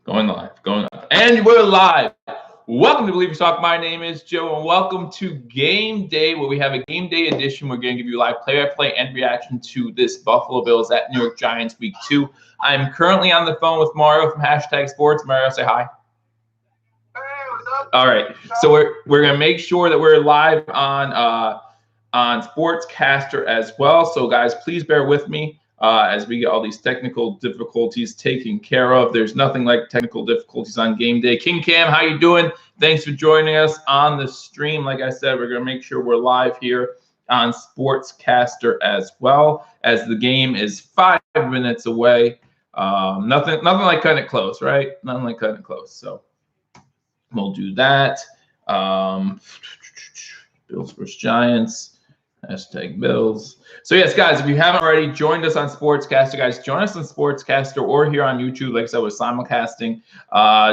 Going live. And we're live. Welcome to Believers Talk. My name is Joe, and welcome to Game Day, where we have a Game Day edition. We're going to give you live play-by-play and reaction to this Buffalo Bills at New York Giants Week 2. I'm currently on the phone with Mario from Hashtag Sports. Mario, say hi. Hey, what's up? All right. So we're going to make sure that we're live on Sportscaster as well. So, guys, please bear with me. As we get all these technical difficulties taken care of. There's nothing like technical difficulties on game day. King Cam, how you doing? Thanks for joining us on the stream. Like I said, we're going to make sure we're live here on Sportscaster as well, as the game is 5 minutes away. Nothing like cutting it close, right? Nothing like cutting it close. So we'll do that. Bills versus Giants. Hashtag Bills. So yes, guys, if you haven't already joined us on Sportscaster, guys, join us on Sportscaster or here on YouTube. Like I said, with simulcasting,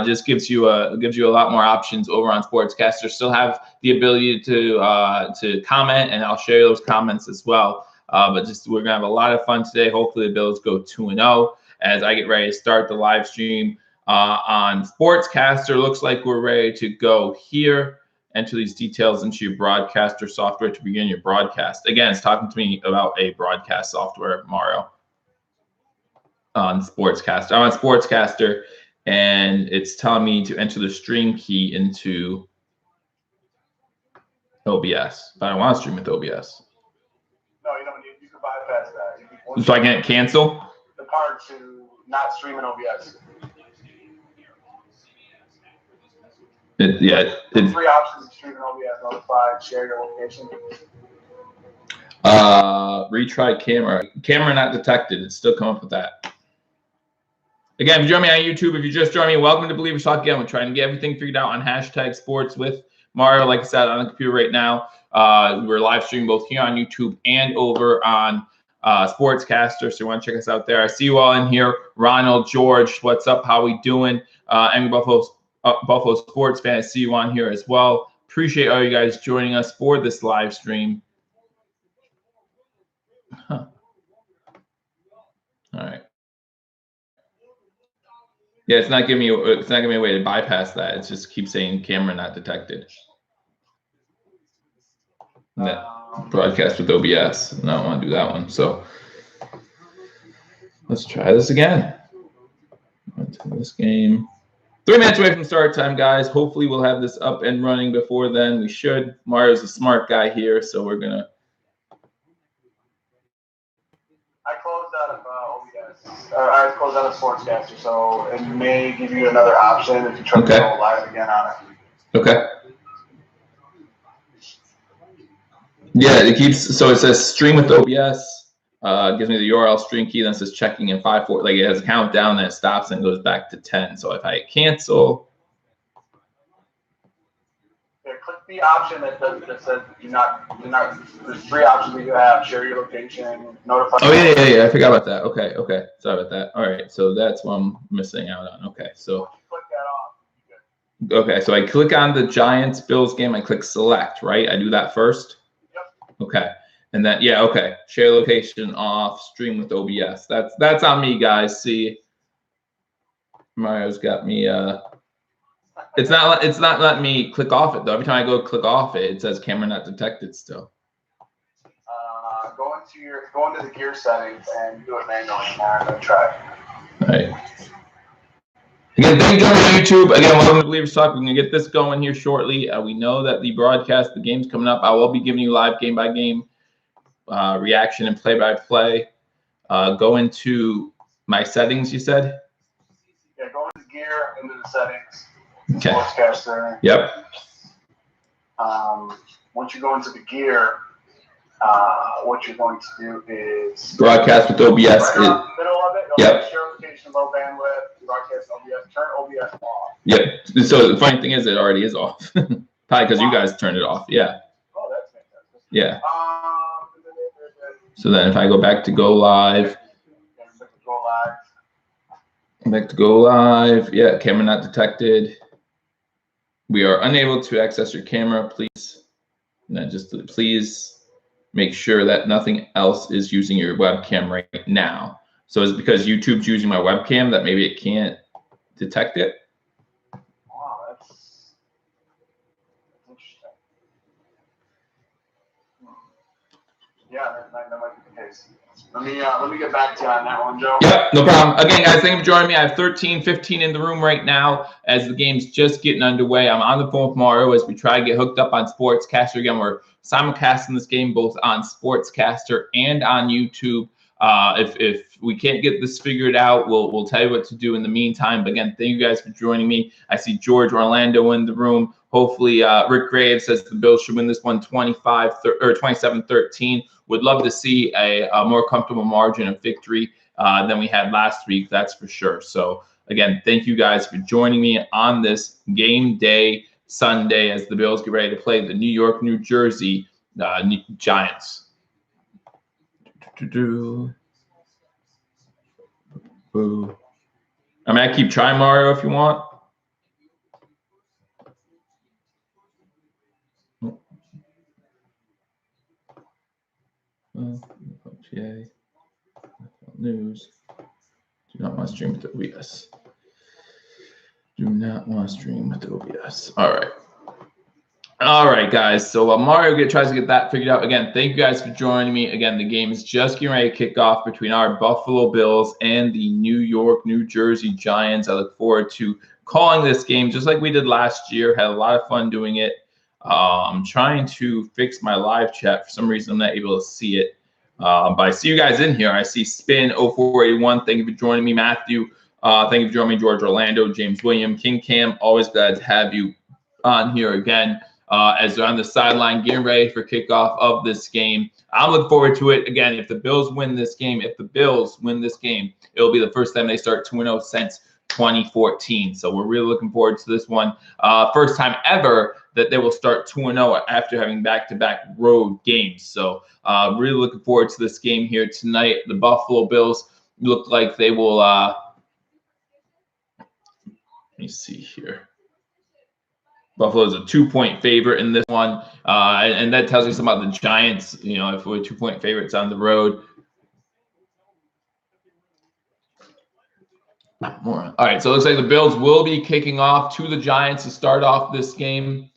just gives you a lot more options over on Sportscaster. Still have the ability to comment, and I'll share those comments as well. But we're gonna have a lot of fun today. Hopefully, the Bills go 2-0 as I get ready to start the live stream on Sportscaster. Looks like we're ready to go here. Enter these details into your broadcaster software to begin your broadcast. Again, it's talking to me about a broadcast software, Mario, on Sportscaster. I'm on Sportscaster, and it's telling me to enter the stream key into OBS. But I don't want to stream with OBS. No, you don't need. You can bypass that. So I can't cancel? The part to not stream in OBS. It's 3 options to stream in OBS: notify, share your location. Retry camera. Camera not detected. It's still coming up with that. Again, if you join me on YouTube, if you just joined me, welcome to Believers Talk. Again, we're trying to get everything figured out on Hashtag Sports with Mario. Like I said, on the computer right now. We're live streaming both here on YouTube and over on Sportscaster. So you want to check us out there. I see you all in here. Ronald, George, what's up? How we doing? Angry Buffalo sports fan, I see you on here as well. Appreciate all you guys joining us for this live stream. All right. Yeah, it's not giving me a way to bypass that. It just keeps saying camera not detected. Broadcast with OBS. And I don't want to do that one. So let's try this again. Into this game. 3 minutes away from start time, guys. Hopefully, we'll have this up and running before then. We should. Mario's a smart guy here, so we're going to. I closed out of OBS. I closed out of Sportscaster, so it may give you another option if you try to go live again on it. Okay. Yeah, it keeps. So it says stream with OBS. Gives me the URL stream key, then it says checking in 5, 4. Like it has a countdown, then it stops and goes back to 10. So if I cancel, click the option that says do not. There's 3 options that you have: share your location, notify. Oh yeah. I forgot about that. Okay. Sorry about that. All right, so that's what I'm missing out on. Okay, so click that off. Okay, so I click on the Giants Bills game. I click select. Right, I do that first. Yep. Okay. And then okay. Share location off, stream with OBS. That's on me, guys. See, Mario's got me. It's not letting me click off it though. Every time I go click off it, it says camera not detected still. Go into the gear settings and do it manually and try. All right. Again, thank you for joining on YouTube. Again, welcome to Believers Talk. We're going to get this going here shortly. We know that the game's coming up. I will be giving you live game by game reaction and play-by-play. Go into my settings, you said? Yeah, go into gear, into the settings. Okay. Sportscaster. Yep. Once you go into the gear, what you're going to do is broadcast with OBS. Right in the middle of it. Yep. Share location, low bandwidth, broadcast OBS. Turn OBS off. Yep. So the funny thing is, it already is off. Probably because you guys turned it off. Yeah. Oh, that's fantastic. Yeah. So then if I go back to go live. Back to go live. Yeah, camera not detected. We are unable to access your camera. Please, please make sure that nothing else is using your webcam right now. So it's because YouTube's using my webcam that maybe it can't detect it? Wow, that's interesting. Yeah, that might be the case. Let me get back to you on that one, Joe. Yep, no problem. Again, guys, thank you for joining me. I have 13, 15 in the room right now as the game's just getting underway. I'm on the phone with Mario as we try to get hooked up on Sportscaster. Again, we're simulcasting this game both on Sportscaster and on YouTube. If we can't get this figured out, we'll tell you what to do in the meantime. But again, thank you guys for joining me. I see George Orlando in the room. Hopefully, Rick Graves says the Bills should win this one 27-13. Would love to see a more comfortable margin of victory than we had last week. That's for sure. So again, thank you guys for joining me on this game day Sunday as the Bills get ready to play the New York, New Jersey Giants. Boo. I mean, I keep trying, Mario, if you want. PA News. Do not want to stream with OBS. Do not want to stream with OBS. All right. All right, guys. So Mario tries to get that figured out. Again, thank you guys for joining me. Again, the game is just getting ready to kick off between our Buffalo Bills and the New York, New Jersey Giants. I look forward to calling this game just like we did last year. Had a lot of fun doing it. I'm trying to fix my live chat. For some reason, I'm not able to see it. But I see you guys in here. I see Spin 0481. Thank you for joining me, Matthew. Thank you for joining me, George Orlando, James William, King Cam. Always glad to have you on here again. As they're on the sideline getting ready for kickoff of this game. I'm looking forward to it. Again, if the Bills win this game, it'll be the first time they start 2-0 since 2014. So we're really looking forward to this one. First time ever that they will start 2-0 after having back-to-back road games. So really looking forward to this game here tonight. The Buffalo Bills look like they will let me see here. Buffalo is a 2-point favorite in this one, and that tells you something about the Giants. You know, if we're 2-point favorites on the road. More. All right, so it looks like the Bills will be kicking off to the Giants to start off this game.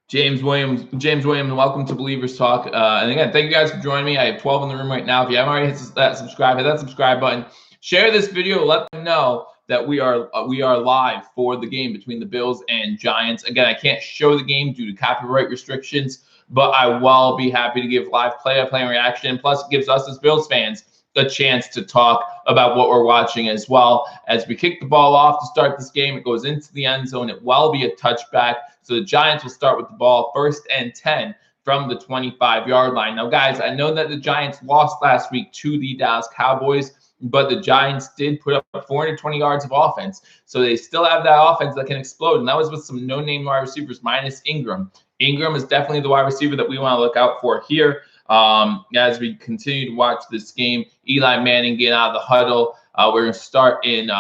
James Williams, welcome to Believers Talk. And again, thank you guys for joining me. I have 12 in the room right now. If you haven't already hit that subscribe button. Share this video. Let them know that we are live for the game between the Bills and Giants. Again, I can't show the game due to copyright restrictions, but I will be happy to give live play-by-play reaction. Plus, it gives us as Bills fans a chance to talk about what we're watching as well. As we kick the ball off to start this game, it goes into the end zone. It will be a touchback. So the Giants will start with the ball 1st and 10 from the 25-yard line. Now, guys, I know that the Giants lost last week to the Dallas Cowboys, but the Giants did put up 420 yards of offense. So they still have that offense that can explode. And that was with some no-name wide receivers minus Ingram. Ingram is definitely the wide receiver that we want to look out for here. As we continue to watch this game, Eli Manning getting out of the huddle. We're going to start in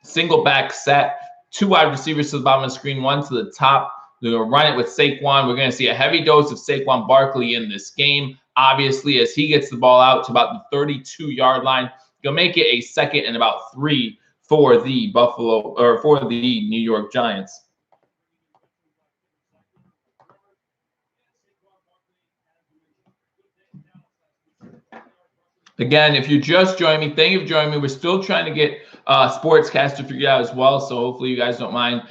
single back set. 2 wide receivers to the bottom of the screen, 1 to the top. We're going to run it with Saquon. We're going to see a heavy dose of Saquon Barkley in this game. Obviously, as he gets the ball out to about the 32-yard line, he'll make it a 2nd and about 3 for the New York Giants. Again, if you're just joining me, thank you for joining me. We're still trying to get Sportscaster figured out as well, so hopefully you guys don't mind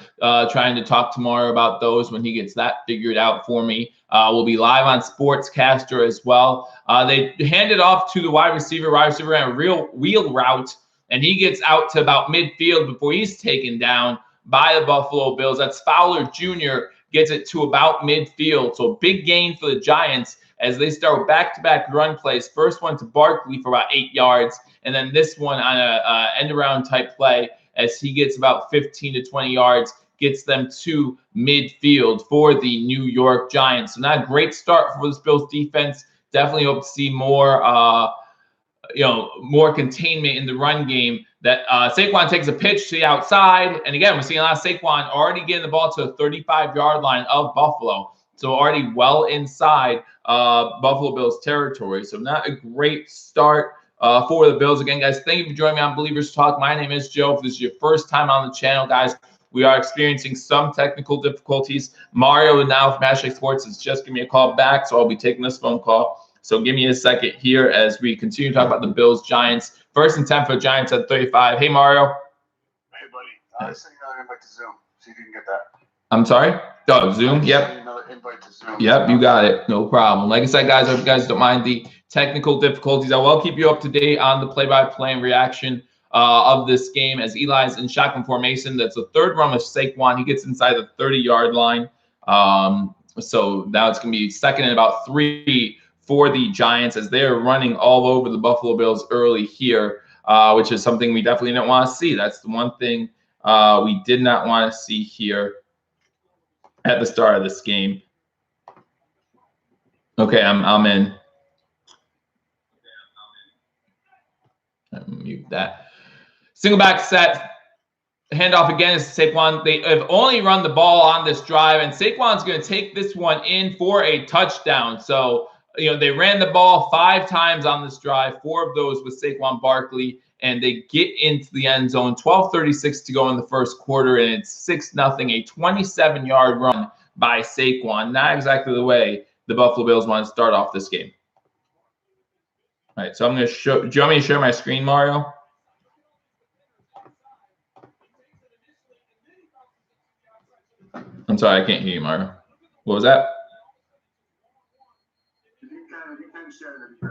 trying to talk tomorrow about those when he gets that figured out for me. We'll be live on Sportscaster as well. They hand it off to the wide receiver. Wide receiver ran a real wheel route, and he gets out to about midfield before he's taken down by the Buffalo Bills. That's Fowler Jr. gets it to about midfield. So big gain for the Giants as they start back-to-back run plays. First one to Barkley for about 8 yards, and then this one on a end-around type play as he gets about 15 to 20 yards, gets them to midfield for the New York Giants. So not a great start for this Bills defense. Definitely hope to see more more containment in the run game. That Saquon takes a pitch to the outside, and again, we're seeing a lot of Saquon already getting the ball to the 35-yard line of Buffalo. So already well inside Buffalo Bills territory. So not a great start for the Bills. Again, guys, thank you for joining me on Believers Talk. My name is Joe. If this is your first time on the channel, guys, we are experiencing some technical difficulties. Mario now from Hashtag Sports has just given me a call back, so I'll be taking this phone call. So give me a second here as we continue to talk about the Bills Giants. 1st and 10 for the Giants at 35. Hey, Mario. Hey, buddy. I was sending another invite to Zoom. See if you can get that. I'm sorry? Oh, Zoom? Yep. Another invite to Zoom. Yep, you got it. No problem. Like I said, guys, I hope you guys don't mind the technical difficulties. I will keep you up to date on the play-by-play and reaction of this game as Eli's in shotgun formation. That's the third run with Saquon. He gets inside the 30-yard line. So now it's going to be 2nd and about 3 for the Giants as they're running all over the Buffalo Bills early here, which is something we definitely don't want to see. That's the one thing we did not want to see here at the start of this game. Okay, I'm in. Mute that. Single back set. Handoff again is Saquon. They have only run the ball on this drive, and Saquon's going to take this one in for a touchdown. So, you know, they ran the ball 5 times on this drive, 4 of those with Saquon Barkley, and they get into the end zone. 12:36 to go in the first quarter, and it's 6-0, a 27-yard run by Saquon. Not exactly the way the Buffalo Bills want to start off this game. All right, so I'm going to show. Do you want me to share my screen, Mario? I'm sorry, I can't hear you, Mario. What was that?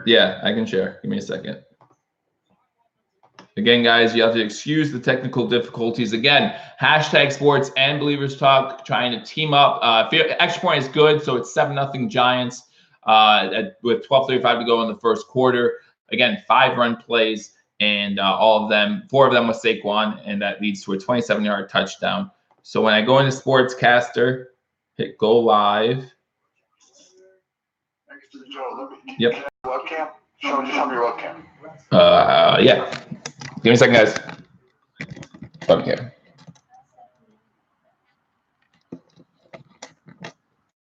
Yeah, I can share. Give me a second. Again, guys, you have to excuse the technical difficulties. Again, Hashtag Sports and Believers Talk trying to team up. Extra point is good, so it's 7-0 Giants with 12:35 to go in the first quarter. Again, 5 run plays, and 4 of them with Saquon, and that leads to a 27-yard touchdown. So when I go into Sportscaster, hit go live. Yep. Webcam? Show me your webcam. Yeah. Give me a second, guys. Okay.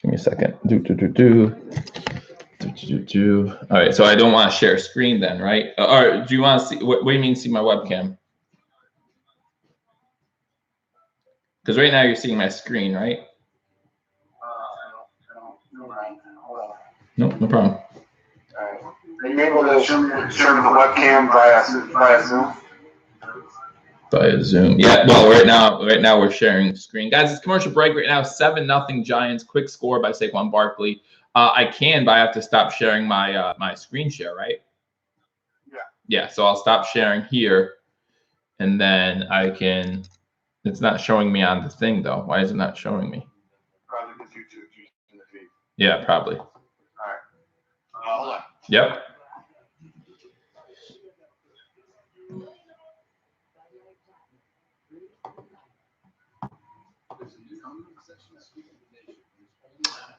Give me a second. All right, so I don't want to share screen then, right? Or do you want to see? What do you mean see my webcam? Because right now you're seeing my screen, right? No, no problem. Are you able to show me the webcam via Zoom? Via Zoom. Yeah, well, right now we're sharing screen. Guys, it's commercial break right now. 7-0 Giants. Quick score by Saquon Barkley. I can, but I have to stop sharing my my screen share, right? Yeah. Yeah, so I'll stop sharing here, and then I can. It's not showing me on the thing though. Why is it not showing me? Probably because YouTube's using the feed. Yeah, probably. All right. Hold on. Yep.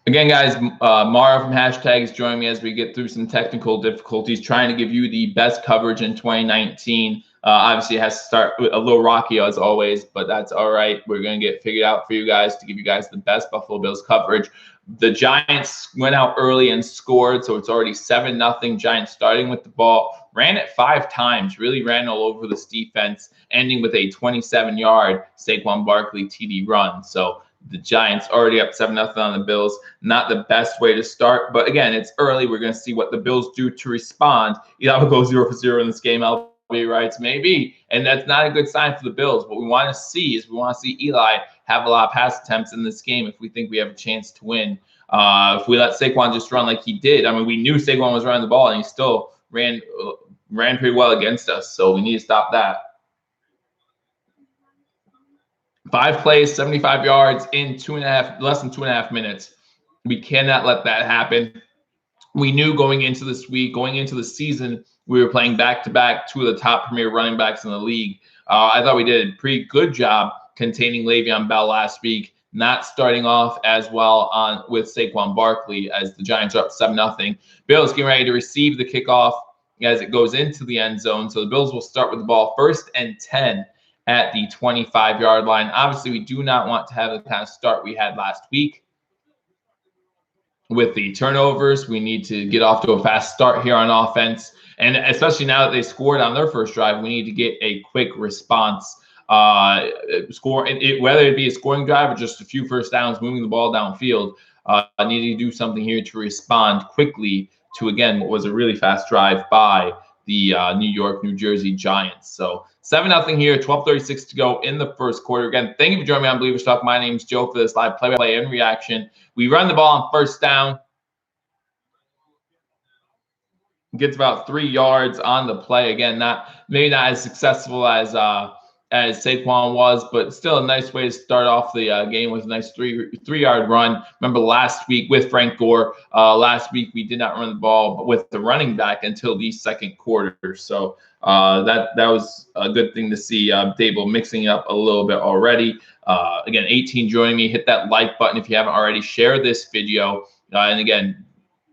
Again, guys, Mara from Hashtag is joining me as we get through some technical difficulties, trying to give you the best coverage in 2019. Obviously, it has to start with a little rocky as always, but that's all right. We're going to get figured out for you guys to give you guys the best Buffalo Bills coverage. The Giants went out early and scored, so it's already 7-0. Giants starting with the ball, ran it 5 times, really ran all over this defense, ending with a 27-yard Saquon Barkley TD run. So the Giants already up 7-0 on the Bills. Not the best way to start, but again, it's early. We're going to see what the Bills do to respond. Eli will go 0-for-0 in this game. LB writes, maybe, and that's not a good sign for the Bills. What we want to see is Eli have a lot of pass attempts in this game if we think we have a chance to win. If we let Saquon just run like he did, I mean, we knew Saquon was running the ball, and he still ran pretty well against us, so we need to stop that. 5 plays, 75 yards in less than 2.5 minutes. We cannot let that happen. We knew going into this week, going into the season, we were playing back-to-back 2 of the top premier running backs in the league. I thought we did a pretty good job containing Le'Veon Bell last week, not starting off as well with Saquon Barkley as the Giants are up 7-0. Bills getting ready to receive the kickoff as it goes into the end zone. So the Bills will start with the ball 1st and 10 at the 25-yard line. Obviously, we do not want to have the kind of start we had last week with the turnovers. We need to get off to a fast start here on offense. And especially now that they scored on their first drive, we need to get a quick response. Whether it be a scoring drive or just a few first downs, moving the ball downfield. I need to do something here to respond quickly to, again, what was a really fast drive by the New York, New Jersey Giants. So 7-0 here, 12:36 to go in the first quarter. Again, thank you for joining me on Believers Talk. My name is Joe for this live play-by-play and reaction. We run the ball on first down. Gets about 3 yards on the play. Again, maybe not as successful as Saquon was, but still a nice way to start off the game with a nice three-yard run. Remember last week with Frank Gore, last week we did not run the ball with the running back until the second quarter. So that was a good thing to see. Dable mixing it up a little bit already. Again, 18 joining me. Hit that like button if you haven't already. Share this video. And again,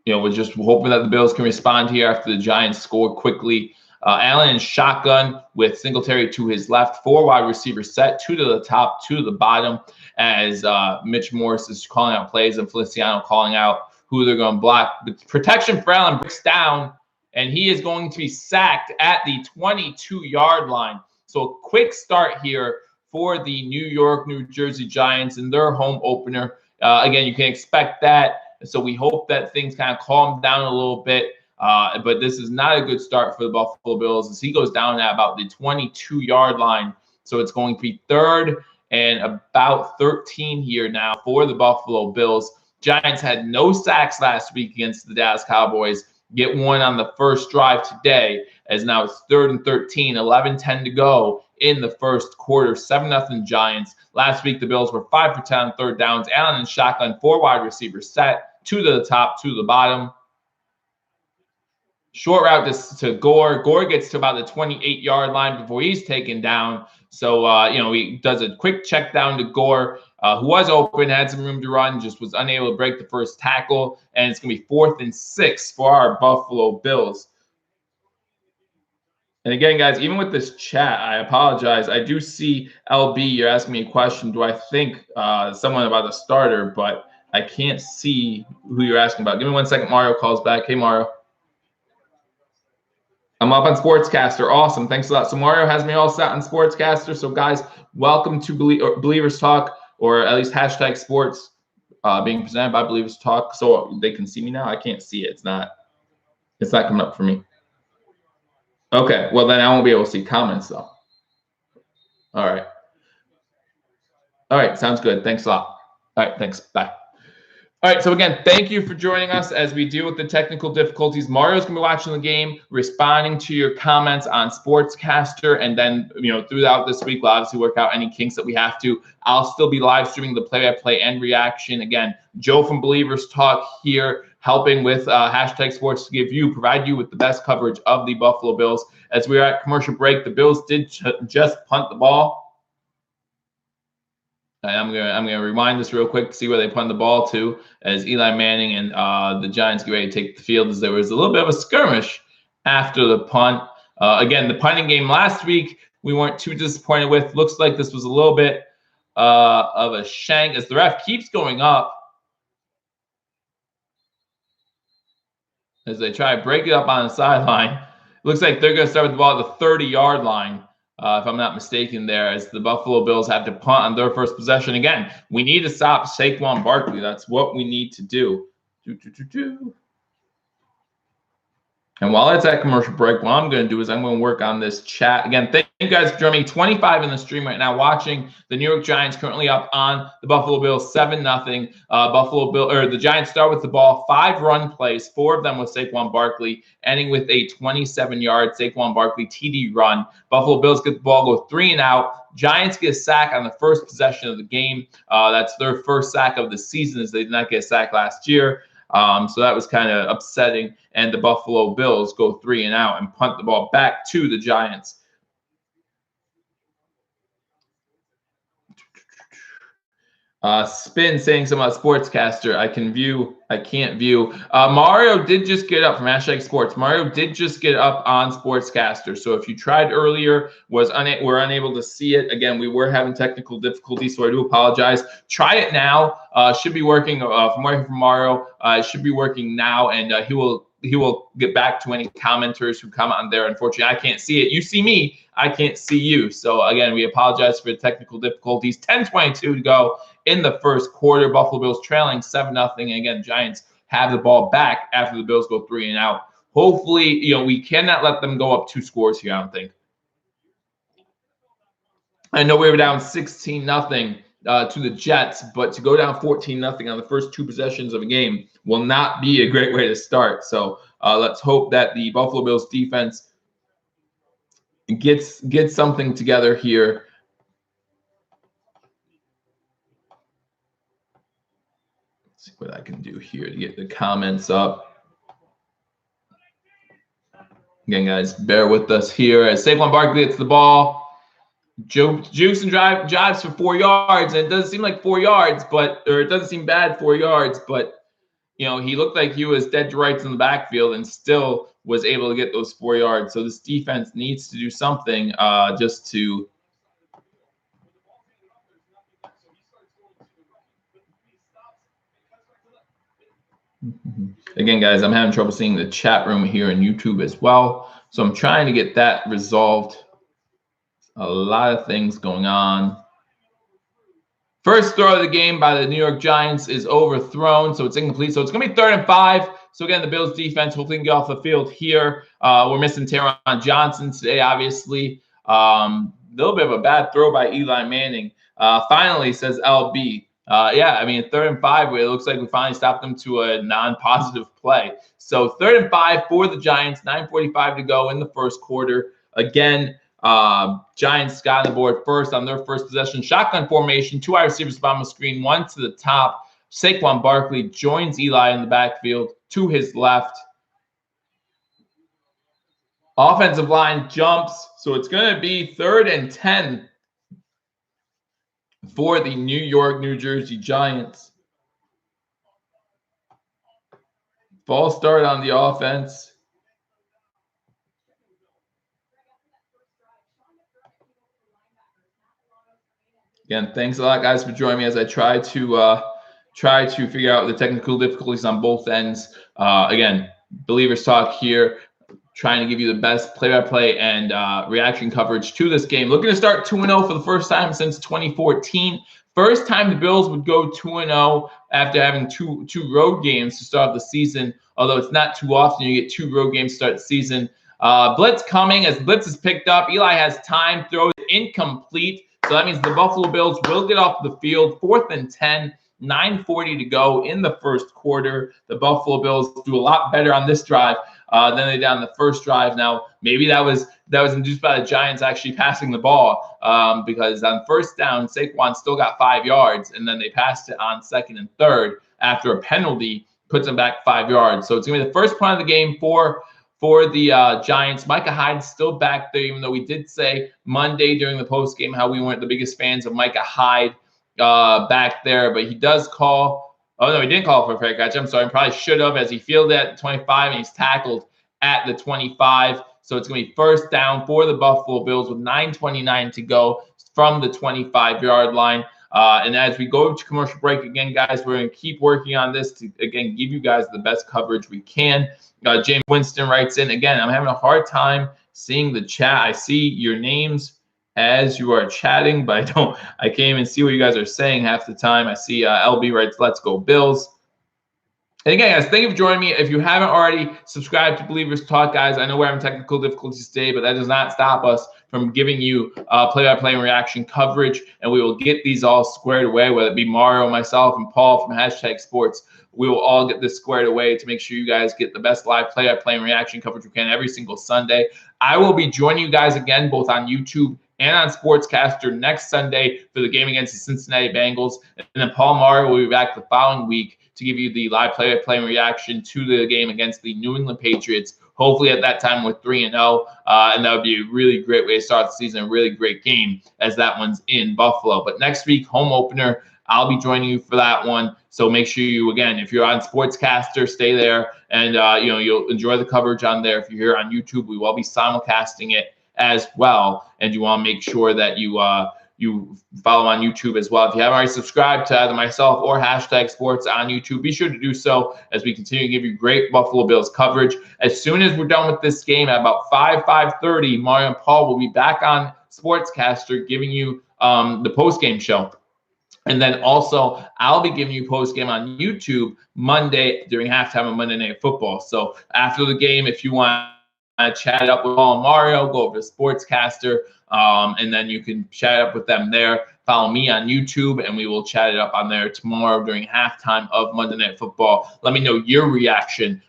we're just hoping that the Bills can respond here after the Giants score quickly. Allen in shotgun with Singletary to his left, 4 wide receivers set, 2 to the top, 2 to the bottom, as Mitch Morse is calling out plays and Feliciano calling out who they're going to block. The protection for Allen breaks down, and he is going to be sacked at the 22-yard line. So a quick start here for the New York, New Jersey Giants in their home opener. Again, you can expect that. So we hope that things kind of calm down a little bit. But this is not a good start for the Buffalo Bills as he goes down at about the 22-yard line. So it's going to be 3rd and about 13 here now for the Buffalo Bills. Giants had no sacks last week against the Dallas Cowboys. Get one on the first drive today, as now it's 3rd and 13, 11-10 to go in the first quarter. 7-0 Giants. Last week, the Bills were 5 for 10 on third downs. Allen in shotgun, 4 wide receivers set, 2 to the top, 2 to the bottom. Short route to Gore. Gore gets to about the 28-yard line before he's taken down. So, he does a quick check down to Gore, who was open, had some room to run, just was unable to break the first tackle. And it's going to be 4th and 6 for our Buffalo Bills. And again, guys, even with this chat, I apologize. I do see LB, you're asking me a question. Do I think someone about the starter? But I can't see who you're asking about. Give me 1 second. Mario calls back. Hey, Mario. I'm up on Sportscaster. Awesome. Thanks a lot. So Mario has me all set on Sportscaster. So guys, welcome to Believers Talk, or at least hashtag sports being presented by Believers Talk. So they can see me now. I can't see it. It's not coming up for me. Okay. Well, then I won't be able to see comments though. All right. All right. Sounds good. Thanks a lot. All right. Thanks. Bye. All right, so again, thank you for joining us as we deal with the technical difficulties. Mario's going to be watching the game, responding to your comments on Sportscaster, and then, throughout this week, we'll obviously work out any kinks that we have to. I'll still be live streaming the play-by-play and reaction. Again, Joe from Believers Talk here, helping with hashtag sports to provide you with the best coverage of the Buffalo Bills. As we are at commercial break, the Bills did just punt the ball. And I'm gonna rewind this real quick to see where they punted the ball to, as Eli Manning and the Giants get ready to take the field, as there was a little bit of a skirmish after the punt. Again, the punting game last week we weren't too disappointed with. Looks like this was a little bit of a shank, as the ref keeps going up as they try to break it up on the sideline. Looks like they're going to start with the ball at the 30-yard line. If I'm not mistaken there, as the Buffalo Bills have to punt on their first possession. Again, we need to stop Saquon Barkley. That's what we need to do. And while it's at commercial break, what I'm going to do is I'm going to work on this chat. Again, thank you guys for joining me. 25 in the stream right now watching. The New York Giants currently up on the Buffalo Bills 7-0. The Giants start with the ball, 5 run plays, 4 of them with Saquon Barkley, ending with a 27-yard Saquon Barkley TD run. Buffalo Bills get the ball, go 3 and out. Giants get a sack on the first possession of the game. That's their first sack of the season, as they did not get a sack last year. So that was kind of upsetting. And the Buffalo Bills go 3 and out and punt the ball back to the Giants. Spin saying something about Sportscaster. I can view. I can't view. Mario did just get up from hashtag sports. Mario did just get up on Sportscaster. So if you tried earlier, were unable to see it. Again, we were having technical difficulties, so I do apologize. Try it now. Should be working. From what I hear from Mario, it should be working now, and he will will get back to any commenters who comment on there. Unfortunately, I can't see it. You see me, I can't see you. So again, we apologize for the technical difficulties. 10:22 to go in the first quarter. Buffalo Bills trailing 7-0. And again, Giants have the ball back after the Bills go 3 and out. Hopefully, we cannot let them go up 2 scores here, I don't think. I know we were down 16-0 to the Jets, but to go down 14-0 on the first 2 possessions of a game will not be a great way to start. So let's hope that the Buffalo Bills defense gets something together here. Let's see what I can do here to get the comments up. Again, guys, bear with us here as Saquon Barkley gets the ball. Jukes and drives for 4 yards, and it doesn't seem like 4 yards, or it doesn't seem bad 4 yards, but he looked like he was dead to rights in the backfield and still was able to get those 4 yards. So this defense needs to do something just to Again, guys, I'm having trouble seeing the chat room here in YouTube as well, so I'm trying to get that resolved. A lot of things going on. First throw of the game by the New York Giants is overthrown, so it's incomplete. So it's going to be 3rd and 5. So again, the Bills defense hopefully can get off the field here. We're missing Taron Johnson today, obviously. Little bit of a bad throw by Eli Manning. Finally, says LB. Yeah, I mean, 3rd and 5, where it looks like we finally stopped them to a non-positive play. So 3rd and 5 for the Giants, 9:45 to go in the first quarter. Again, Giants got on the board first on their first possession. Shotgun formation, 2 wide receivers bottom of the screen, 1 to the top. Saquon Barkley joins Eli in the backfield to his left. Offensive line jumps, so it's going to be 3rd and 10 for the New York, New Jersey Giants. False start on the offense. Again, thanks a lot, guys, for joining me as I try to figure out the technical difficulties on both ends. Again, Believers Talk here, trying to give you the best play-by-play and reaction coverage to this game. Looking to start 2-0 for the first time since 2014. First time the Bills would go 2-0 after having two road games to start the season, although it's not too often you get 2 road games to start the season. Blitz coming as blitz is picked up. Eli has time, throws incomplete. So that means the Buffalo Bills will get off the field. 4th and 10, 9:40 to go in the first quarter. The Buffalo Bills do a lot better on this drive than they did on the first drive. Now, maybe that was induced by the Giants actually passing the ball because on first down, Saquon still got 5 yards, and then they passed it on 2nd and 3rd after a penalty puts them back 5 yards. So it's going to be the first point of the game for the Giants. Micah Hyde's still back there, even though we did say Monday during the postgame how we weren't the biggest fans of Micah Hyde back there. But he does call. Oh, no, he didn't call for a fair catch. I'm sorry. He probably should have, as he fielded at 25 and he's tackled at the 25. So it's going to be first down for the Buffalo Bills with 9:29 to go from the 25-yard line. And as we go to commercial break, again, guys, we're going to keep working on this to, again, give you guys the best coverage we can. James Winston writes in, again, I'm having a hard time seeing the chat. I see your names as you are chatting, but I can't even see what you guys are saying half the time. I see LB writes, let's go Bills. And again, guys, thank you for joining me. If you haven't already subscribed to Believers Talk, guys, I know we're having technical difficulties today, but that does not stop us from giving you play-by-play and reaction coverage, and we will get these all squared away, whether it be Mario, myself, and Paul from Hashtag Sports. We will all get this squared away to make sure you guys get the best live play-by-play and reaction coverage we can every single Sunday. I will be joining you guys again, both on YouTube and on Sportscaster next Sunday for the game against the Cincinnati Bengals. And then Paul Mario will be back the following week to give you the live play-by-play and reaction to the game against the New England Patriots. Hopefully at that time we're 3-0, and that would be a really great way to start the season, a really great game as that one's in Buffalo. But next week, home opener, I'll be joining you for that one. So make sure you, again, if you're on Sportscaster, stay there, and you'll enjoy the coverage on there. If you're here on YouTube, we will be simulcasting it as well, and you want to make sure that you you follow on YouTube as well. If you haven't already subscribed to either myself or Hashtag Sports on YouTube, be sure to do so as we continue to give you great Buffalo Bills coverage. As soon as we're done with this game at about 5:30, Mario and Paul will be back on Sportscaster giving you the post-game show. And then also, I'll be giving you post-game on YouTube Monday during halftime of Monday Night Football. So after the game, if you want to chat it up with Paul and Mario, go over to Sportscaster, and then you can chat up with them there. Follow me on YouTube, and we will chat it up on there tomorrow during halftime of Monday Night Football. Let me know your reaction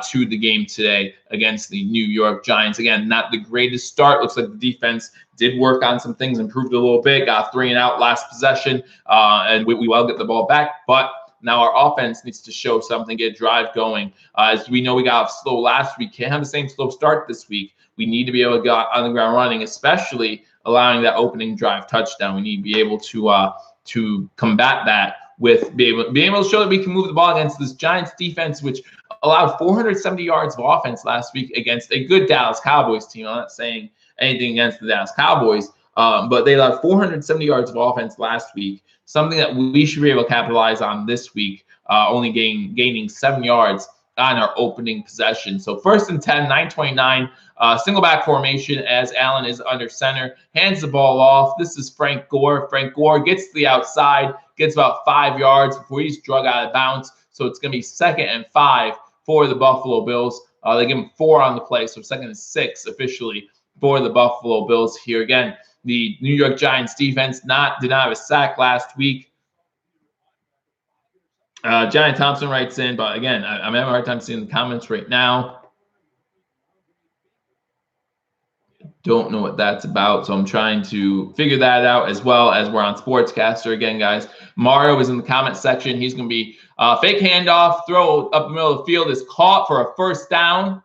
to the game today against the New York Giants. Again, not the greatest start. Looks like the defense did work on some things, improved a little bit, got 3 and out last possession, and we will get the ball back. But now our offense needs to show something, get a drive going. As we know, we got off slow last week. Can't have the same slow start this week. We need to be able to get on the ground running, especially allowing that opening drive touchdown. We need to be able to combat that with being able to show that we can move the ball against this Giants defense, which allowed 470 yards of offense last week against a good Dallas Cowboys team. I'm not saying anything against the Dallas Cowboys, but they allowed 470 yards of offense last week, something that we should be able to capitalize on this week, only gaining 7 yards on our opening possession. So 1st and 10, 9:29, single back formation as Allen is under center, hands the ball off. This is Frank Gore. Frank Gore gets to the outside, gets about 5 yards before he's drug out of bounds. So it's going to be 2nd and 5 for the Buffalo Bills. They give him 4 on the play, so 2nd and 6 officially for the Buffalo Bills here. Again, the New York Giants defense did not have a sack last week. Johnny Thompson writes in, but again, I'm having a hard time seeing the comments right now. Don't know what that's about, so I'm trying to figure that out as well as we're on Sportscaster. Again, guys, Mario is in the comment section. He's going to be fake handoff, throw up the middle of the field is caught for a 1st down.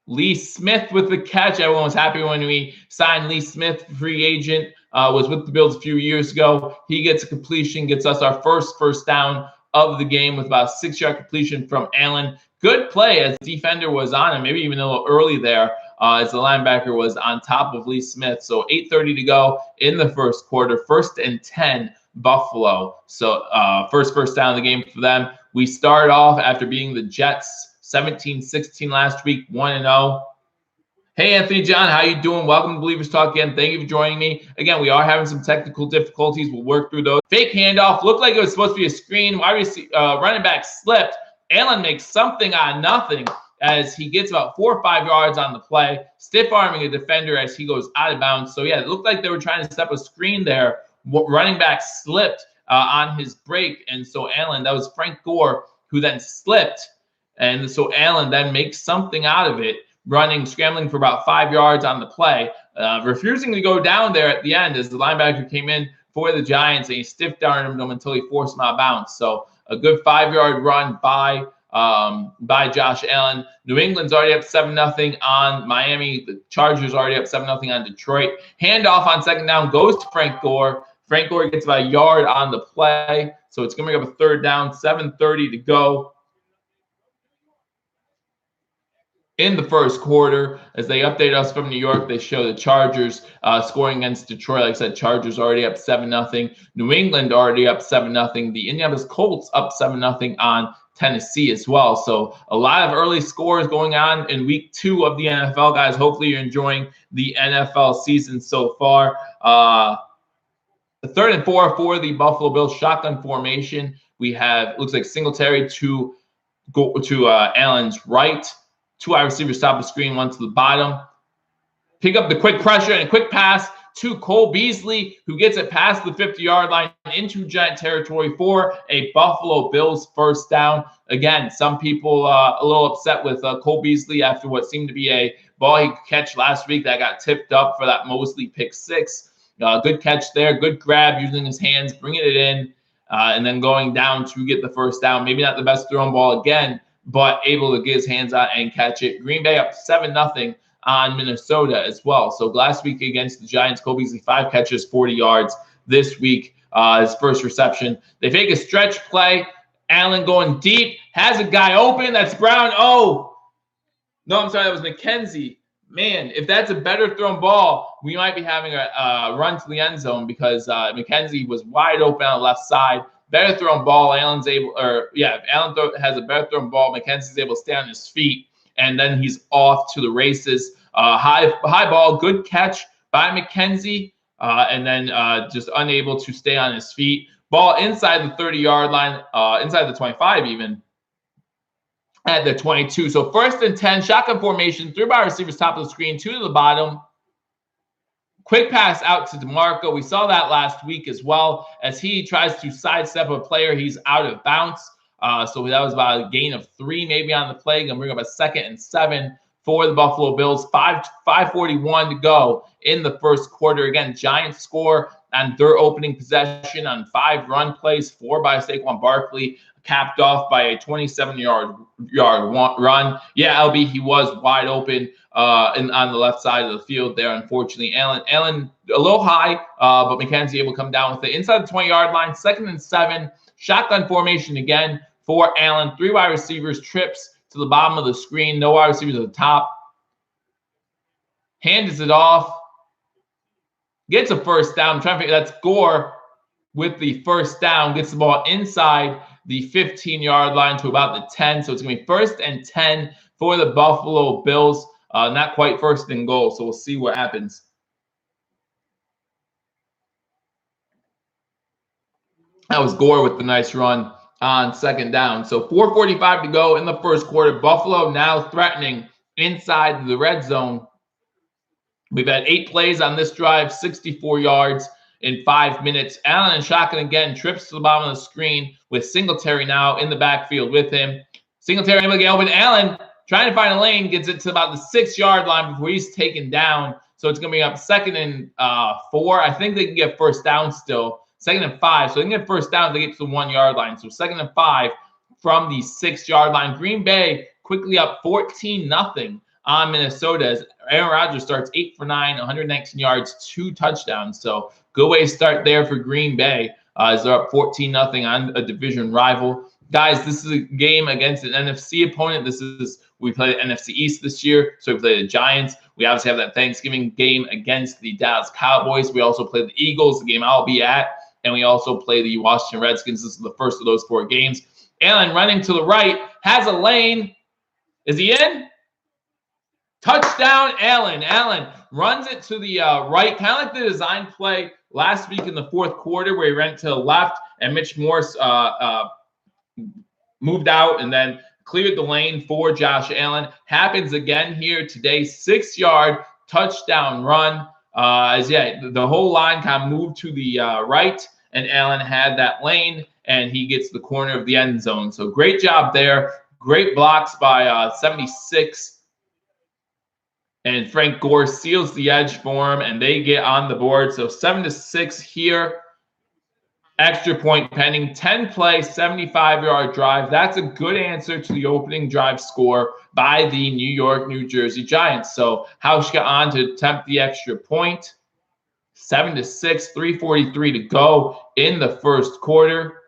Lee Smith with the catch. Everyone was happy when we signed Lee Smith, free agent, was with the Bills a few years ago. He gets a completion, gets us our first down of the game with about a 6-yard completion from Allen. Good play as the defender was on him, maybe even a little early there as the linebacker was on top of Lee Smith. So 8:30 to go in the first quarter, 1st and 10 Buffalo. So first down of the game for them. We start off after beating the Jets 17-16 last week, 1-0. Hey, Anthony John, how you doing? Welcome to Believers Talk again. Thank you for joining me. Again, we are having some technical difficulties. We'll work through those. Fake handoff. Looked like it was supposed to be a screen. Running back slipped. Allen makes something out of nothing as he gets about 4 or 5 yards on the play, stiff-arming a defender as he goes out of bounds. So, yeah, it looked like they were trying to step a screen there. Running back slipped on his break, and so Allen, that was Frank Gore, who then slipped. And so Allen then makes something out of it, scrambling for about 5 yards on the play, refusing to go down there at the end as the linebacker came in for the Giants, and he stiff-darted him until he forced him out of bounds. So a good 5-yard run by Josh Allen. New England's already up 7-0 on Miami. The Chargers already up 7-0 on Detroit. Handoff on 2nd down goes to Frank Gore. Frank Gore gets about a yard on the play, so it's going to bring up a 3rd down, 7:30 to go in the first quarter. As they update us from New York, they show the Chargers scoring against Detroit. Like I said, Chargers already up 7-0. New England already up 7-0. The Indianapolis Colts up 7-0 on Tennessee as well. So a lot of early scores going on in week 2 of the NFL, guys. Hopefully you're enjoying the NFL season so far. 3rd and 4 for the Buffalo Bills shotgun formation. We have, looks like Singletary to go to Allen's right. 2 wide receivers top of the screen, 1 to the bottom. Pick up the quick pressure and a quick pass to Cole Beasley, who gets it past the 50-yard line into Giant territory for a Buffalo Bills 1st down. Again, some people a little upset with Cole Beasley after what seemed to be a ball he could catch last week that got tipped up for that Mosley pick 6. Good catch there, good grab using his hands, bringing it in, and then going down to get the 1st down. Maybe not the best thrown ball again, but able to get his hands out and catch it. Green Bay up 7-0 on Minnesota as well. So last week against the Giants, Cole Beasley 5 catches, 40 yards. This week, his first reception. They fake a stretch play. Allen going deep, has a guy open. That's Brown. Oh, no, I'm sorry, that was McKenzie. man, if that's a better thrown ball, we might be having a run to the end zone because McKenzie was wide open on the left side. Better thrown ball. Allen has a better thrown ball. McKenzie's able to stay on his feet, and then he's off to the races. High ball, good catch by McKenzie, and then just unable to stay on his feet. Ball inside the 30-yard line, inside the 25 even, at the 22. So 1st and 10, shotgun formation, 3 wide receivers top of the screen, 2 to the bottom. Quick pass out to DeMarco. We saw that last week as well. As he tries to sidestep a player, he's out of bounds. So that was about a gain of 3 maybe on the play. Going to bring up a 2nd and 7 for the Buffalo Bills. 5:41 to go in the first quarter. Again, Giants score on their opening possession on 5 run plays, 4 by Saquon Barkley, capped off by a 27-yard run. Yeah, LB, he was wide open on the left side of the field there, unfortunately. Allen a little high, but McKenzie able to come down with it. Inside the 20-yard line, 2nd and 7. Shotgun formation again for Allen. 3 wide receivers, trips to the bottom of the screen. No wide receivers at the top. Hands it off. Gets a first down. I'm trying to figure, that's Gore with the first down. Gets the ball inside the 15-yard line to about the 10. So it's going to be 1st and 10 for the Buffalo Bills. Not quite 1st and goal. So we'll see what happens. That was Gore with the nice run on 2nd down. So 4:45 to go in the first quarter. Buffalo now threatening inside the red zone. We've had 8 plays on this drive, 64 yards in 5 minutes. Allen and shotgun again, trips to the bottom of the screen with Singletary now in the backfield with him. Singletary able to get open. Allen trying to find a lane, gets it to about the 6-yard line before he's taken down. So it's going to be up 2nd and 4. I think they can get first down still. 2nd and 5. So they can get first down if they get to the 1-yard line. So 2nd and 5 from the 6-yard line. Green Bay quickly up 14-0 on Minnesota as Aaron Rodgers starts 8 for 9, 119 yards, 2 touchdowns. So good way to start there for Green Bay as they're up 14-0 on a division rival. Guys, this is a game against an NFC opponent. We played NFC East this year, so we played the Giants. We obviously have that Thanksgiving game against the Dallas Cowboys. We also play the Eagles, the game I'll be at, and we also play the Washington Redskins. This is the first of those 4 games. Allen running to the right, has a lane. Is he in? Touchdown, Allen. Allen runs it to the right, kind of like the design play last week in the 4th quarter where he ran to the left and Mitch Morse moved out and then cleared the lane for Josh Allen. Happens again here today. 6-yard touchdown run. The whole line kind of moved to the right, and Allen had that lane, and he gets the corner of the end zone. So great job there. Great blocks by 76. And Frank Gore seals the edge for him, and they get on the board. So 7-6 here. Extra point pending. 10-play, 75-yard drive. That's a good answer to the opening drive score by the New Jersey Giants. So Hauschka on to attempt the extra point. 7-6, 3:43 to go in the first quarter.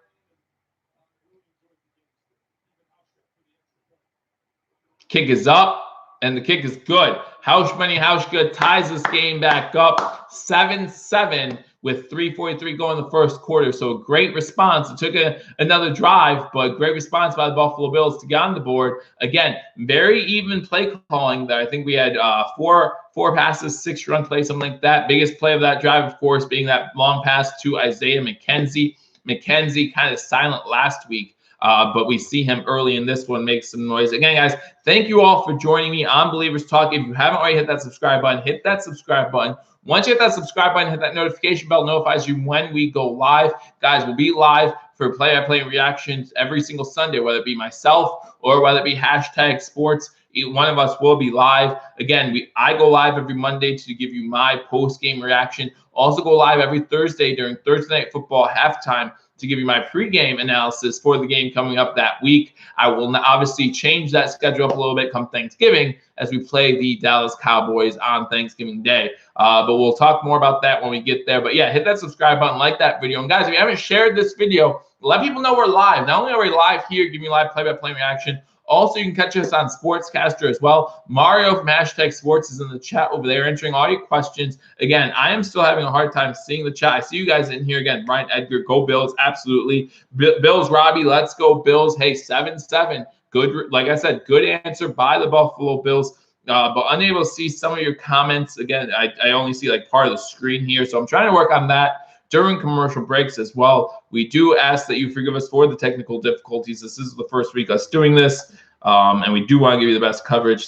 Kick is up, and the kick is good. Hauschka ties this game back up 7-7 with 3:43 going in the first quarter. So great response. It took another drive, but great response by the Buffalo Bills to get on the board. Again, very even play calling there. I think we had four passes, 6 run plays, something like that. Biggest play of that drive, of course, being that long pass to Isaiah McKenzie. McKenzie kind of silent last week. But we see him early in this one make some noise. Again, guys, thank you all for joining me on Believers Talk. If you haven't already hit that subscribe button, hit that subscribe button. Once you hit that subscribe button, hit that notification bell, notifies you when we go live. Guys, we'll be live for play-by-play reactions every single Sunday, whether it be myself or whether it be hashtag sports. One of us will be live. Again, I go live every Monday to give you my post-game reaction. Also go live every Thursday during Thursday Night Football halftime to give you my pregame analysis for the game coming up that week. I will obviously change that schedule up a little bit come Thanksgiving as we play the Dallas Cowboys on Thanksgiving Day. But we'll talk more about that when we get there. But yeah, hit that subscribe button, like that video. And guys, if you haven't shared this video, let people know we're live. Not only are we live here, giving you live play-by-play reaction, Also, you can catch us on Sportscaster as well. Mario from #Sports is in the chat over there answering all your questions. Again, I am still having a hard time seeing the chat. I see you guys in here again. Brian Edgar, go Bills, absolutely. Bills, Robbie, let's go Bills. Hey, 7-7. Good, like I said, good answer by the Buffalo Bills. But unable to see some of your comments. Again, I only see like part of the screen here, so I'm trying to work on that during commercial breaks as well. We do ask that you forgive us for the technical difficulties. This is the first week us doing this, and we do want to give you the best coverage.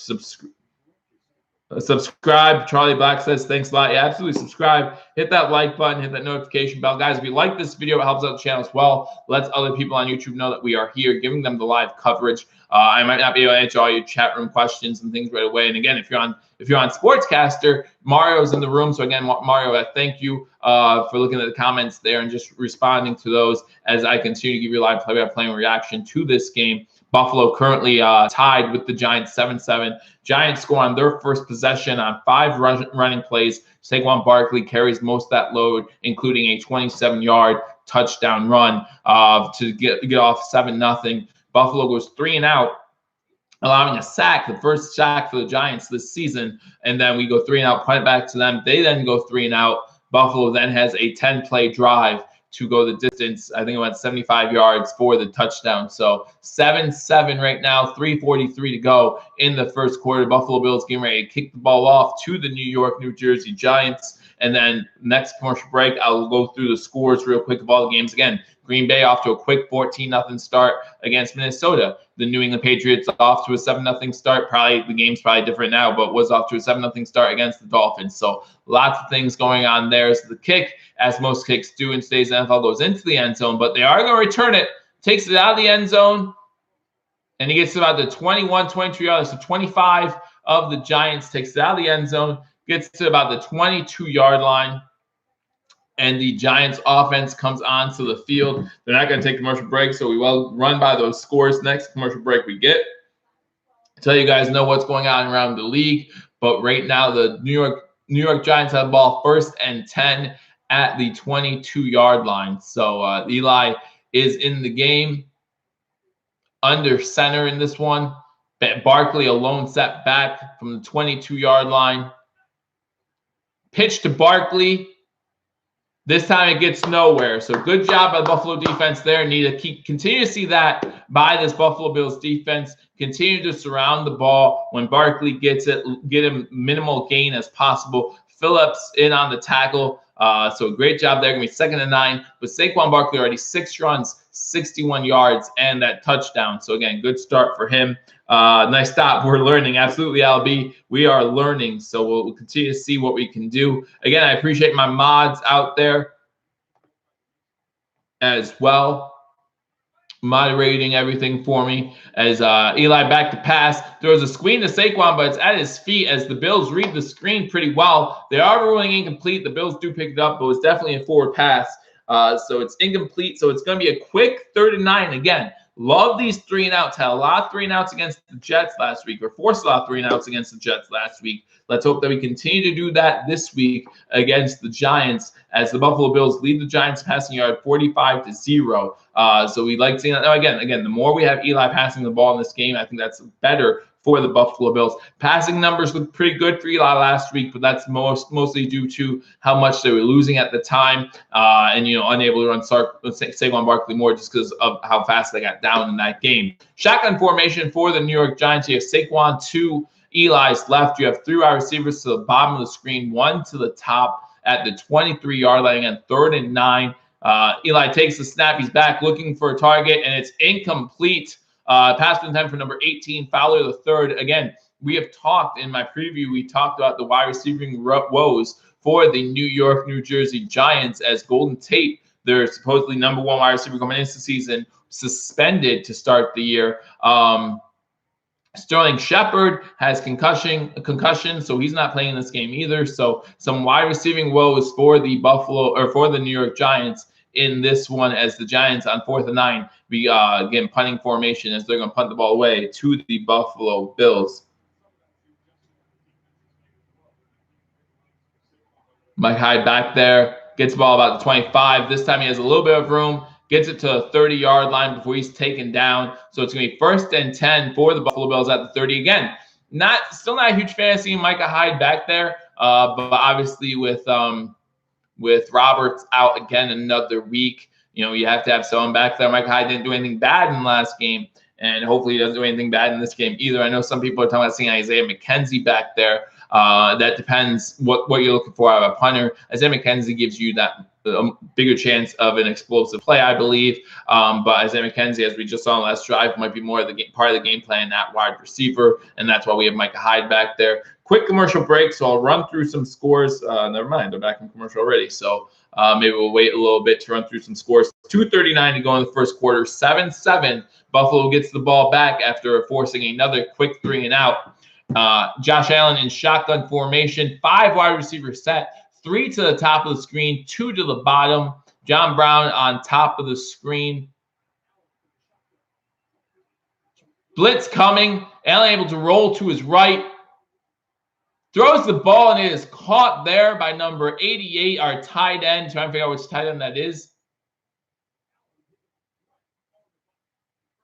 Subscribe. Charlie Black says, thanks a lot. Yeah, absolutely. Subscribe. Hit that like button. Hit that notification bell. Guys, if you like this video, it helps out the channel as well. Lets other people on YouTube know that we are here, giving them the live coverage. I might not be able to answer all your chat room questions and things right away. And again, if you're on Sportscaster, Mario's in the room. So again, Mario, I thank you for looking at the comments there and just responding to those as I continue to give you live play-by-play reaction to this game. Buffalo currently tied with the Giants 7-7. Giants score on their first possession on 5 running plays. Saquon Barkley carries most of that load, including a 27-yard touchdown run to get off 7-0. Buffalo goes 3 and out, allowing a sack, the first sack for the Giants this season. And then we go 3 and out, punt it back to them. They then go 3 and out. Buffalo then has a 10-play drive to go the distance. I think it went 75 yards for the touchdown. So 7-7 right now, 3:43 to go in the first quarter. Buffalo Bills getting ready to kick the ball off to the New Jersey Giants. And then next commercial break, I'll go through the scores real quick of all the games. Again, Green Bay off to a quick 14-0 start against Minnesota. The New England Patriots off to a 7-0 start. Probably the game's probably different now, but was off to a 7-0 start against the Dolphins. So lots of things going on there. So the kick, as most kicks do in today's NFL, goes into the end zone, but they are going to return it. Takes it out of the end zone, and he gets to about the 21, 22 yards. So 25 of the Giants takes it out of the end zone, gets to about the 22-yard line. And the Giants offense comes onto the field. They're not going to take commercial break, so we will run by those scores. Next commercial break we get. Tell you guys know what's going on around the league. But right now, the New York Giants have the ball 1st and 10 at the 22-yard line. So Eli is in the game under center in this one. Barkley alone set back from the 22-yard line. Pitch to Barkley. This time it gets nowhere. So good job by the Buffalo defense there. Need to continue to see that by this Buffalo Bills defense. Continue to surround the ball when Barkley gets it. Get him minimal gain as possible. Phillips in on the tackle. So great job there. Going to be 2nd and 9. But Saquon Barkley already 6 runs, 61 yards, and that touchdown. So again, good start for him. Nice stop. We're learning. Absolutely, LB. We are learning. So we'll continue to see what we can do. Again, I appreciate my mods out there as well, moderating everything for me. As Eli back to pass, throws a screen to Saquon, but it's at his feet as the Bills read the screen pretty well. They are ruling incomplete. The Bills do pick it up, but it was definitely a forward pass. So it's incomplete. So it's going to be a quick 3rd and 9 again. Love these 3 and outs. Had a lot of 3 and outs against the Jets last week, or forced a lot of 3 and outs against the Jets last week. Let's hope that we continue to do that this week against the Giants, as the Buffalo Bills lead the Giants passing yard 45-0. So we like seeing that. Now, again, the more we have Eli passing the ball in this game, I think that's better for the Buffalo Bills. Passing numbers look pretty good for Eli last week, but that's mostly due to how much they were losing at the time, and unable to run Saquon Barkley more just because of how fast they got down in that game. Shotgun formation for the New York Giants. You have Saquon to Eli's left. You have 3 wide receivers to the bottom of the screen, 1 to the top at the 23-yard line, and 3rd and 9. Eli takes the snap. He's back looking for a target, and it's incomplete. Pass intent for number 18, Fowler the third. Again, we have talked in my preview. We talked about the wide receiving woes for the New Jersey Giants, as Golden Tate, their supposedly number 1 wide receiver coming into the season, suspended to start the year. Sterling Shepard has concussion, so he's not playing this game either. So some wide receiving woes for the New York Giants in this one, as the Giants on 4th and 9 be again punting formation, as they're going to punt the ball away to the Buffalo Bills. Mike Hyde back there, gets the ball about the 25. This time he has a little bit of room, gets it to the 30-yard line before he's taken down. So it's going to be 1st and 10 for the Buffalo Bills at the 30. Again, still not a huge fan of seeing Micah Hyde back there, but obviously with Roberts out again another week, you have to have someone back there. Micah Hyde didn't do anything bad in the last game, and hopefully he doesn't do anything bad in this game either. I know some people are talking about seeing Isaiah McKenzie back there. That depends what you're looking for out of a punter. Isaiah McKenzie gives you that bigger chance of an explosive play, I believe. But Isaiah McKenzie, as we just saw in the last drive, might be more of the part of the game plan at wide receiver, and that's why we have Micah Hyde back there. Quick commercial break, so I'll run through some scores. Never mind, they're back in commercial already. So maybe we'll wait a little bit to run through some scores. 2:39 to go in the first quarter, 7-7. Buffalo gets the ball back after forcing another quick 3 and out. Josh Allen in shotgun formation, 5 wide receivers set, 3 to the top of the screen, 2 to the bottom. John Brown on top of the screen. Blitz coming. Allen able to roll to his right. Throws the ball, and it is caught there by number 88, our tight end. Trying to figure out which tight end that is.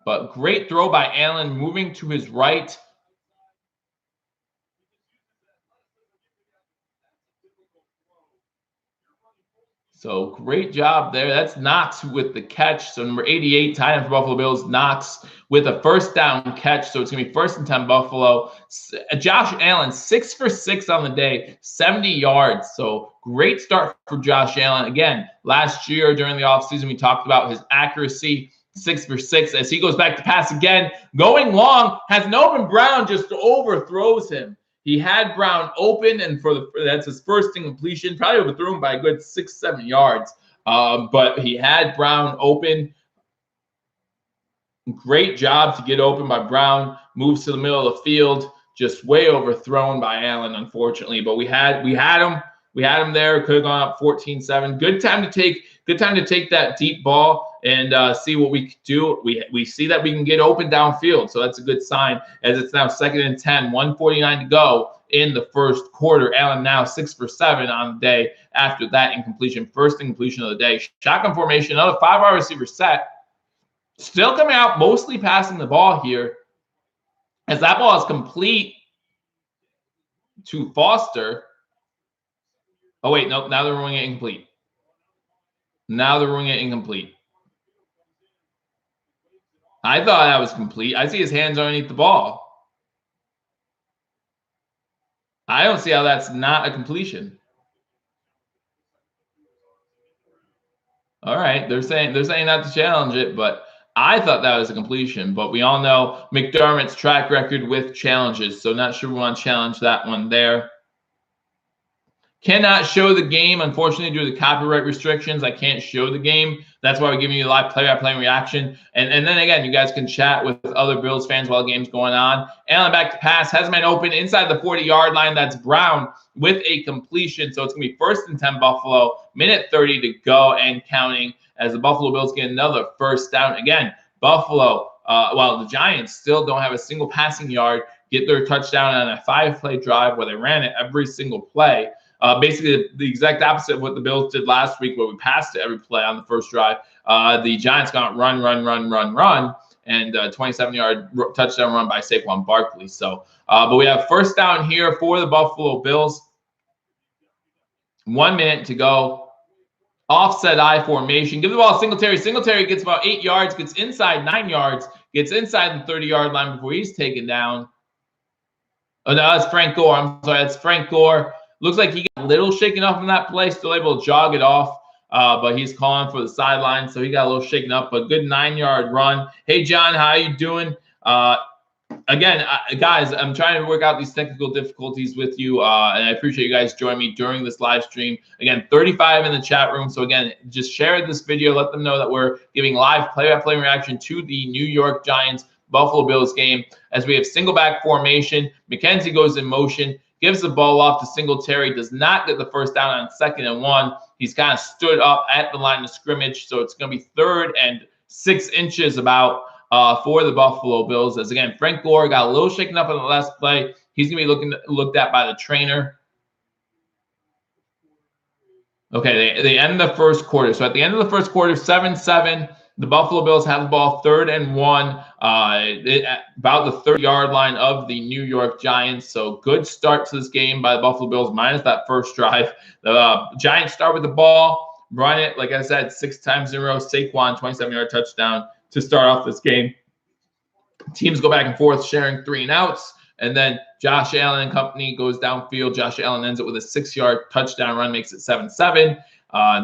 But great throw by Allen, moving to his right. So great job there. That's Knox with the catch. So number 88, tight end for Buffalo Bills, Knox with a 1st down catch. So it's going to be 1st and 10 Buffalo. Josh Allen, 6 for 6 on the day, 70 yards. So great start for Josh Allen. Again, last year during the offseason, we talked about his accuracy, 6 for 6. As he goes back to pass again, going long, has an open Brown, just overthrows him. He had Brown open, and that's his first incompletion. Probably overthrew him by a good 6-7 yards. But he had Brown open. Great job to get open by Brown. Moves to the middle of the field. Just way overthrown by Allen, unfortunately. But we had him. We had him there. Could have gone up 14-7. Good time to take that deep ball and see what we could do. We see that we can get open downfield, so that's a good sign. As it's now 2nd and 10, 1:49 to go in the first quarter. Allen now 6 for 7 on the day after that incompletion, first incompletion of the day. Shotgun formation, another 5 wide receiver set. Still coming out, mostly passing the ball here, as that ball is complete to Foster. Oh, wait, nope, now they're ruling it incomplete. Now they're ruling it incomplete. I thought that was complete. I see his hands underneath the ball. I don't see how that's not a completion. All right, they're saying not to challenge it, but I thought that was a completion. But we all know McDermott's track record with challenges, so not sure we want to challenge that one there. Cannot show the game, unfortunately, due to the copyright restrictions. I can't show the game. That's why we're giving you a live play-by-play reaction. And then again, you guys can chat with other Bills fans while the game's going on. Allen back to pass, has a man open inside the 40-yard line. That's Brown with a completion. So it's going to be 1st and 10 Buffalo, minute 30 to go and counting, as the Buffalo Bills get another 1st down. Again, Buffalo, while the Giants still don't have a single passing yard, get their touchdown on a 5-play drive where they ran it every single play. Basically, the exact opposite of what the Bills did last week, where we passed it every play on the first drive. The Giants got run, and 27-yard touchdown run by Saquon Barkley. So, but we have 1st down here for the Buffalo Bills. 1 minute to go. Offset I formation. Give the ball to Singletary. Singletary gets about 8 yards, gets inside 9 yards, gets inside the 30-yard line before he's taken down. Oh, no, that's Frank Gore. I'm sorry, that's Frank Gore. Looks like he got a little shaken up from that play, still able to jog it off, but he's calling for the sideline, so he got a little shaken up, but good 9-yard run. Hey, John, how you doing? Again, guys, I'm trying to work out these technical difficulties with you, and I appreciate you guys joining me during this live stream. Again, 35 in the chat room, so again, just share this video. Let them know that we're giving live play-by-play reaction to the New York Giants Buffalo Bills game, as we have single back formation. McKenzie goes in motion, gives the ball off to Singletary, does not get the 1st down on 2nd and 1. He's kind of stood up at the line of scrimmage, so it's going to be 3rd and 6 inches about for the Buffalo Bills. As again, Frank Gore got a little shaken up on the last play. He's going to be looked at by the trainer. Okay, they end the first quarter. So at the end of the first quarter, 7-7. The Buffalo Bills have the ball 3rd and 1, about the 30-yard line of the New York Giants. So good start to this game by the Buffalo Bills, minus that first drive. The Giants start with the ball, run it, like I said, 6 times in a row. Saquon, 27-yard touchdown to start off this game. Teams go back and forth, sharing 3 and outs. And then Josh Allen and company goes downfield. Josh Allen ends it with a 6-yard touchdown run, makes it 7-7.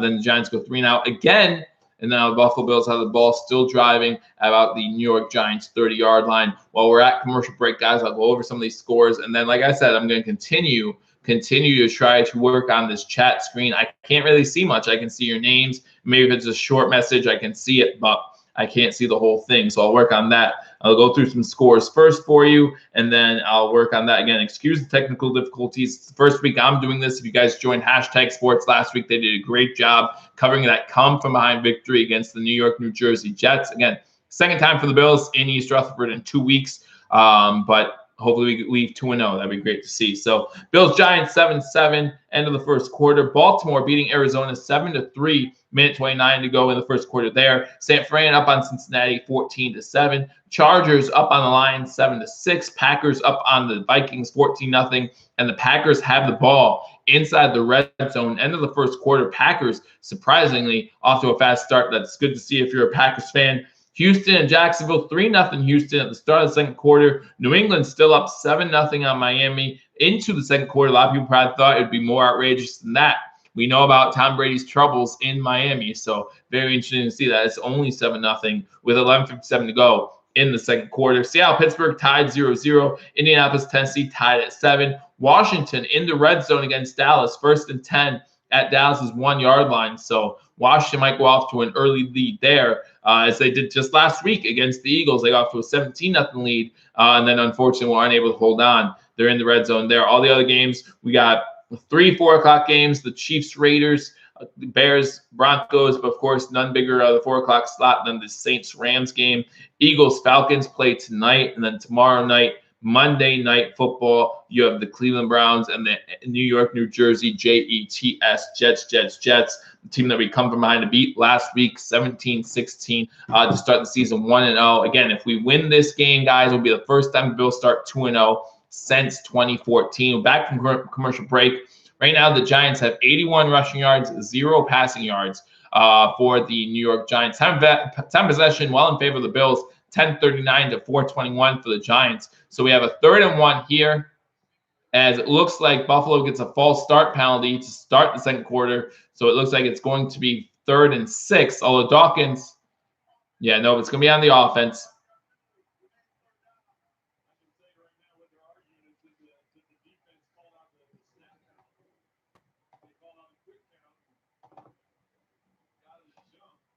Then the Giants go 3 and out again. And now the Buffalo Bills have the ball still driving at about the New York Giants 30-yard line. While we're at commercial break, guys, I'll go over some of these scores. And then, like I said, I'm going to continue to try to work on this chat screen. I can't really see much. I can see your names. Maybe if it's a short message, I can see it, but I can't see the whole thing. So I'll work on that. I'll go through some scores first for you, and then I'll work on that again. Excuse the technical difficulties. First week I'm doing this. If you guys joined #sports last week, they did a great job covering that come from behind victory against the New York, New Jersey Jets. Again, second time for the Bills in East Rutherford in 2 weeks, but hopefully we leave 2-0. That'd be great to see. So Bills Giants 7-7, end of the first quarter. Baltimore beating Arizona 7-3. Minute 29 to go in the first quarter there. San Fran up on Cincinnati 14-7. Chargers up on the Lions 7-6. Packers up on the Vikings 14-0. And the Packers have the ball inside the red zone. End of the first quarter. Packers surprisingly off to a fast start. That's good to see if you're a Packers fan. Houston and Jacksonville 3-0 Houston at the start of the second quarter. New England still up 7-0 on Miami into the second quarter. A lot of people probably thought it would be more outrageous than that. We know about Tom Brady's troubles in Miami, so very interesting to see that. It's only 7-0 with 11:57 to go in the second quarter. Seattle-Pittsburgh tied 0-0. Indianapolis-Tennessee tied at 7. Washington in the red zone against Dallas, 1st and 10 at Dallas's 1-yard line. So Washington might go off to an early lead there, as they did just last week against the Eagles. They got off to a 17-0 lead, and then unfortunately were unable to hold on. They're in the red zone there. All the other games, we got 3 4 o'clock games, the Chiefs, Raiders, Bears, Broncos, but of course, none bigger the 4 o'clock slot than the Saints, Rams game. Eagles, Falcons play tonight, and then tomorrow night, Monday Night Football, you have the Cleveland Browns and the New York, New Jersey, Jets, Jets, the team that we come from behind to beat last week, 17-16, to start the season 1-0. Again, if we win this game, guys, it'll be the first time the Bills start 2-0. Since 2014. Back from commercial break. Right now, the Giants have 81 rushing yards, 0 passing yards for the New York Giants. Time possession, well in favor of the Bills, 10:39 to 4:21 for the Giants. So we have a 3rd and 1 here, as it looks like Buffalo gets a false start penalty to start the second quarter. So it looks like it's going to be 3rd and 6. Although Dawkins, it's going to be on the offense.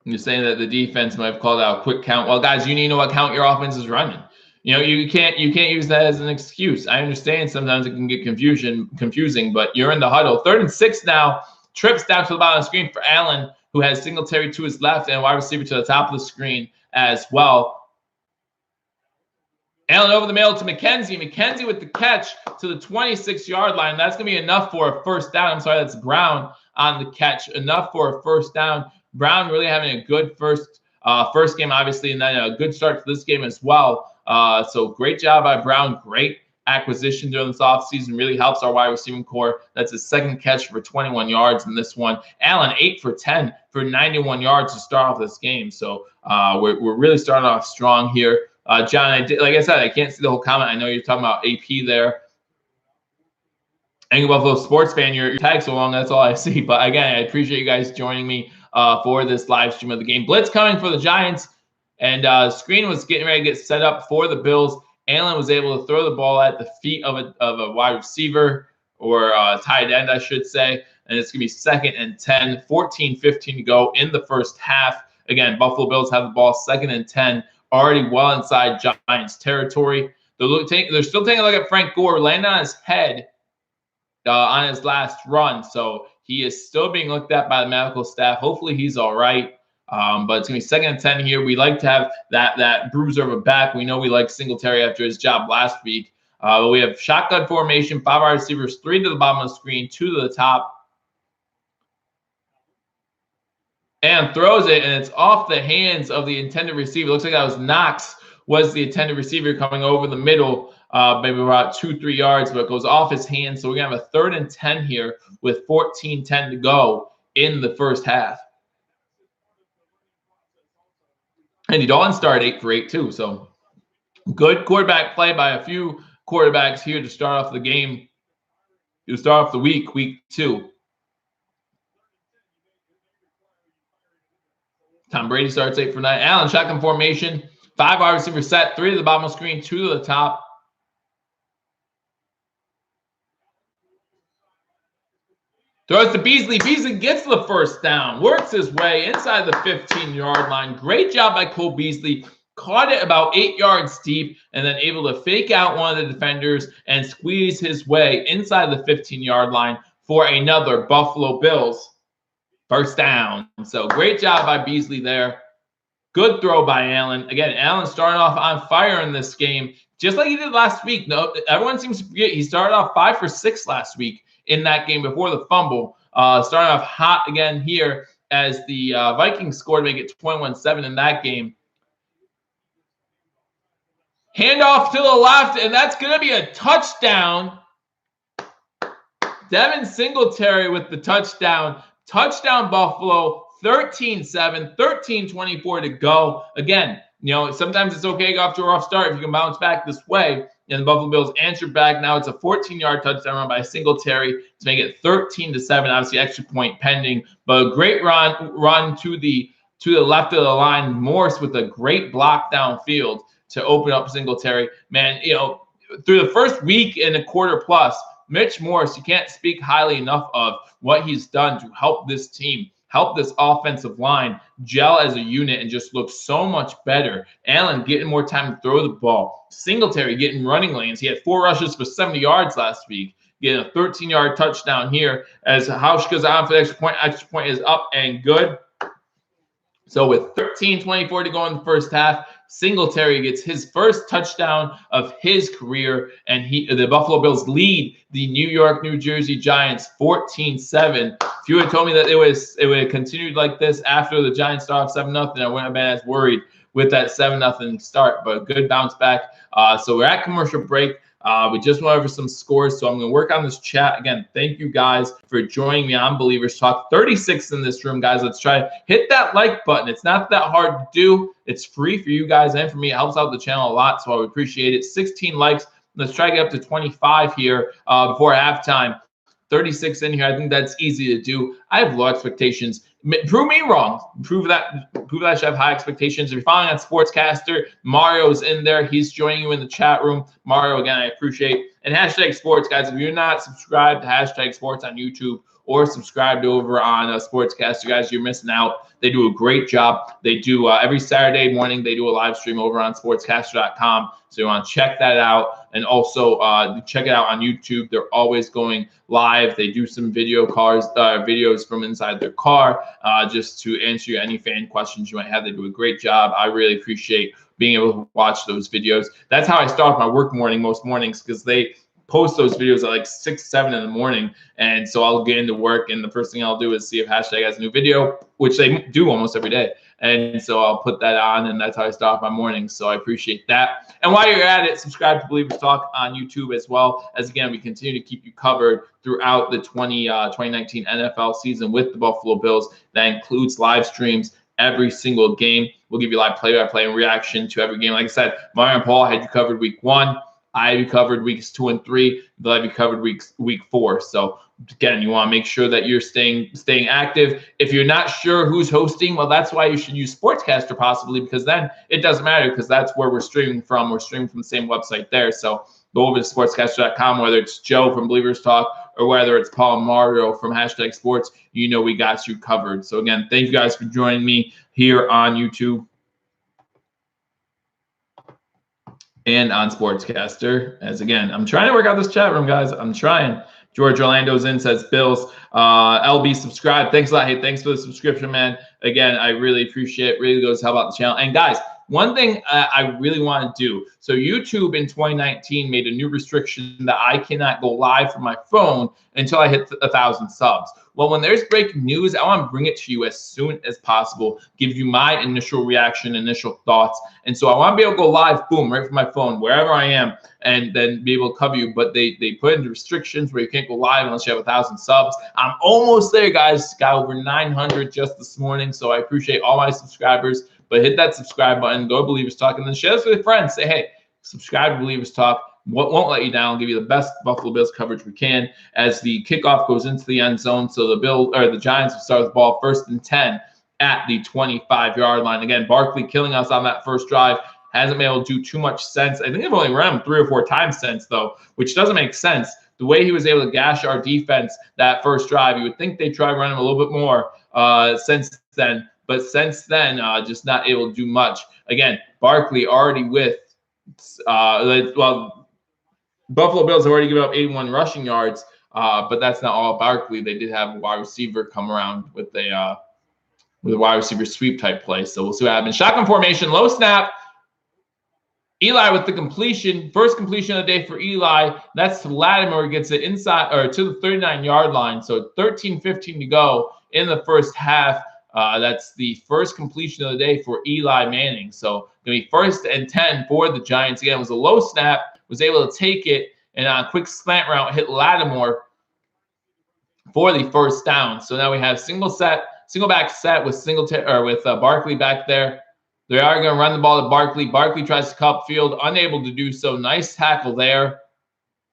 You're saying that the defense might have called out a quick count. Well, guys, you need to know what count your offense is running. You can't use that as an excuse. I understand sometimes it can get confusing, but you're in the huddle. 3rd and 6 now. Trips down to the bottom of the screen for Allen, who has Singletary to his left and wide receiver to the top of the screen as well. Allen over the middle to McKenzie. McKenzie with the catch to the 26-yard line. That's going to be enough for a first down. I'm sorry, that's Brown on the catch. Enough for a first down. Brown really having a good first game, obviously, and then a good start to this game as well. So great job by Brown. Great acquisition during this offseason. Really helps our wide receiving core. That's his 2nd catch for 21 yards in this one. Allen, 8 for 10 for 91 yards to start off this game. So we're really starting off strong here. John, like I said, I can't see the whole comment. I know you're talking about AP there. Angry Buffalo sports fan, your tag so long, that's all I see. But again, I appreciate you guys joining me for this live stream of the game. Blitz coming for the Giants, and screen was getting ready to get set up for the Bills. Allen was able to throw the ball at the feet of a wide receiver, or tight end, I should say. And it's going to be 2nd and 10, 14-15 to go in the first half. Again, Buffalo Bills have the ball 2nd and 10, already well inside Giants territory. They're still taking a look at Frank Gore, landing on his head on his last run. So he is still being looked at by the medical staff. Hopefully he's all right. But it's going to be 2nd and 10 here. We like to have that bruiser of a back. We know we like Singletary after his job last week. But we have shotgun formation, 5 wide receivers, 3 to the bottom of the screen, 2 to the top. and throws it, and it's off the hands of the intended receiver. Looks like that was Knox was the intended receiver coming over the middle, maybe about 2-3 yards, but it goes off his hands. So we're going to have a 3rd and 10 here with 14:10 to go in the first half. Andy Dalton started 8 for 8 too, so good quarterback play by a few quarterbacks here to start off the game. To start off the week 2. Tom Brady starts 8 for 9. Allen, shotgun formation. 5 wide receiver set. 3 to the bottom of the screen, 2 to the top. Throws to Beasley. Beasley gets the first down. Works his way inside the 15-yard line. Great job by Cole Beasley. Caught it about 8 yards deep and then able to fake out one of the defenders and squeeze his way inside the 15-yard line for another Buffalo Bills first down. So great job by Beasley there. Good throw by Allen. Again, Allen starting off on fire in this game, just like he did last week. No, everyone seems to forget he started off 5 for 6 last week in that game before the fumble. Starting off hot again here as the Vikings scored to make it 21-7 in that game. Handoff to the left, and that's going to be a touchdown. Devin Singletary with the touchdown. Touchdown Buffalo, 13-7, 13-24 to go. Again, you know, sometimes it's okay to go off to a rough start if you can bounce back this way. And the Buffalo Bills answered back. Now it's a 14-yard touchdown run by Singletary to make it 13-7. Obviously, extra point pending, but a great run to the left of the line. Morse with a great block downfield to open up Singletary. Man, you know, through the first week and a quarter plus, Mitch Morse, you can't speak highly enough of what he's done to help this team, help this offensive line gel as a unit and just look so much better. Allen getting more time to throw the ball. Singletary getting running lanes. He had 4 rushes for 70 yards last week, getting a 13-yard touchdown here as Hausch goes on for the extra point. Extra point is up and good. So with 13-24 to go in the first half, Singletary gets his first touchdown of his career, and the Buffalo Bills lead the New Jersey Giants 14-7. If you had told me that it would have continued like this after the Giants start off 7-0, I wouldn't have been as worried with that 7-0 start, but a good bounce back. So we're at commercial break. We just went over some scores, so I'm going to work on this chat. Again, thank you guys for joining me on Believers Talk. 36 in this room, guys. Let's try hit that like button. It's not that hard to do. It's free for you guys and for me. It helps out the channel a lot, so I would appreciate it. 16 likes. Let's try to get up to 25 here before halftime. 36 in here. I think that's easy to do. I have low expectations. Prove me wrong. Prove that I should have high expectations. If you're following on Sportscaster, Mario's in there. He's joining you in the chat room. Mario, again, I appreciate. And hashtag sports, guys. If you're not subscribed to hashtag sports on YouTube or subscribed over on Sportscaster, guys, you're missing out. They do a great job. They do every Saturday morning, they do a live stream over on sportscaster.com. So you want to check that out. And also check it out on YouTube. They're always going live. They do some videos from inside their car just to answer you any fan questions you might have. They do a great job. I really appreciate being able to watch those videos. That's how I start my work morning most mornings, because they post those videos at like 6, 7 in the morning. And so I'll get into work, and the first thing I'll do is see if hashtag has a new video, which they do almost every day. And so I'll put that on, and that's how I start my mornings. So I appreciate that. And while you're at it, subscribe to Believers Talk on YouTube as well, as again, we continue to keep you covered throughout the 2019 NFL season with the Buffalo Bills. That includes live streams every single game. We'll give you live play-by-play and reaction to every game. Like I said, Mario and Paul had you covered week 1. I have you covered weeks 2 and 3. They'll have you covered week 4. So again, you want to make sure that you're staying active. If you're not sure who's hosting, well, that's why you should use Sportscaster possibly, because then it doesn't matter, because that's where we're streaming from. We're streaming from the same website there. So go over to sportscaster.com, whether it's Joe from Believers Talk or whether it's Paul and Mario from hashtag sports, you know we got you covered. So again, thank you guys for joining me here on YouTube and on Sportscaster. As again, I'm trying to work out this chat room, guys. I'm trying. George Orlando's in, says Bills. LB subscribe. Thanks a lot. Hey, thanks for the subscription, man. Again, I really appreciate it. Really goes to help out the channel. And guys, one thing I really want to do. So YouTube in 2019 made a new restriction that I cannot go live from my phone until I hit 1,000 subs, Well, when there's breaking news, I want to bring it to you as soon as possible, give you my initial reaction, initial thoughts. And so I want to be able to go live, boom, right from my phone, wherever I am, and then be able to cover you. But they put in restrictions where you can't go live unless you have 1,000 subs. I'm almost there, guys. Got over 900 just this morning. So I appreciate all my subscribers. But hit that subscribe button, go to Believers Talk, and then share this with your friends. Say, hey, subscribe to Believers Talk. Won't let you down. Give you the best Buffalo Bills coverage we can as the kickoff goes into the end zone. So the Giants will start the ball 1st and 10 at the 25-yard line. Again, Barkley killing us on that first drive. Hasn't been able to do too much sense. I think they've only run him 3 or 4 times since, though, which doesn't make sense. The way he was able to gash our defense that first drive, you would think they'd try running him a little bit more since then. But since then, just not able to do much. Again, Barkley already with, Buffalo Bills have already given up 81 rushing yards, but that's not all Barkley. They did have a wide receiver come around with a wide receiver sweep type play. So we'll see what happens. Shotgun formation, low snap. Eli with the completion, first completion of the day for Eli. That's to Lattimore, gets it inside or to the 39-yard line. So 13:15 to go in the first half. That's the first completion of the day for Eli Manning. So going to be 1st and 10 for the Giants. Again, it was a low snap, was able to take it, and on a quick slant route, hit Lattimore for the first down. So now we have single back set with Barkley back there. They are going to run the ball to Barkley. Barkley tries to cut field, unable to do so. Nice tackle there.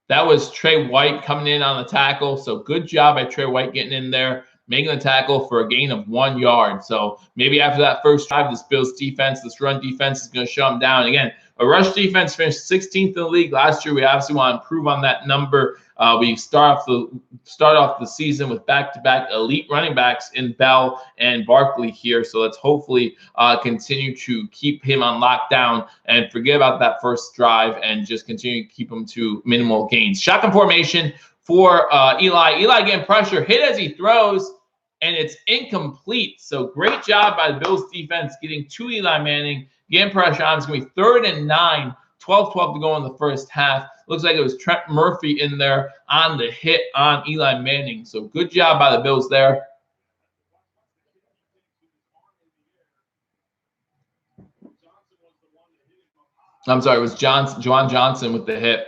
That was Trey White coming in on the tackle. So good job by Trey White getting in there, making the tackle for a gain of 1 yard. So maybe after that first drive, this Bills defense, this run defense is going to shut them down. Again, a rush defense finished 16th in the league last year. We obviously want to improve on that number. We start off the season with back-to-back elite running backs in Bell and Barkley here. So let's hopefully continue to keep him on lockdown and forget about that first drive and just continue to keep him to minimal gains. Shotgun formation for Eli. Eli getting pressure, hit as he throws, and it's incomplete. So great job by the Bills defense getting to Eli Manning, getting pressure on. It's going to be 3rd and 9, 12-12 to go in the first half. Looks like it was Trent Murphy in there on the hit on Eli Manning. So good job by the Bills there. I'm sorry, it was Juwan Johnson with the hit.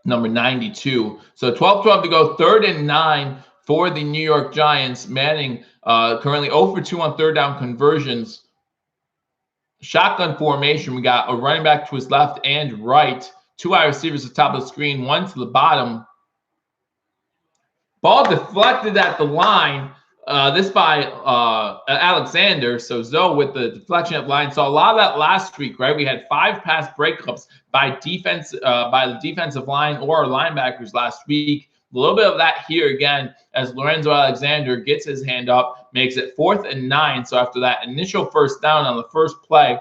Number 92. So 12-12 to go, 3rd and 9 for the New York Giants. Manning currently 0 for 2 on 3rd down conversions. Shotgun formation. We got a running back to his left and right. 2 wide receivers at the top of the screen, 1 to the bottom. Ball deflected at the line. This by Alexander. So Zoe with the deflection at line. Saw a lot of that last week, right? We had 5 pass breakups by the defensive line or linebackers last week. A little bit of that here again as Lorenzo Alexander gets his hand up, makes it 4th and 9. So after that initial first down on the first play,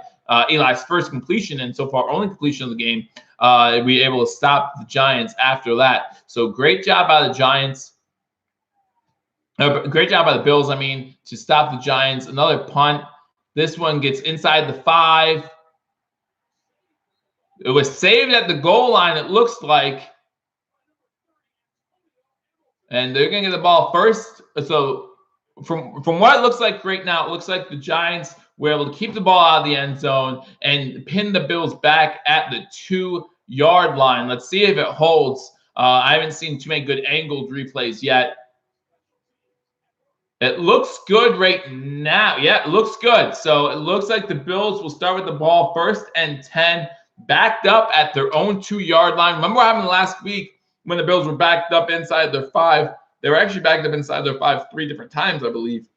Eli's first completion and so far only completion of the game, we were able to stop the Giants after that. So great job by the Giants. Great job by the Bills, to stop the Giants. Another punt. This one gets inside the 5. It was saved at the goal line, it looks like. And they're going to get the ball first. So from what it looks like right now, it looks like the Giants were able to keep the ball out of the end zone and pin the Bills back at the 2-yard line. Let's see if it holds. I haven't seen too many good angled replays yet. It looks good right now. Yeah, it looks good. So it looks like the Bills will start with the ball 1st and 10, backed up at their own 2-yard line. Remember what happened last week when the Bills were backed up inside their 5? They were actually backed up inside their 5 3 different times, I believe.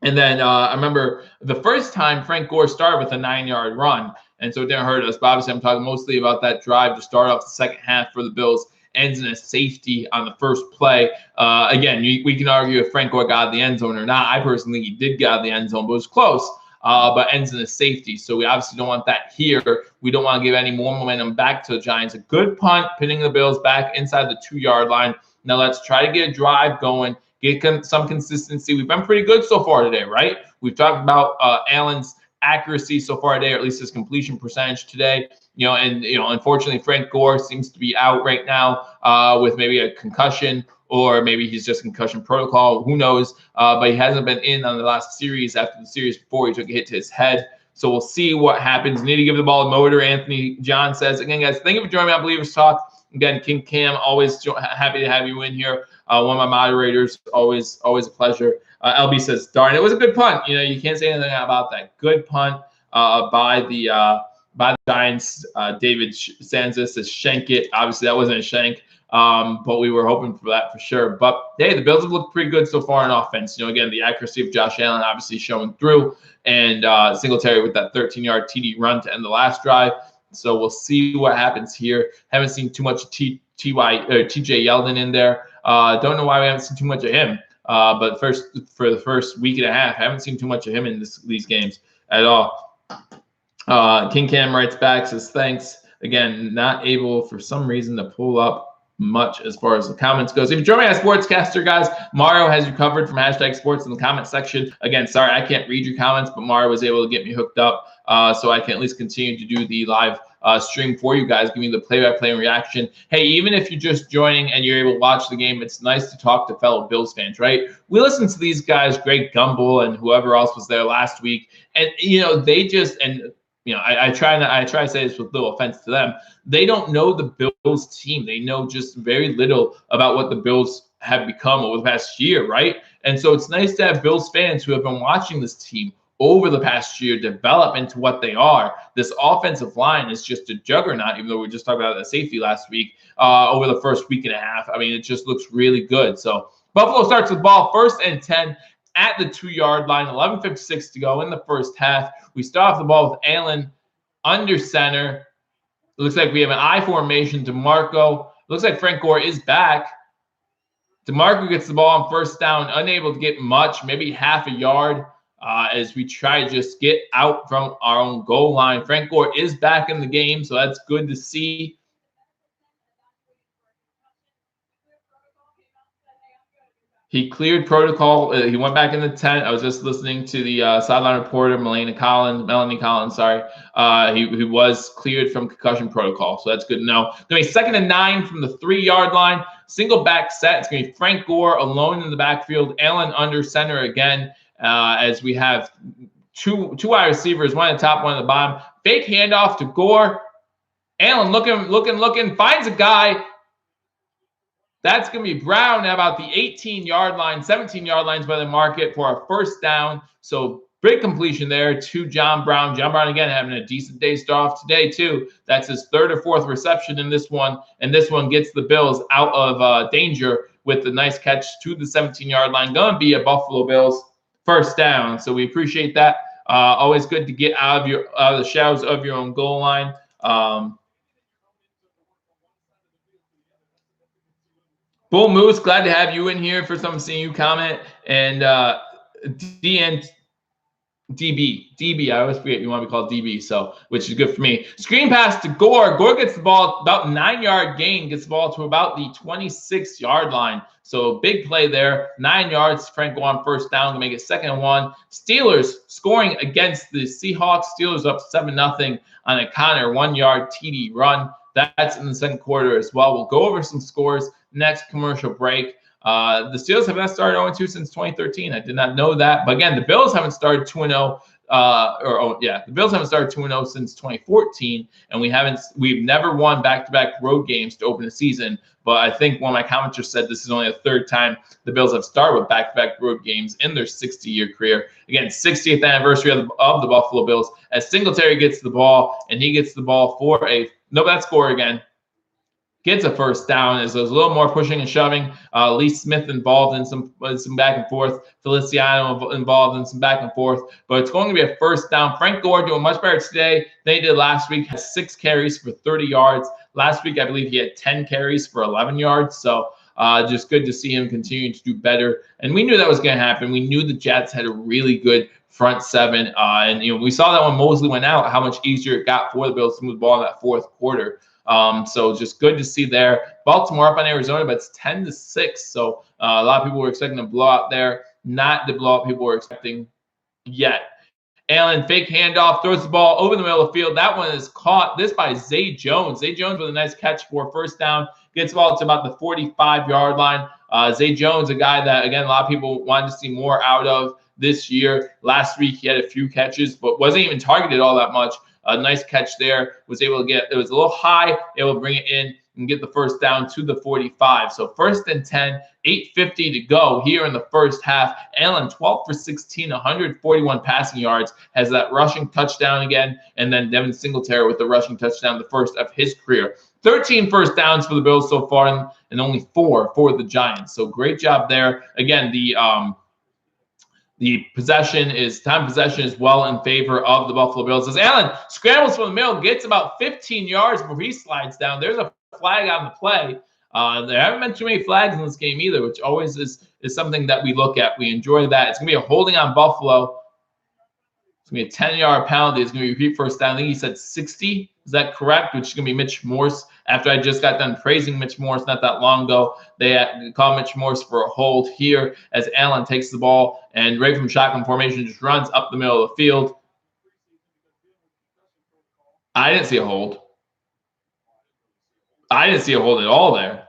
And then I remember the first time Frank Gore started with a 9-yard run, and so it didn't hurt us. But obviously, I'm talking mostly about that drive to start off the second half for the Bills. Ends in a safety on the first play. Again, we can argue if Frank Gore got out of the end zone or not. I personally think he did get out of the end zone, but it was close. But ends in a safety. So we obviously don't want that here. We don't want to give any more momentum back to the Giants. A good punt, pinning the Bills back inside the 2-yard line. Now let's try to get a drive going, get some consistency. We've been pretty good so far today, right? We've talked about Allen's accuracy so far today, or at least his completion percentage today. And unfortunately, Frank Gore seems to be out right now with maybe a concussion, or maybe he's just concussion protocol. Who knows? But he hasn't been in on the last series. After the series before, he took a hit to his head. So we'll see what happens. Need to give the ball a motor, Anthony John says. Again, guys, thank you for joining me on Believers Talk. Again, King Cam, always happy to have you in here. One of my moderators, always a pleasure. LB says, darn, it was a good punt. You can't say anything about that. Good punt by the Giants. David Sanza says, shank it. Obviously, that wasn't a shank. But we were hoping for that for sure. But hey, the Bills have looked pretty good so far in offense. Again, the accuracy of Josh Allen obviously showing through, and Singletary with that 13-yard TD run to end the last drive. So we'll see what happens here. Haven't seen too much TJ Yeldon in there. Don't know why we haven't seen too much of him. But for the first week and a half, haven't seen too much of him in these games at all. King Cam writes back, says thanks. Again, not able for some reason to pull up much as far as the comments goes. If you join me as Sportscaster, guys, Mario has you covered from #sports in the comment section. Again, sorry I can't read your comments, but Mario was able to get me hooked up so I can at least continue to do the live stream for you guys, giving you the play-by-play reaction. Hey, even if you're just joining and you're able to watch the game, it's nice to talk to fellow Bills fans, right? We listen to these guys, Greg Gumbel and whoever else was there last week, and they just I try to say this with little offense to them. They don't know the Bills team. They know just very little about what the Bills have become over the past year, right? And so it's nice to have Bills fans who have been watching this team over the past year develop into what they are. This offensive line is just a juggernaut, even though we just talked about the safety last week, over the first week and a half. I mean, it just looks really good. So Buffalo starts with the ball 1st and 10 at the 2-yard line, 11:56 to go in the first half. We start off the ball with Allen under center. It looks like we have an I formation. DeMarco. Looks like Frank Gore is back. DeMarco gets the ball on 1st down, unable to get much, maybe half a yard, as we try to just get out from our own goal line. Frank Gore is back in the game, so that's good to see. He cleared protocol. He went back in the tent. I was just listening to the sideline reporter, Melanie Collins. Sorry. He was cleared from concussion protocol, so that's good to know. Going to be 2nd and 9 from the 3-yard line. Single back set. It's going to be Frank Gore alone in the backfield. Allen under center again, as we have two wide receivers, one at the top, one at the bottom. Fake handoff to Gore. Allen looking, finds a guy. That's going to be Brown at about the 18-yard line, 17-yard lines by the market for our 1st down. So big completion there to John Brown. John Brown, again, having a decent day start off today, too. That's his 3rd or 4th reception in this one. And this one gets the Bills out of danger with the nice catch to the 17-yard line. Going to be a Buffalo Bills 1st down. So we appreciate that. Always good to get out of the shadows of your own goal line. Bull Moose, glad to have you in here. First time seeing you comment. And DB, I always forget you want to be called DB, so which is good for me. Screen pass to Gore. Gore gets the ball about 9-yard gain, gets the ball to about the 26-yard line. So big play there. 9 yards. Frank Gore on 1st down to make it 2nd and 1. Steelers scoring against the Seahawks. Steelers up 7-0 on a Connor 1-yard TD run. That's in the 2nd quarter as well. We'll go over some scores next commercial break. The Steelers have not started 0-2 since 2013. I did not know that. But again, the Bills haven't started 2-0. The Bills haven't started 2-0 since 2014, and we've never won back-to-back road games to open the season. But I think one of my commenters said this is only the 3rd time the Bills have started with back-to-back road games in their 60-year career. Again, 60th anniversary of the Buffalo Bills, as Singletary gets the ball, and he gets the ball for that's Gore again. Gets a 1st down as there's a little more pushing and shoving. Lee Smith involved in some back and forth. Feliciano involved in some back and forth. But it's going to be a 1st down. Frank Gore doing much better today than he did last week. Has 6 carries for 30 yards. Last week, I believe he had 10 carries for 11 yards. So just good to see him continuing to do better. And we knew that was going to happen. We knew the Jets had a really good front 7. And we saw that when Mosley went out, how much easier it got for the Bills to move the ball in that 4th quarter. So just good to see there. Baltimore up on Arizona, but it's 10-6. So a lot of people were expecting a blowout there. Not the blowout people were expecting yet. Allen, fake handoff, throws the ball over the middle of the field. That one is caught. This by Zay Jones. Zay Jones with a nice catch for first down. Gets the ball to about the 45-yard line. Zay Jones, a guy that, again, a lot of people wanted to see more out of this year. Last week, he had a few catches, but wasn't even targeted all that much. A nice catch there. Was able to get, it was a little high, able to bring it in and get the first down to the 45. So 1st and 10, 8:50 to go here in the first half. Allen 12 for 16, 141 passing yards, has that rushing touchdown again, and then Devin Singletary with the rushing touchdown, the first of his career. 13 first downs for the Bills so far, and only 4 for the Giants. So great job there. Again, the time possession is well in favor of the Buffalo Bills. As Allen scrambles from the middle, gets about 15 yards before he slides down. There's a flag on the play. There haven't been too many flags in this game either, which always is something that we look at. We enjoy that. It's going to be a holding on Buffalo. It's going to be a 10-yard penalty. It's going to be repeat first down. I think he said 60. Is that correct? Which is going to be Mitch Morse. After I just got done praising Mitch Morse not that long ago, they call Mitch Morse for a hold here as Allen takes the ball and right from shotgun formation just runs up the middle of the field. I didn't see a hold. I didn't see a hold at all there.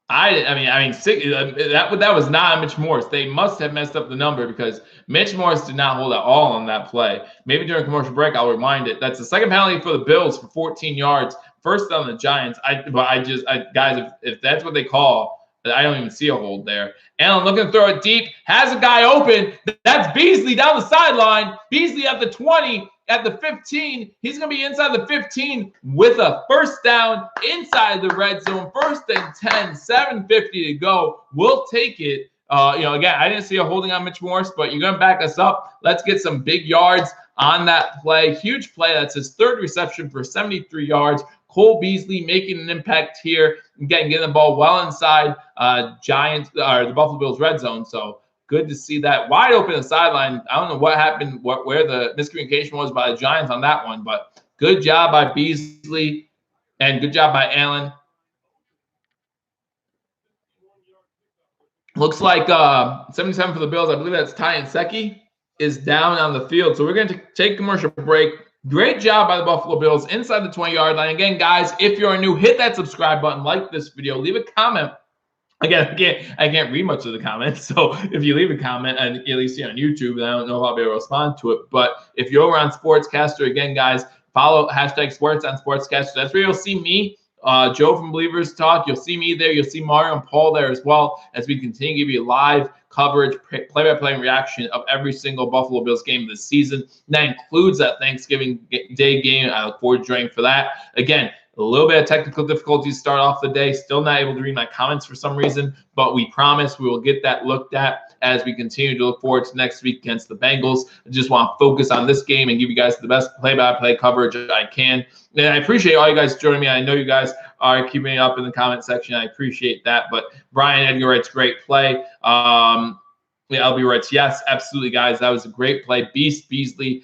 I mean, that was not Mitch Morse. They must have messed up the number because Mitch Morse did not hold at all on that play. Maybe during commercial break, I'll remind it. That's the second penalty for the Bills for 14 yards. First on the Giants. Guys, if that's what they call, I don't even see a hold there. Allen looking to throw it deep, has a guy open. That's Beasley down the sideline. Beasley at the 20. At the 15, he's going to be inside the 15 with a first down inside the red zone. 1st and 10, 7:50 to go. We'll take it. Again, I didn't see a holding on Mitch Morse, but you're going to back us up. Let's get some big yards on that play. Huge play. That's his 3rd reception for 73 yards. Cole Beasley making an impact here. Again, getting the ball well inside the Buffalo Bills red zone. So good to see that. Wide open the sideline. I don't know what happened, where the miscommunication was by the Giants on that one, but good job by Beasley and good job by Allen. Looks like 77 for the Bills. I believe that's Ty Nsekhe is down on the field. So we're going to take a commercial break. Great job by the Buffalo Bills inside the 20-yard line. Again, guys, if you're new, hit that subscribe button, like this video, leave a comment. Again, I can't read much of the comments, so if you leave a comment, and at least on YouTube, I don't know if I'll be able to respond to it. But if you're over on Sportscaster, again, guys, follow #sports on Sportscaster. That's where you'll see me, Joe from Believers Talk. You'll see me there. You'll see Mario and Paul there as well as we continue to give you live coverage, play-by-play reaction of every single Buffalo Bills game this season. That includes that Thanksgiving Day game. I look forward to joining for that. Again, a little bit of technical difficulties to start off the day. Still not able to read my comments for some reason, but we promise we will get that looked at as we continue to look forward to next week against the Bengals. I just want to focus on this game and give you guys the best play-by-play coverage I can. And I appreciate all you guys joining me. I know you guys are keeping it up in the comment section. I appreciate that. But Brian Edgar writes, great play. LB writes, yes, absolutely, guys. That was a great play. Beast Beasley,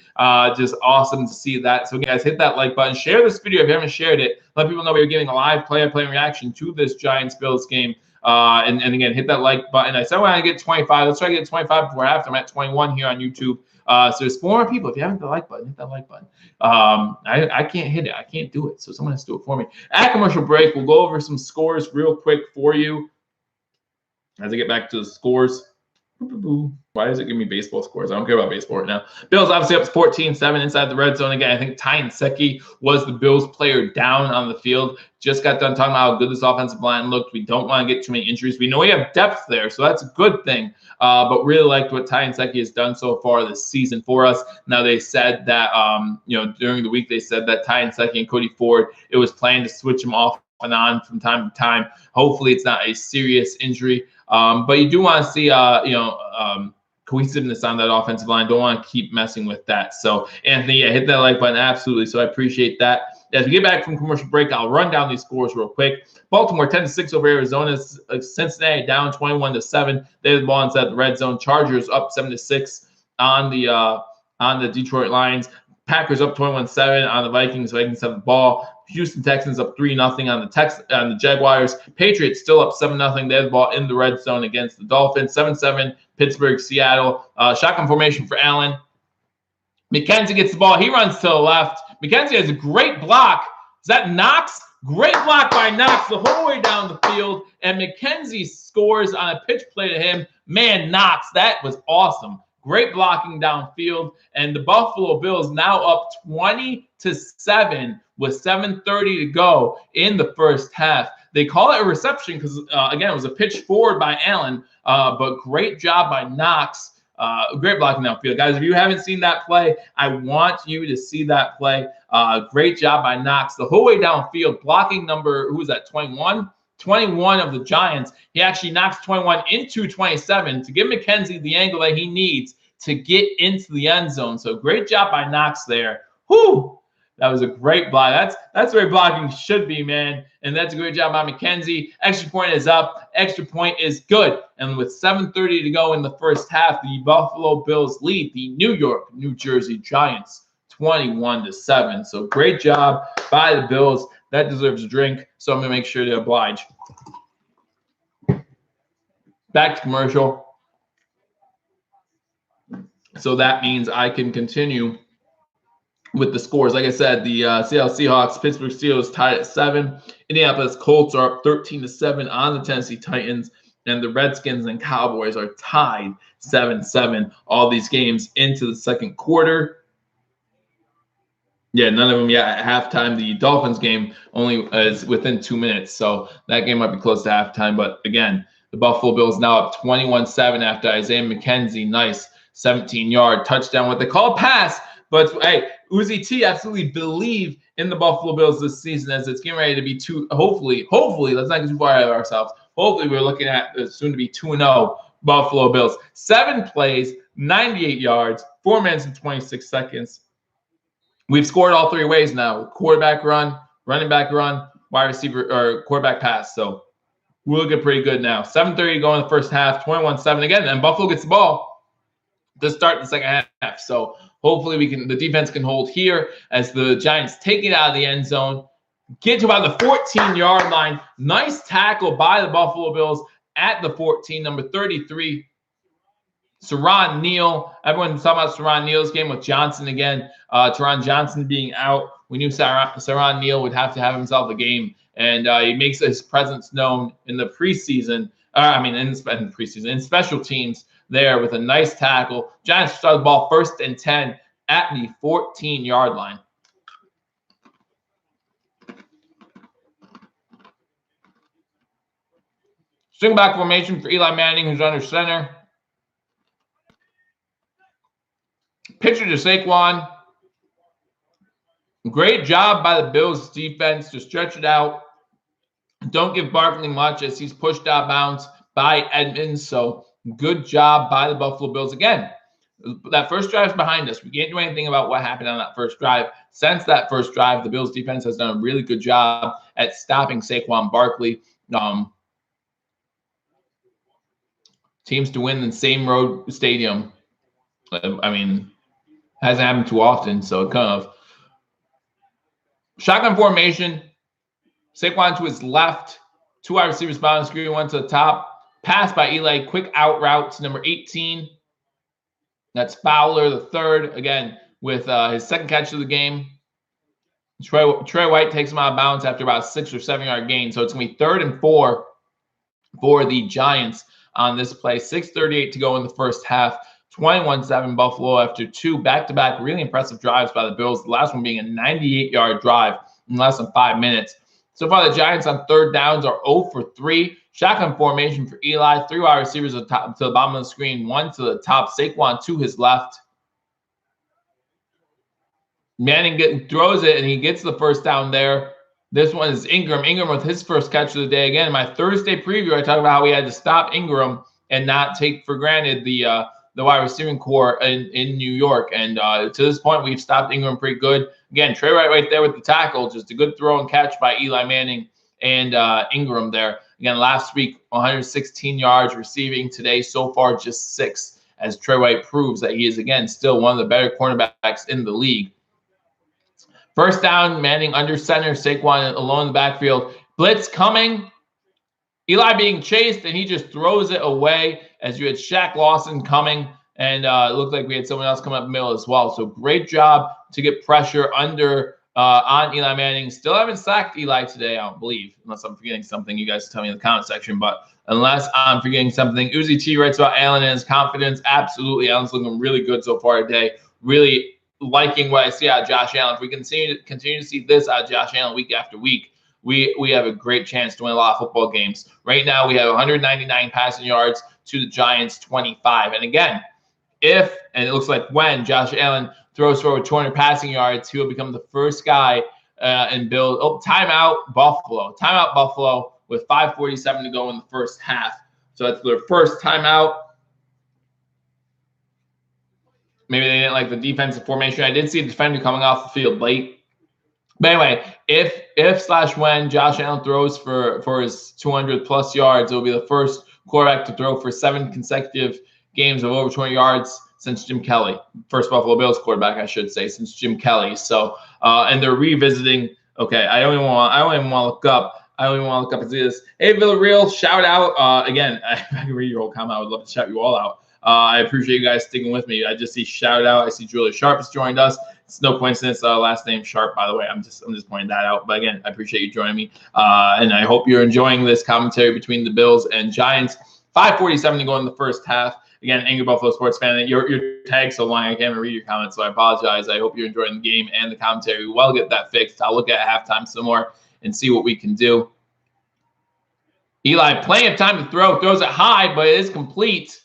just awesome to see that. So, guys, hit that like button. Share this video if you haven't shared it. Let people know we're giving a live play-by-play reaction to this Giants-Bills game. And again, hit that like button. I said when I get 25. Let's try to get 25 before half. I'm at 21 here on YouTube. So there's 4 more people. If you haven't hit the like button, hit that like button. I can't hit it. I can't do it. So someone has to do it for me. At commercial break, we'll go over some scores real quick for you as I get back to the scores. Why does it give me baseball scores? I don't care about baseball right now. Bills obviously up 14-7 inside the red zone. Again, I think Ty Nsekhe was the Bills player down on the field. Just got done talking about how good this offensive line looked. We don't want to get too many injuries. We know we have depth there, so that's a good thing. But really liked what Ty Nsekhe has done so far this season for us. Now, they said that, during the week, they said that Ty Nsekhe and Cody Ford, it was planned to switch them off and on from time to time. Hopefully, it's not a serious injury. But you do want to see, cohesiveness on that offensive line. Don't want to keep messing with that. So, Anthony, yeah, hit that like button. Absolutely. So I appreciate that. As we get back from commercial break, I'll run down these scores real quick. Baltimore 10-6 over Arizona. Cincinnati down 21-7. They have the ball inside the red zone. Chargers up 7-6 on the Detroit Lions. Packers up 21-7 on the Vikings. Vikings have the ball. Houston Texans up 3-0 on the Jaguars. Patriots still up 7-0. They have the ball in the red zone against the Dolphins. 7-7 Pittsburgh, Seattle. Shotgun formation for Allen. McKenzie gets the ball. He runs to the left. McKenzie has a great block. Is that Knox? Great block by Knox the whole way down the field. And McKenzie scores on a pitch play to him. Man, Knox, that was awesome. Great blocking downfield. And the Buffalo Bills now up 20-7 with 7:30 to go in the first half. They call it a reception because, again, it was a pitch forward by Allen, but great job by Knox. Great blocking downfield. Guys, if you haven't seen that play, I want you to see that play. Great job by Knox the whole way downfield. Blocking number, who was that, 21? 21 of the Giants. He actually knocks 21 into 27 to give McKenzie the angle that he needs to get into the end zone. So great job by Knox there. Whoo! That was a great block. That's where blocking should be, man. And that's a great job by McKenzie. Extra point is up. Extra point is good. And with 7:30 to go in the first half, the Buffalo Bills lead the New Jersey Giants 21-7. So great job by the Bills. That deserves a drink. So I'm going to make sure to oblige. Back to commercial. So that means I can continue with the scores. Like I said, the Seattle Seahawks, Pittsburgh Steelers tied at 7. Indianapolis Colts are up 13-7 on the Tennessee Titans. And the Redskins and Cowboys are tied 7-7. All these games into the second quarter. Yeah, none of them yet at halftime. The Dolphins game only is within 2 minutes. So that game might be close to halftime. But again, the Buffalo Bills now up 21-7 after Isaiah McKenzie. Nice 17-yard touchdown. What they call a pass. But hey, Uzi T absolutely believe in the Buffalo Bills this season as it's getting ready to be hopefully, let's not get too far ahead of ourselves. Hopefully, we're looking at soon to be 2-0 Buffalo Bills. 7 plays, 98 yards, 4 minutes and 26 seconds. We've scored all 3 ways now. Quarterback run, running back run, wide receiver, or quarterback pass. So we're looking pretty good now. 7:30 to go in the first half, 21-7 again, and Buffalo gets the ball to start the second half. So hopefully the defense can hold here as the Giants take it out of the end zone, get to about the 14-yard line. Nice tackle by the Buffalo Bills at the 14, number 33, Saron Neal. Everyone's talking about Saron Neal's game with Johnson again. Taron Johnson being out. We knew Saron Neal would have to have himself a game, and he makes his presence known in the preseason. In special teams there with a nice tackle. Giants start the ball 1st and 10 at the 14-yard line. Swing back formation for Eli Manning, who's under center. Pitcher to Saquon. Great job by the Bills defense to stretch it out. Don't give Barkley much as he's pushed out of bounds by Edmonds. So good job by the Buffalo Bills. Again, that first drive is behind us. We can't do anything about what happened on that first drive. Since that first drive, the Bills defense has done a really good job at stopping Saquon Barkley. Teams to win in the same road stadium. Hasn't happened too often, so it kind of. Shotgun formation. Saquon to his left. 2 wide receivers behind the screen, 1 to the top. Pass by Eli. Quick out route to number 18. That's Fowler, the third. Again, with his second catch of the game. Trey White takes him out of bounds after about a 6 or 7 yard gain. So it's going to be 3rd and 4 for the Giants on this play. 6:38 to go in the first half. 21-7 Buffalo after 2 back-to-back really impressive drives by the Bills. The last one being a 98-yard drive in less than 5 minutes. So far, the Giants on 3rd downs are 0 for 3. Shotgun formation for Eli. 3 wide receivers to the bottom of the screen, 1 to the top. Saquon to his left. Manning throws it, and he gets the first down there. This one is Ingram. Ingram with his first catch of the day. Again, in my Thursday preview, I talked about how we had to stop Ingram and not take for granted the wide receiving core in New York. And to this point, we've stopped Ingram pretty good. Again, Trey Wright right there with the tackle. Just a good throw and catch by Eli Manning and Ingram there. Again, last week, 116 yards receiving. Today, so far, just 6, as Trey White proves that he is, again, still one of the better cornerbacks in the league. First down, Manning under center, Saquon alone in the backfield. Blitz coming. Eli being chased, and he just throws it away as you had Shaq Lawson coming And it looked like we had someone else come up middle as well. So great job to get pressure under on Eli Manning. Still haven't sacked Eli today, I don't believe, unless I'm forgetting something. You guys tell me in the comment section. But unless I'm forgetting something, Uzi T writes about Allen and his confidence. Absolutely, Allen's looking really good so far today. Really liking what I see out of Josh Allen. If we continue to see this out of Josh Allen week after week, we have a great chance to win a lot of football games. Right now, we have 199 passing yards to the Giants 25. And again, if, and it looks like when Josh Allen throws for over 200 passing yards, he will become the first guy and build. Oh, timeout Buffalo with 5:47 to go in the first half. So that's their first timeout. Maybe they didn't like the defensive formation. I did see a defender coming off the field late. But anyway, if/when Josh Allen throws for his 200 plus yards, it will be the first quarterback to throw for 7 consecutive games of over 200 yards since Jim Kelly. First Buffalo Bills quarterback, I should say, since Jim Kelly. So, and they're revisiting. Okay, I don't even want to look up. I don't even want to look up and see this. Hey, Villarreal, shout out. Again, I can read your whole comment. I would love to shout you all out. I appreciate you guys sticking with me. I just see shout out. I see Julia Sharp has joined us. It's no coincidence. Last name Sharp, by the way. I'm just pointing that out. But again, I appreciate you joining me. And I hope you're enjoying this commentary between the Bills and Giants. 5:47 to go in the first half. Again, angry Buffalo sports fan. Your tag's so long I can't even read your comments, so I apologize. I hope you're enjoying the game and the commentary. We'll get that fixed. I'll look at halftime some more and see what we can do. Eli, plenty of time to throw. Throws it high, but it is complete.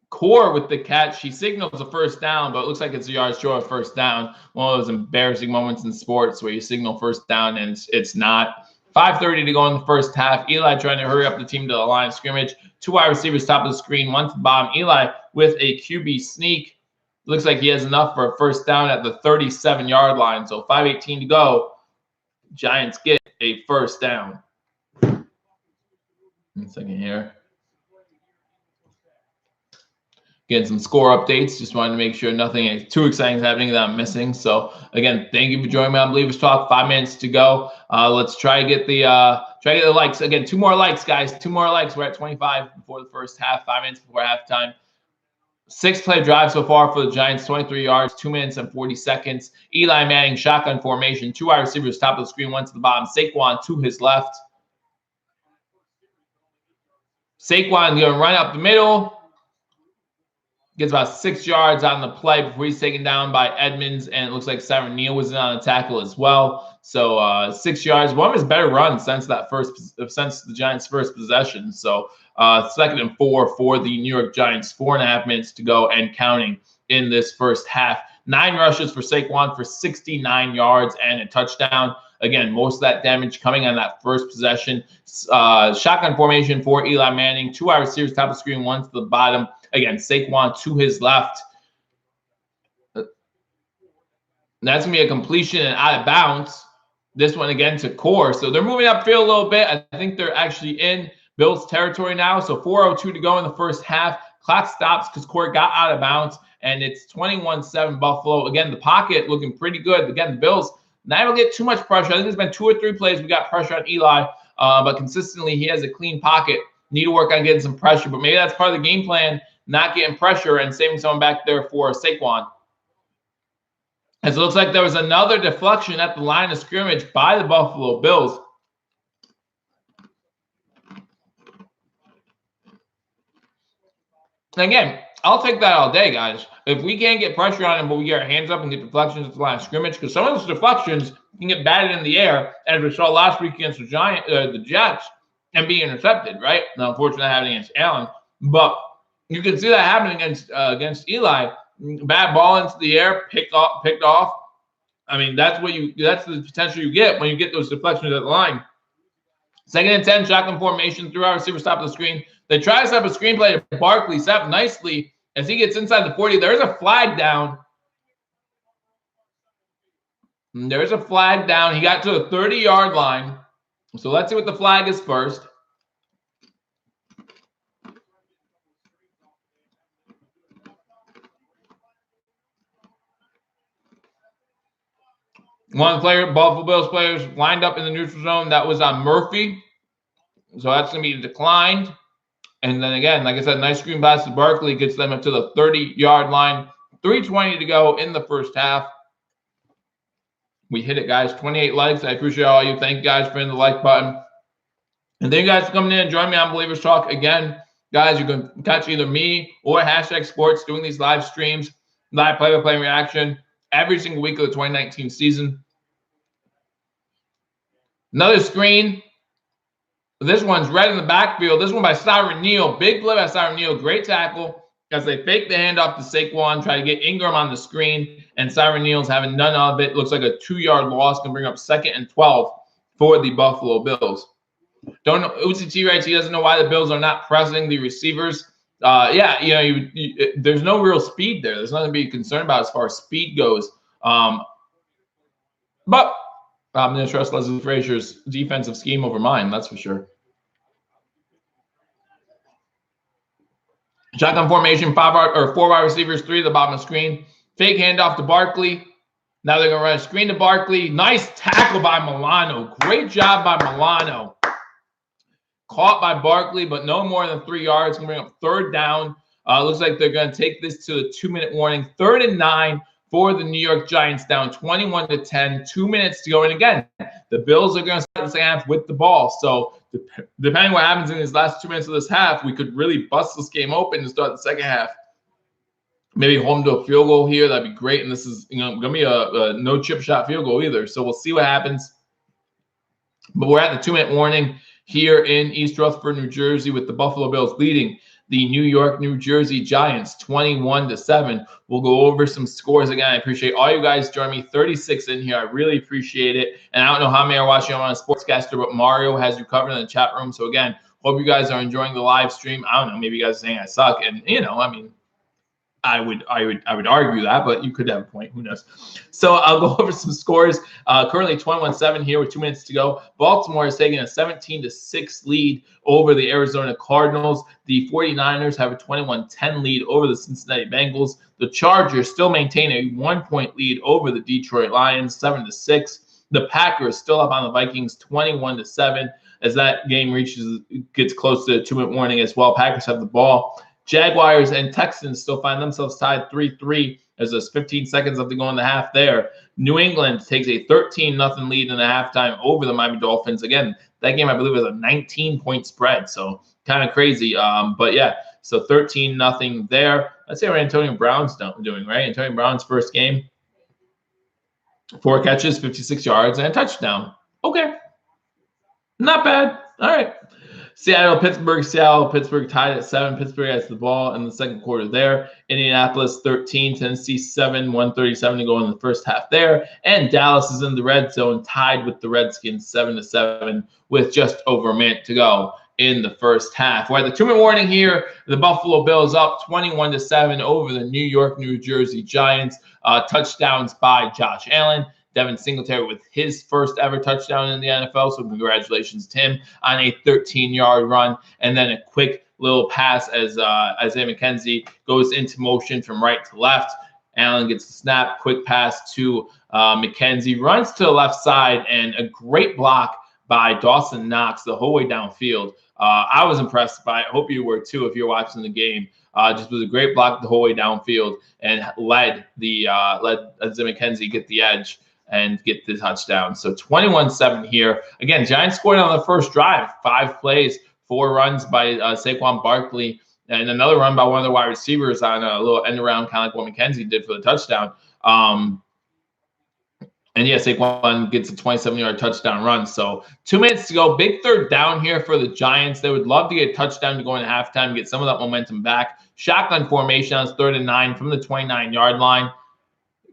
Core with the catch. She signals a first down, but it looks like it's a yard short of first down. One of those embarrassing moments in sports where you signal first down and it's not. 5:30 to go in the first half. Eli trying to hurry up the team to the line of scrimmage. 2 wide receivers top of the screen, 1 to the bottom. Eli with a QB sneak. Looks like he has enough for a first down at the 37-yard line. So 5:18 to go. Giants get a first down. 1 second here. Getting some score updates. Just wanted to make sure nothing too exciting is happening that I'm missing. So again, thank you for joining me on Believers Talk. 5 minutes to go. Let's try to get the likes. Again, 2 more likes, guys. 2 more likes. We're at 25 before the first half. 5 minutes before halftime. 6-play drive so far for the Giants. 23 yards, 2 minutes and 40 seconds. Eli Manning shotgun formation. 2 wide receivers top of the screen, 1 to the bottom. Saquon to his left. Saquon going to run up the middle. Gets about 6 yards on the play before he's taken down by Edmonds, and it looks like Simon Neal was in on the tackle as well. So 6 yards, one of his better runs since the Giants' first possession. So 2nd and 4 for the New York Giants. 4.5 minutes to go and counting in this first half. 9 rushes for Saquon for 69 yards and a touchdown. Again, most of that damage coming on that first possession. Shotgun formation for Eli Manning. 2 wide receivers top of the screen, 1 to the bottom. Again, Saquon to his left. That's going to be a completion and out of bounds. This one again to Core. So they're moving upfield a little bit. I think they're actually in Bills territory now. So 4:02 to go in the first half. Clock stops because Core got out of bounds. And it's 21-7 Buffalo. Again, the pocket looking pretty good. Again, the Bills not able to get too much pressure. I think there's been 2 or 3 plays we got pressure on Eli. But consistently, he has a clean pocket. Need to work on getting some pressure. But maybe that's part of the game plan. Not getting pressure and saving someone back there for Saquon. As it looks like there was another deflection at the line of scrimmage by the Buffalo Bills. And again, I'll take that all day, guys. If we can't get pressure on him, but we get our hands up and get deflections at the line of scrimmage, because some of those deflections can get batted in the air, as we saw last week against the Jets, and be intercepted, right? Now, unfortunately, that happened against Allen. But you can see that happening against Eli. Bad ball into the air, picked off. I mean, that's the potential you get when you get those deflections at the line. 2nd and 10, shotgun formation, 3 wide receivers top of the screen. They try to set up a screenplay to Barkley, set up nicely as he gets inside the 40. There's a flag down. There's a flag down. He got to the 30-yard line. So let's see what the flag is first. One player, Buffalo Bills players, lined up in the neutral zone. That was on Murphy. So that's going to be declined. And then again, like I said, nice screen pass to Barkley gets them up to the 30-yard line. 3:20 to go in the first half. We hit it, guys. 28 likes. I appreciate all you. Thank you guys for hitting the like button. And thank you guys for coming in and joining me on Believers Talk. Again, guys, you can catch either me or Hashtag Sports doing these live streams, live play-by-play reaction every single week of the 2019 season. Another screen. This one's right in the backfield. This one by Siren Neal. Big play by Siren Neal. Great tackle as they fake the handoff to Saquon, try to get Ingram on the screen, and Siren Neal's having none of it. Looks like a 2-yard loss. Can bring up 2nd and 12 for the Buffalo Bills. Don't know. UCT writes he doesn't know why the Bills are not pressing the receivers. Yeah, you know, there's no real speed there. There's nothing to be concerned about as far as speed goes. But I'm going to trust Leslie Frazier's defensive scheme over mine. That's for sure. Shotgun formation, 4 wide receivers, 3 at the bottom of the screen. Fake handoff to Barkley. Now they're going to run a screen to Barkley. Nice tackle by Milano. Great job by Milano. Caught by Barkley, but no more than 3 yards. Going to bring up 3rd down. Looks like they're going to take this to a 2-minute warning. 3rd and 9 for the New York Giants, down 21-10. 2 minutes to go. And again, the Bills are going to start the second half with the ball. So depending on what happens in these last 2 minutes of this half, we could really bust this game open to start the second half. Maybe home to a field goal here. That'd be great. And this is, going to be a no chip shot field goal either. So we'll see what happens. But we're at the 2-minute warning here in East Rutherford, New Jersey, with the Buffalo Bills leading the New York, New Jersey Giants 21-7. We'll go over some scores again. I appreciate all you guys joining me. 36 in here. I really appreciate it. And I don't know how many are watching on a Sportscaster, but Mario has you covered in the chat room. So again, hope you guys are enjoying the live stream. I don't know, maybe you guys are saying I suck. And I mean, I would argue that, but you could have a point. Who knows? So I'll go over some scores. Currently 21-7 here with 2 minutes to go. Baltimore is taking a 17-6 lead over the Arizona Cardinals. The 49ers have a 21-10 lead over the Cincinnati Bengals. The Chargers still maintain a 1-point lead over the Detroit Lions, 7-6. The Packers still up on the Vikings, 21-7. As that game gets close to the 2-minute warning as well. Packers have the ball. Jaguars and Texans still find themselves tied 3-3 as there's 15 seconds left to go in the half there. New England takes a 13-0 lead in the halftime over the Miami Dolphins. Again, that game, I believe, was a 19-point spread, so kind of crazy. But, yeah, so 13-0 there. Let's see what Antonio Brown's doing, right? Antonio Brown's first game, 4 catches, 56 yards, and a touchdown. Okay. Not bad. All right. Seattle, Pittsburgh tied at 7. Pittsburgh has the ball in the second quarter there. Indianapolis 13, Tennessee 7, 1:37 to go in the first half there. And Dallas is in the red zone, tied with the Redskins 7-7 with just over a minute to go in the first half. We're at the 2-minute warning here. The Buffalo Bills up 21-7 over the New York, New Jersey Giants. Touchdowns by Josh Allen. Devin Singletary with his first ever touchdown in the NFL. So congratulations to him on a 13-yard run. And then a quick little pass as Isaiah McKenzie goes into motion from right to left. Allen gets the snap, quick pass to McKenzie, runs to the left side, and a great block by Dawson Knox the whole way downfield. I was impressed by it. I hope you were too if you're watching the game. Just was a great block the whole way downfield and led Isaiah McKenzie get the edge and get the touchdown. So 21-7 here. Again, Giants scored on the first drive, 5 plays, 4 runs by Saquon Barkley, and another run by one of the wide receivers on a little end around, kind of like what McKenzie did for the touchdown. And yeah, Saquon gets a 27-yard touchdown run. So 2 minutes to go. Big third down here for the Giants. They would love to get a touchdown to go into halftime, get some of that momentum back. Shotgun formation on 3rd and 9 from the 29-yard line.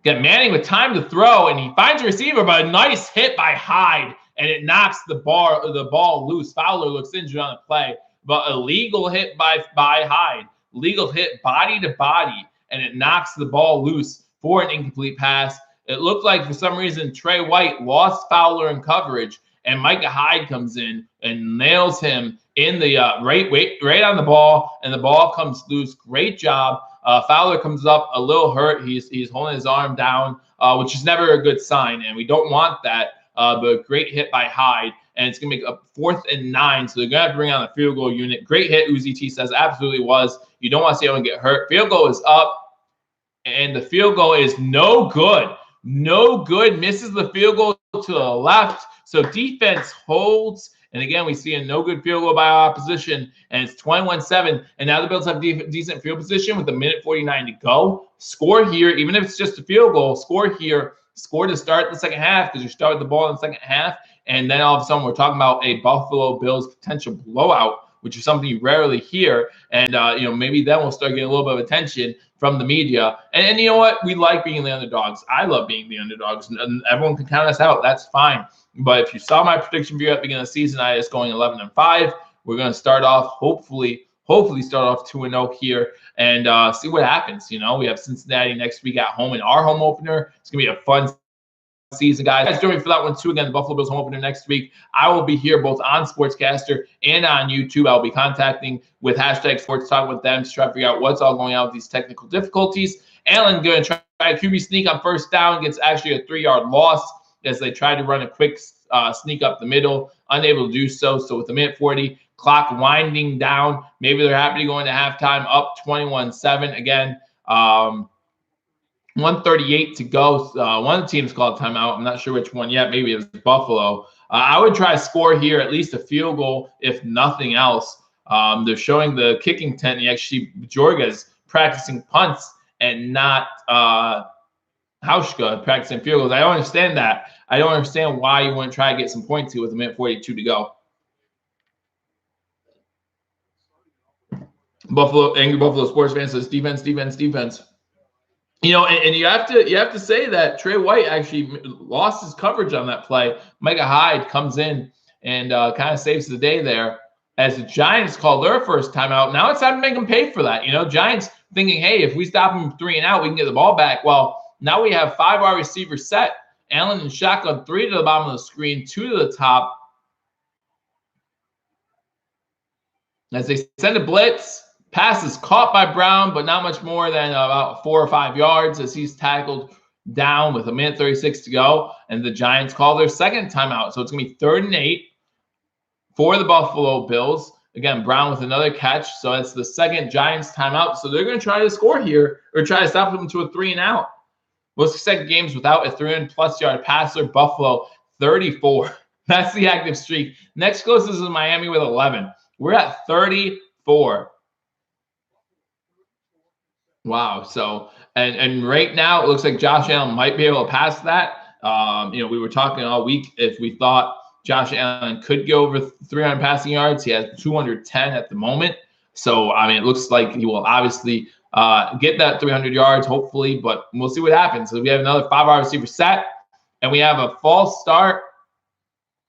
Get Manning with time to throw, and he finds a receiver, but a nice hit by Hyde, and it knocks the ball loose. Fowler looks injured on the play, but a legal hit by Hyde. Legal hit body to body, and it knocks the ball loose for an incomplete pass. It looked like for some reason Trey White lost Fowler in coverage, and Micah Hyde comes in and nails him in the right on the ball, and the ball comes loose. Great job. Fowler comes up a little hurt. He's holding his arm down, which is never a good sign, and we don't want that. But great hit by Hyde, and it's going to make a 4th and 9. So they're going to have to bring on the field goal unit. Great hit, Uzi T says. Absolutely was. You don't want to see anyone get hurt. Field goal is up, and the field goal is no good. No good. Misses the field goal to the left. So defense holds. And again, we see a no good field goal by opposition, and it's 21-7. And now the Bills have decent field position with 1:49 to go. Score here, even if it's just a field goal, score here. Score to start the second half because you start with the ball in the second half. And then all of a sudden, we're talking about a Buffalo Bills potential blowout, which is something you rarely hear. And, maybe then we'll start getting a little bit of attention from the media. And you know what? We like being the underdogs. I love being the underdogs. And everyone can count us out. That's fine. But if you saw my prediction view at the beginning of the season, I was going 11-5. We're going to start off, hopefully start off 2-0 here and see what happens. We have Cincinnati next week at home in our home opener. It's going to be a fun season, guys. Join me for that one too. Again, the Buffalo Bills home opener next week. I will be here both on Sportscaster and on YouTube. I'll be contacting with hashtag Sports Talk with them to try to figure out what's all going on with these technical difficulties. Allen going to try a QB sneak on first down, gets actually a 3-yard loss as they tried to run a quick sneak up the middle, unable to do so. So with the 1:40, clock winding down, maybe they're happy to go into halftime up 21-7 again. 1:38 to go. One of the teams called timeout. I'm not sure which one yet. Maybe it was Buffalo. I would try to score here, at least a field goal, if nothing else. They're showing the kicking tent. Actually, Jorga's practicing punts and not Hauschka practicing field goals. I don't understand that. I don't understand why you wouldn't try to get some points here with 1:42 to go. Angry Buffalo sports fan says defense. And you have to say that Trey White actually lost his coverage on that play. Micah Hyde comes in and kind of saves the day there as the Giants call their first timeout. Now it's time to make them pay for that. Giants thinking, hey, if we stop them 3 and out, we can get the ball back. Well, now we have 5 wide receivers set. Allen and shotgun, 3 to the bottom of the screen, 2 to the top. As they send a blitz, pass is caught by Brown, but not much more than about 4 or 5 yards as he's tackled down with 1:36 to go. And the Giants call their second timeout. So it's going to be 3rd and 8 for the Buffalo Bills. Again, Brown with another catch. So it's the second Giants timeout. So they're going to try to score here or try to stop them to a 3 and out. Most second games without a 300+ yard passer. Buffalo 34. That's the active streak. Next closest is Miami with 11. We're at 34. Wow. So and right now it looks like Josh Allen might be able to pass that. We were talking all week if we thought Josh Allen could go over 300 passing yards. He has 210 at the moment. So it looks like he will obviously get that 300 yards, hopefully, but we'll see what happens. So we have another 5 wide receiver set, and we have a false start.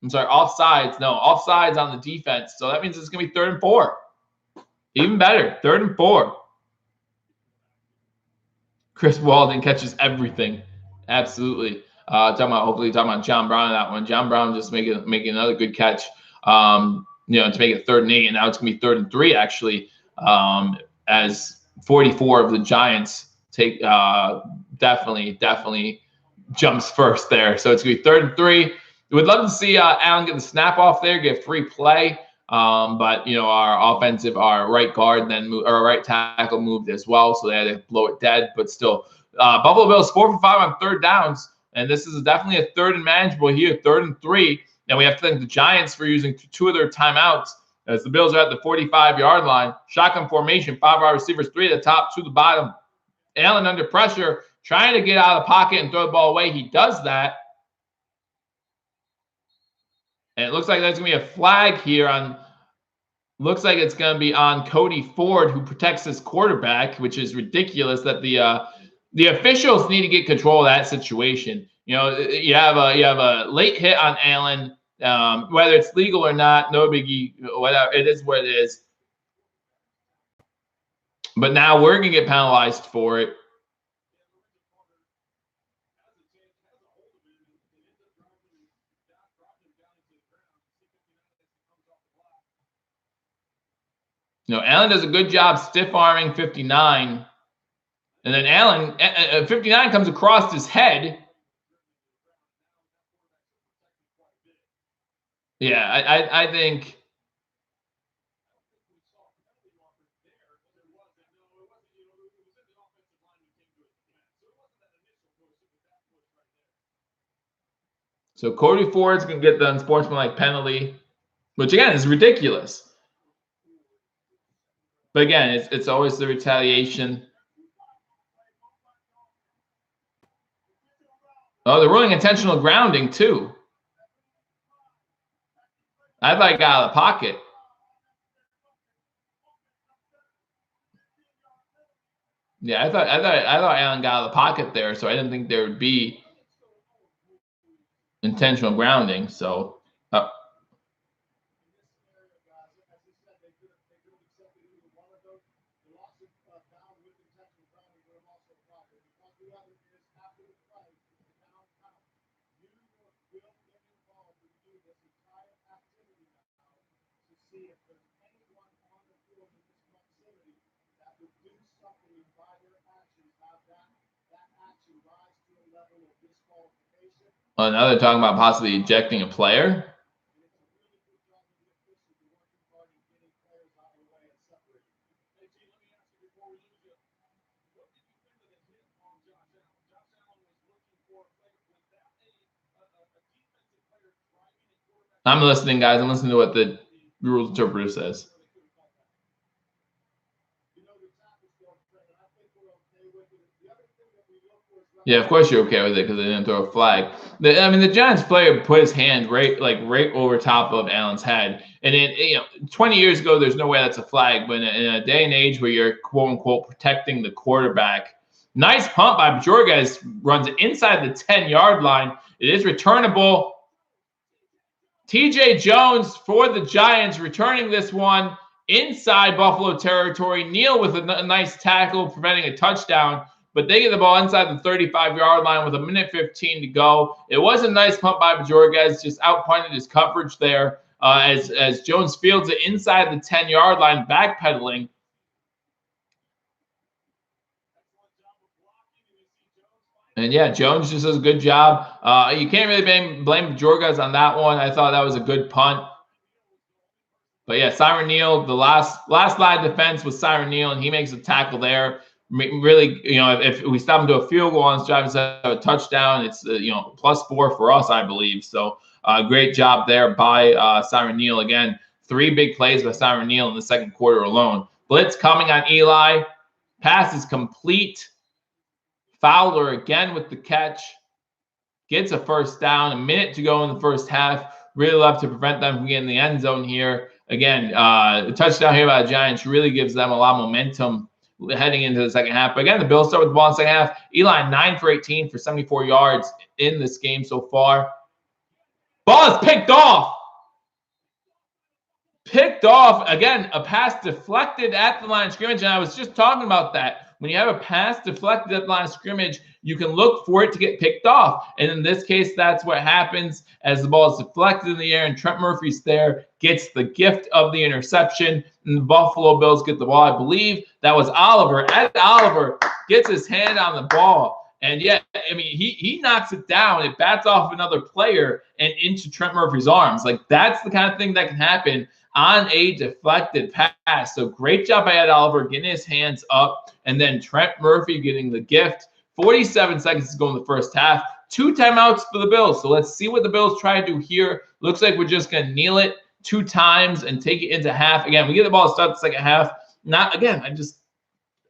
Offsides. No, offsides on the defense. So that means it's going to be 3rd and 4. Even better, 3rd and 4. Chris Walden catches everything. Absolutely. Talking about John Brown on that one. John Brown just making another good catch, to make it 3rd and 8, and now it's going to be 3rd and 3, actually, as 44 of the Giants take definitely jumps first there. So it's going to be 3rd and 3. We'd love to see Allen get the snap off there, get free play. But our right guard our right tackle moved as well, so they had to blow it dead. But still, Buffalo Bills 4 for 5 on 3rd downs, and this is definitely a 3rd and manageable here, 3rd and 3. And we have to thank the Giants for using 2 of their timeouts as the Bills are at the 45-yard line. Shotgun formation, 5 wide receivers, 3 at the top, 2 to the bottom. Allen under pressure, trying to get out of the pocket and throw the ball away. He does that. And it looks like there's going to be a flag here looks like it's going to be on Cody Ford, who protects his quarterback, which is ridiculous that the officials need to get control of that situation. You have a late hit on Allen, whether it's legal or not, no biggie, whatever. It is what it is. But now we're going to get penalized for it. Allen does a good job stiff-arming 59. And then Allen, 59 comes across his head. Yeah, I think. So Cody Ford's going to get the unsportsmanlike penalty, which again is ridiculous. But again, it's always the retaliation. Oh, they're ruling intentional grounding too. I thought he got out of the pocket. Yeah, I thought Allen got out of the pocket there, so I didn't think there would be intentional grounding. So. Now they're talking about possibly ejecting a player. I'm listening, guys. I'm listening to what the rules interpreter says. Yeah, of course you're okay with it because they didn't throw a flag. The Giants player put his hand right over top of Allen's head, and then 20 years ago, there's no way that's a flag. But in a day and age where you're quote unquote protecting the quarterback, nice punt by Bajorges, runs it inside the 10-yard line. It is returnable. TJ Jones for the Giants returning this one inside Buffalo territory. Neal with a nice tackle preventing a touchdown. But they get the ball inside the 35-yard line with 1:15 to go. It was a nice punt by Bajorges, just outpunted his coverage there as Jones fields it inside the 10-yard line, backpedaling. And yeah, Jones just does a good job. You can't really blame Bajorges on that one. I thought that was a good punt. But yeah, Siren Neal, the last line of defense was Siren Neal, and he makes a tackle there. Really, if we stop him to a field goal on this drive instead of a touchdown, it's +4 for us, I believe. So great job there by Siren Neal. Again, 3 big plays by Siren Neal in the second quarter alone. Blitz coming on Eli. Pass is complete. Fowler again with the catch. Gets a first down. A minute to go in the first half. Really love to prevent them from getting in the end zone here. Again, the touchdown here by the Giants really gives them a lot of momentum heading into the second half. But again, the Bills start with the ball in the second half. Eli 9 for 18 for 74 yards in this game so far. Ball is picked off. Picked off. Again, a pass deflected at the line of scrimmage. And I was just talking about that. When you have a pass deflected at the line of scrimmage, you can look for it to get picked off. And in this case, that's what happens as the ball is deflected in the air and Trent Murphy's there, gets the gift of the interception, and the Buffalo Bills get the ball. I believe that was Oliver. Ed Oliver gets his hand on the ball. And yeah, he knocks it down. It bats off another player and into Trent Murphy's arms. Like, that's the kind of thing that can happen on a deflected pass. So great job by Ed Oliver getting his hands up, and then Trent Murphy getting the gift. 47 seconds to go in the first half. 2 timeouts for the Bills. So let's see what the Bills try to do here. Looks like we're just going to kneel it 2 times and take it into half. Again, we get the ball to start the second half.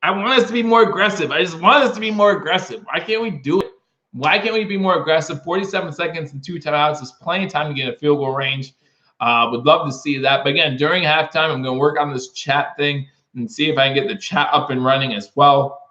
I want us to be more aggressive. I just want us to be more aggressive. Why can't we do it? Why can't we be more aggressive? 47 seconds and 2 timeouts. There's plenty of time to get a field goal range. Would love to see that. But again, during halftime, I'm going to work on this chat thing and see if I can get the chat up and running as well.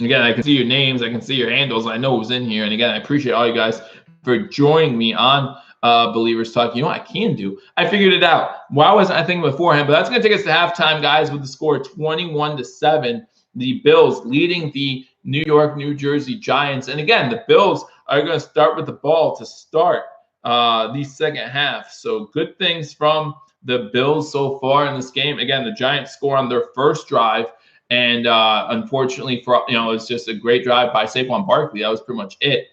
Again, I can see your names. I can see your handles. I know who's in here. And again, I appreciate all you guys for joining me on Believers Talk. You know what I can do? I figured it out. Why wasn't I thinking beforehand? But that's going to take us to halftime, guys, with the score 21-7. The Bills leading the New York, New Jersey Giants. And again, the Bills are going to start with the ball to start the second half. So good things from the Bills so far in this game. Again, the Giants score on their first drive. And unfortunately, it's just a great drive by Saquon Barkley. That was pretty much it.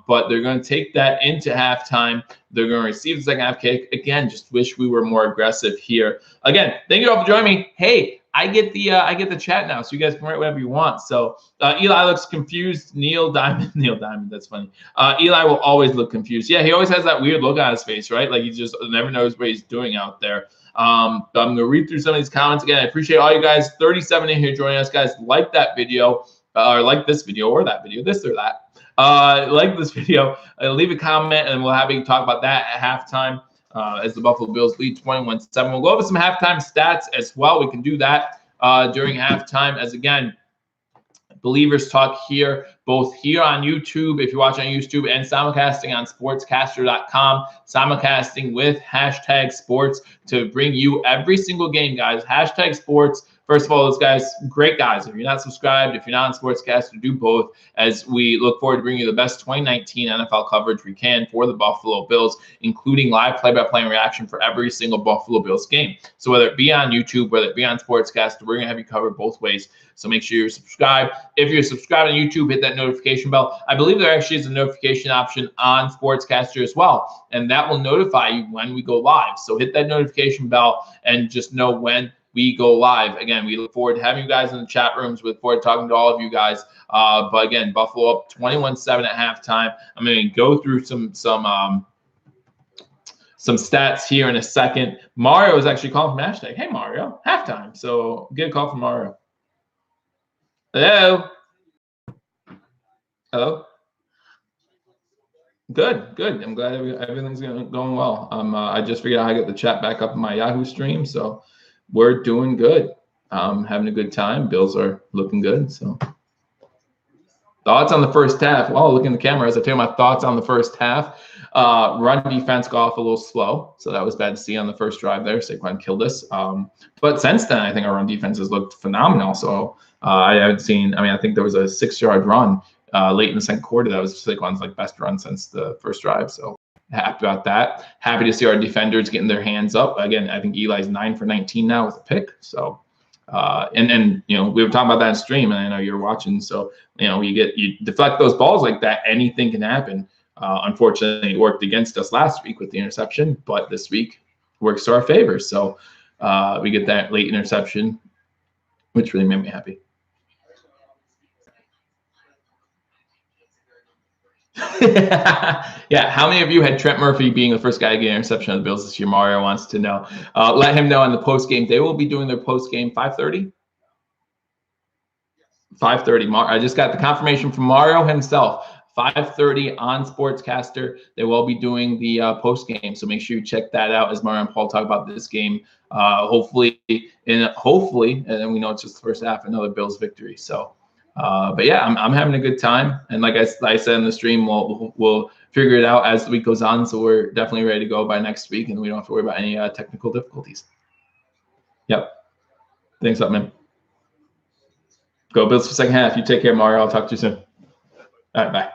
But they're going to take that into halftime. They're going to receive the second half kick. Again, just wish we were more aggressive here. Again, thank you all for joining me. Hey, I get the chat now, so you guys can write whatever you want. So Eli looks confused. Neil Diamond, that's funny. Eli will always look confused. Yeah, he always has that weird look on his face, right? Like he just never knows what he's doing out there. But I'm going to read through some of these comments again. I appreciate all you guys. 37 in here joining us, guys. Like that video, or like this video, or that video, this or that. Like this video, leave a comment, and we'll have you talk about that at halftime as the Buffalo Bills lead 21-7. We'll go over some halftime stats as well. We can do that during halftime, as again, Believers Talk here, both here on YouTube, if you're watching on YouTube, and simulcasting on sportscaster.com, simulcasting with #sports to bring you every single game, guys. #sports. First of all, those guys, great guys. If you're not subscribed, if you're not on Sportscaster, do both, as we look forward to bringing you the best 2019 NFL coverage we can for the Buffalo Bills, including live play-by-play and reaction for every single Buffalo Bills game. So whether it be on YouTube, whether it be on Sportscaster, we're going to have you covered both ways. So make sure you're subscribed. If you're subscribed on YouTube, hit that notification bell. I believe there actually is a notification option on Sportscaster as well, and that will notify you when we go live. So hit that notification bell and just know when we go live. Again, we look forward to having you guys in the chat rooms. We look forward to talking to all of you guys. But again, Buffalo up 21-7 at halftime. I'm going to go through some stats here in a second. Mario is actually calling from hashtag. Hey, Mario, halftime. So get a call from Mario. Hello. Hello. Good, good. I'm glad everything's going well. I just figured out how to get the chat back up in my Yahoo stream, so we're doing good. Having a good time. Bills are looking good. So thoughts on the first half? Well, look in the camera as I tell you my thoughts on the first half. Run defense got off a little slow, so that was bad to see on the first drive there. Saquon killed us. But since then, I think our run defense has looked phenomenal. So I haven't seen. I mean, I think there was a 6-yard run late in the second quarter. That was Saquon's best run since the first drive. So happy about that. Happy to see our defenders getting their hands up. Again, I think Eli's 9 for 19 now with a pick. So, and we were talking about that in stream, and I know you're watching. So, you deflect those balls like that, anything can happen. Unfortunately, it worked against us last week with the interception, but this week works to our favor. So we get that late interception, which really made me happy. Yeah, how many of you had Trent Murphy being the first guy to get an interception of the Bills this year? Mario wants to know. Let him know in the post game. They will be doing their post game 5:30. 5:30. I just got the confirmation from Mario himself. 5:30 on Sportscaster. They will be doing the post game, so make sure you check that out as Mario and Paul talk about this game. Hopefully, and then we know it's just the first half, another Bills victory. So. But yeah, I'm having a good time, and like I said in the stream, we'll figure it out as the week goes on. So we're definitely ready to go by next week, and we don't have to worry about any technical difficulties. Yep. Thanks up, man. Go Bills for the second half. You take care, Mario. I'll talk to you soon. All right, bye.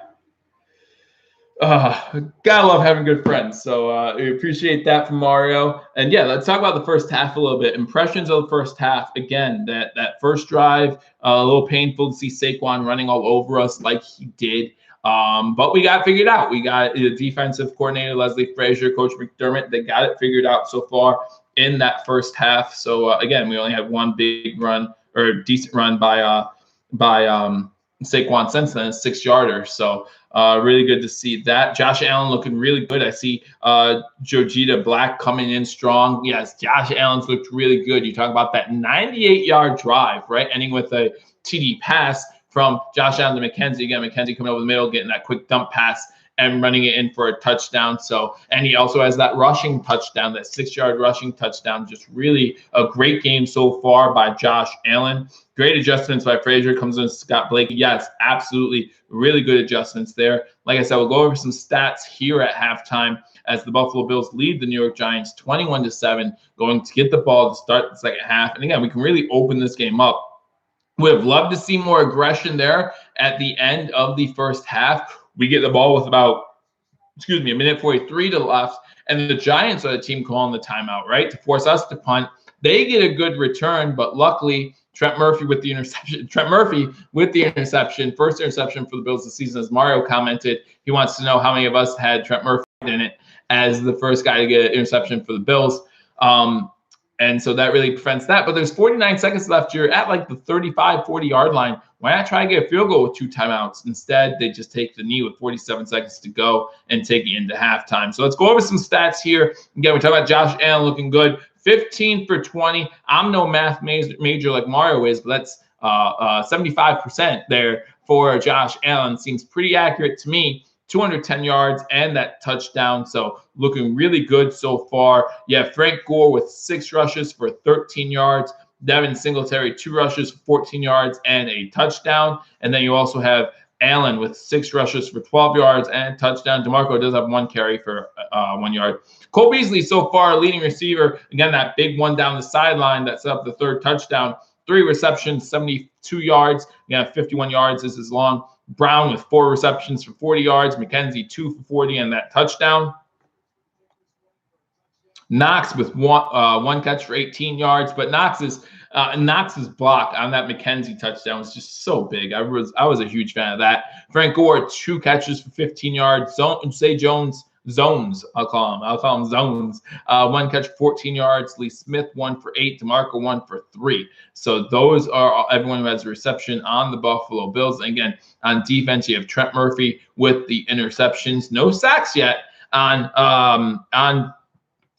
Gotta love having good friends. So we appreciate that from Mario. And yeah, let's talk about the first half a little bit. Impressions of the first half. Again, that first drive, a little painful to see Saquon running all over us like he did. But we got it figured out. We got the defensive coordinator, Leslie Frazier, Coach McDermott. They got it figured out so far in that first half. So again, we only had one big run or decent run by Saquon since then, a 6-yarder. So really good to see that. Josh Allen looking really good. I see Jojita Black coming in strong. Yes, Josh Allen's looked really good. You talk about that 98-yard drive, right? Ending with a TD pass from Josh Allen to McKenzie. Again, McKenzie coming over the middle, getting that quick dump pass and running it in for a touchdown. So, and he also has that rushing touchdown, that 6-yard rushing touchdown. Just really a great game so far by Josh Allen. Great adjustments by Frazier. Comes in Scott Blakey. Yes, absolutely. Really good adjustments there. Like I said, we'll go over some stats here at halftime as the Buffalo Bills lead the New York Giants 21-7, going to get the ball to start the second half. And again, we can really open this game up. Would have loved to see more aggression there at the end of the first half. We get the ball with about, a minute 43 to the left, and the Giants are the team calling the timeout, right, to force us to punt. They get a good return, but luckily Trent Murphy with the interception. Trent Murphy with the interception, first interception for the Bills this season. As Mario commented, he wants to know how many of us had Trent Murphy in it as the first guy to get an interception for the Bills. And so that really prevents that. But there's 49 seconds left. You're at like the 35, 40-yard line. Why not try to get a field goal with 2 timeouts? Instead, they just take the knee with 47 seconds to go and take it into halftime. So let's go over some stats here. Again, we're talking about Josh Allen looking good. 15 for 20. I'm no math major like Mario is, but that's 75% there for Josh Allen. Seems pretty accurate to me. 210 yards and that touchdown. So looking really good so far. You have Frank Gore with 6 rushes for 13 yards. Devin Singletary, 2 rushes for 14 yards and a touchdown. And then you also have Allen with 6 rushes for 12 yards and a touchdown. DeMarco does have 1 carry for 1 yard. Cole Beasley so far, leading receiver. Again, that big one down the sideline that set up the 3rd touchdown. 3 receptions, 72 yards. Again, 51 yards. This is long. Brown with 4 receptions for 40 yards. McKenzie 2 for 40 and that touchdown. Knox with one catch for 18 yards, but Knox's block on that McKenzie touchdown was just so big. I was a huge fan of that. Frank Gore 2 catches for 15 yards. Zones, I'll call them zones. 1 catch, 14 yards. Lee Smith 1 for 8. DeMarco 1 for 3. So those are everyone who has a reception on the Buffalo Bills. And again, on defense, you have Trent Murphy with the interceptions. No sacks yet on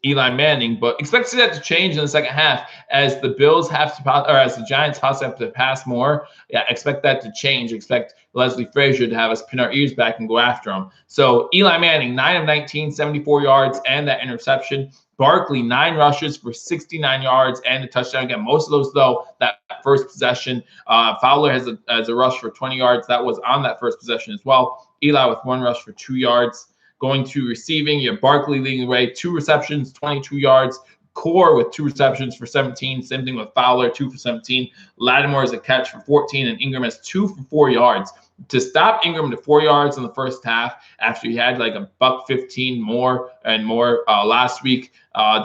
Eli Manning, but expect to see that to change in the second half as the Bills have to, or as the Giants possibly have to pass more. Yeah, expect that to change. Expect Leslie Frazier to have us pin our ears back and go after him. So Eli Manning, 9 of 19, 74 yards and that interception. Barkley, 9 rushes for 69 yards and a touchdown. Again, most of those, though, that first possession. Fowler has a rush for 20 yards. That was on that first possession as well. Eli with 1 rush for 2 yards. Going to receiving, you have Barkley leading the way, 2 receptions, 22 yards. Core with 2 receptions for 17. Same thing with Fowler, 2 for 17. Lattimore has a catch for 14, and Ingram has 2 for 4 yards. To stop Ingram to 4 yards in the first half after he had like $115 more last week,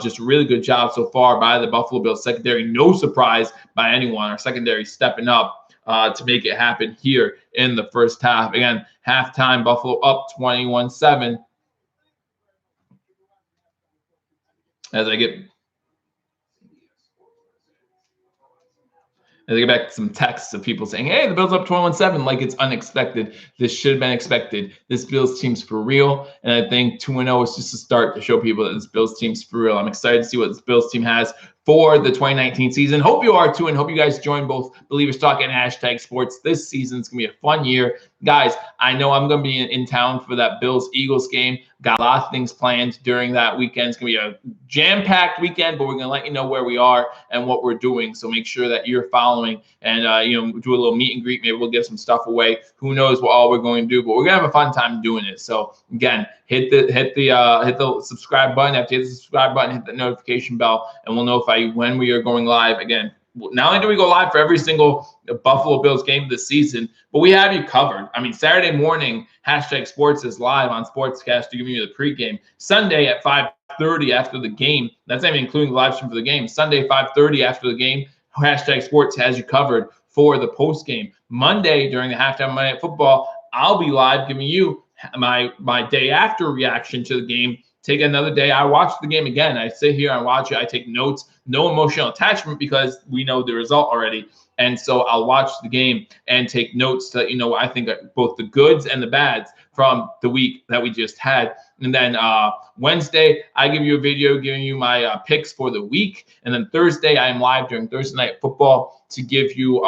just a really good job so far by the Buffalo Bills secondary. No surprise by anyone. Our secondary stepping up to make it happen here in the first half. Again, halftime, Buffalo up 21-7. As I get back to some texts of people saying, hey, the Bills up 21-7, like it's unexpected. This should have been expected. This Bills team's for real. And I think 2-0 is just a start to show people that this Bills team's for real. I'm excited to see what this Bills team has for the 2019 season. Hope you are too, and hope you guys join both Believers Talk and Hashtag Sports. This season is going to be a fun year. Guys, I know I'm going to be in town for that Bills-Eagles game. Got a lot of things planned during that weekend. It's going to be a jam-packed weekend, but we're going to let you know where we are and what we're doing. So make sure that you're following and do a little meet and greet. Maybe we'll give some stuff away. Who knows what all we're going to do, but we're going to have a fun time doing it. So again, hit the subscribe button. After you hit the subscribe button, hit the notification bell, and we'll notify you when we are going live. Again, not only do we go live for every single Buffalo Bills game this season, but we have you covered. I mean, Saturday morning, Hashtag Sports is live on Sportscast to give you the pregame. Sunday at 5:30 after the game. That's not even including the live stream for the game. Sunday 5:30 after the game, Hashtag Sports has you covered for the postgame. Monday during the halftime Monday Night Football, I'll be live giving you my day after reaction to the game. Take another day. I watch the game again. I sit here and watch it. I take notes. No emotional attachment because we know the result already. And so I'll watch the game and take notes to let you know what I think both the goods and the bads from the week that we just had. And then Wednesday, I give you a video giving you my picks for the week. And then Thursday, I am live during Thursday Night Football to give you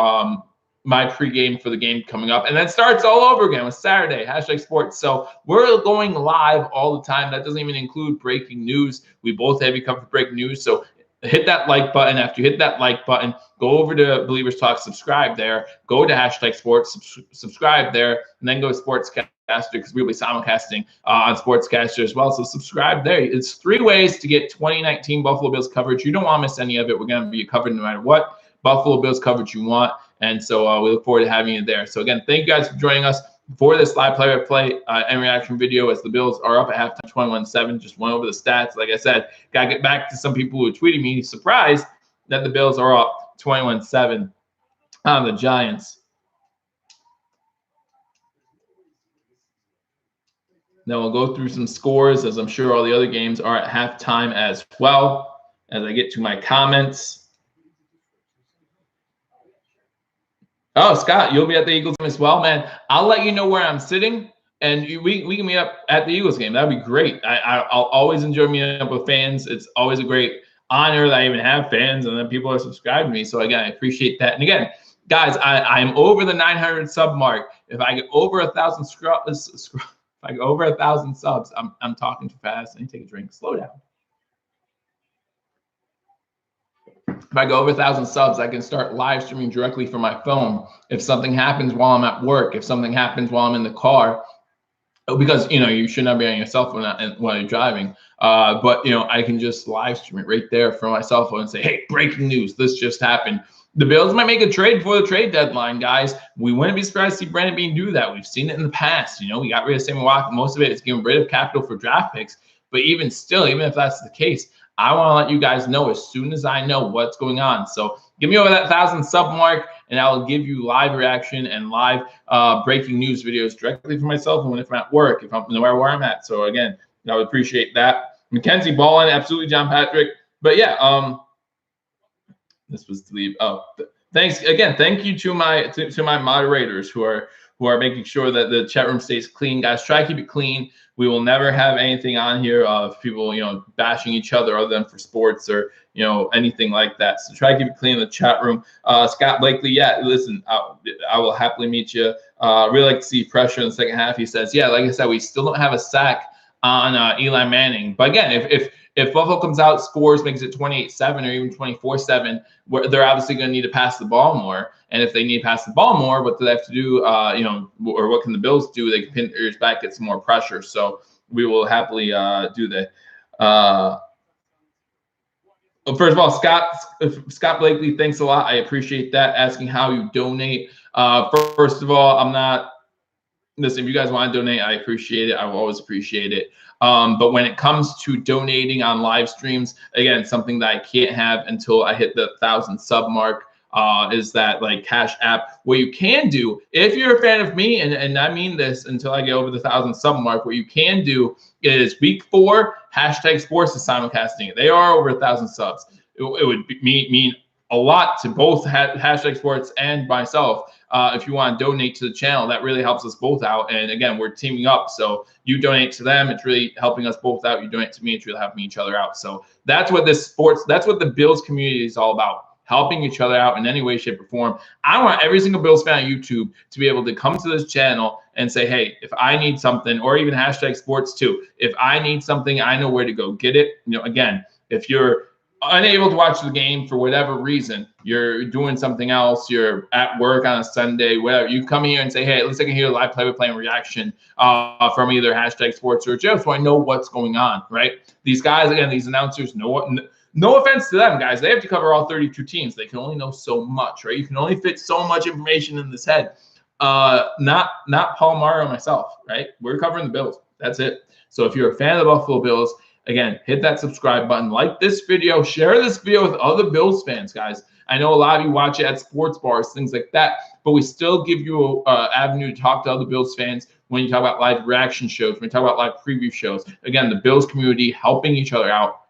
my pregame for the game coming up. And then starts all over again with Saturday, Hashtag Sports. So we're going live all the time. That doesn't even include breaking news. We both have you covered for breaking news. So hit that like button. After you hit that like button, go over to Believers Talk, subscribe there. Go to Hashtag Sports, subscribe there, and then go to Sportscaster because we'll be simulcasting on Sportscaster as well. So subscribe there. It's 3 ways to get 2019 Buffalo Bills coverage. You don't want to miss any of it. We're going to be covered no matter what Buffalo Bills coverage you want. And so we look forward to having you there. So again, thank you guys for joining us for this live play-by-play and reaction video as the Bills are up at halftime 21-7. Just went over the stats. Like I said, got to get back to some people who tweeted me surprised that the Bills are up 21-7 on the Giants. Then we'll go through some scores, as I'm sure all the other games are at halftime as well, as I get to my comments. Oh, Scott, you'll be at the Eagles game as well, man. I'll let you know where I'm sitting, and we can meet up at the Eagles game. That'd be great. I'll always enjoy meeting up with fans. It's always a great honor that I even have fans, and then people are subscribed to me. So again, I appreciate that. And again, guys, I'm over the 900 sub mark. If I get over 1,000 if I go over 1,000 subs, I'm talking too fast. I need to take a drink. Slow down. If I go over 1,000 subs, I can start live streaming directly from my phone. If something happens while I'm at work, if something happens while I'm in the car, because you should not be on your cell phone while you're driving. But I can just live stream it right there from my cell phone and say, hey, breaking news, this just happened. The Bills might make a trade before the trade deadline, guys. We wouldn't be surprised to see Brandon Beane do that. We've seen it in the past. We got rid of Sammy Watkins. Most of it is getting rid of capital for draft picks. But even still, even if that's the case, I want to let you guys know as soon as I know what's going on. So give me over that 1,000 sub mark, and I will give you live reaction and live breaking news videos directly from my cell phone if I'm at work, if I'm nowhere where I'm at. So again, I would appreciate that. Mackenzie Ballin, absolutely, John Patrick. But yeah, this was to leave. Oh, thanks again. Thank you to my moderators who are making sure that the chat room stays clean, guys. Try to keep it clean. We will never have anything on here of people, bashing each other other than for sports or, anything like that. So try to keep it clean in the chat room. Scott Blakely, yeah, listen, I will happily meet you. Really like to see pressure in the second half. He says, yeah, like I said, we still don't have a sack on Eli Manning. But again, if Buffalo comes out, scores, makes it 28-7 or even 24-7, they're obviously going to need to pass the ball more. And if they need to pass the ball more, what do they have to do? Or what can the Bills do? They can pin their ears back, get some more pressure. So we will happily do that. First of all, Scott Blakely, thanks a lot. I appreciate that. Asking how you donate. First of all, listen, if you guys want to donate, I appreciate it. I will always appreciate it. But when it comes to donating on live streams, again, something that I can't have until I hit the 1,000 sub mark is that like Cash App. What you can do, if you're a fan of me, and I mean this until I get over the 1,000 sub mark, what you can do is week 4, hashtag sports is simulcasting it. They are over 1,000 subs. It would mean a lot to both hashtag sports and myself. If you want to donate to the channel, that really helps us both out. And again, we're teaming up. So you donate to them, it's really helping us both out. You donate to me, it's really helping each other out. So that's what that's what the Bills community is all about. Helping each other out in any way, shape, or form. I want every single Bills fan on YouTube to be able to come to this channel and say, hey, if I need something, or even hashtag sports too, if I need something, I know where to go get it. Again, if you're unable to watch the game for whatever reason, you're doing something else, you're at work on a Sunday, whatever, you come here and say, hey, at least I can hear a live play-by-play and reaction from either hashtag sports or Joe, so I know what's going on, right? These guys, again, these announcers, no offense to them, guys. They have to cover all 32 teams. They can only know so much, right? You can only fit so much information in this head. Not Paul Maher or myself, right? We're covering the Bills. That's it. So if you're a fan of the Buffalo Bills, again, hit that subscribe button, like this video, share this video with other Bills fans, guys. I know a lot of you watch it at sports bars, things like that, but we still give you an avenue to talk to other Bills fans when you talk about live reaction shows, when you talk about live preview shows. Again, the Bills community helping each other out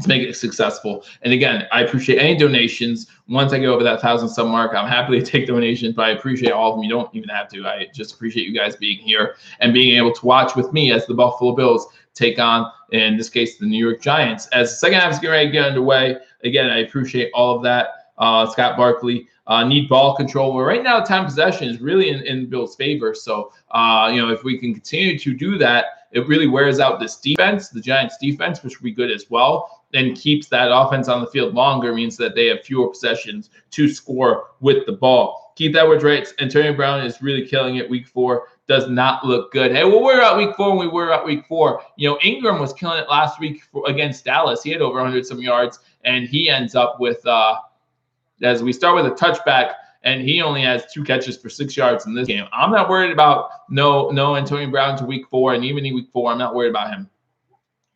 to make it successful. And again, I appreciate any donations. Once I get over that 1,000 sub mark, I'm happy to take donations, but I appreciate all of them. You don't even have to. I just appreciate you guys being here and being able to watch with me as the Buffalo Bills take on, in this case, the New York Giants. As the second half is getting ready to get underway, again, I appreciate all of that. Scott Barkley, need ball control. Well, right now, time possession is really in Bill's favor. So, if we can continue to do that, it really wears out this defense, the Giants defense, which will be good as well, and keeps that offense on the field longer, means that they have fewer possessions to score with the ball. Keith Edwards writes, Antonio Brown is really killing it. Week 4 does not look good. Hey, we'll worry about week 4 when we worry about week 4. Ingram was killing it last week against Dallas. He had over 100-some yards, and he ends up with, as we start with a touchback, and he only has 2 catches for 6 yards in this game. I'm not worried about no Antonio Brown to week 4, and even in week 4, I'm not worried about him.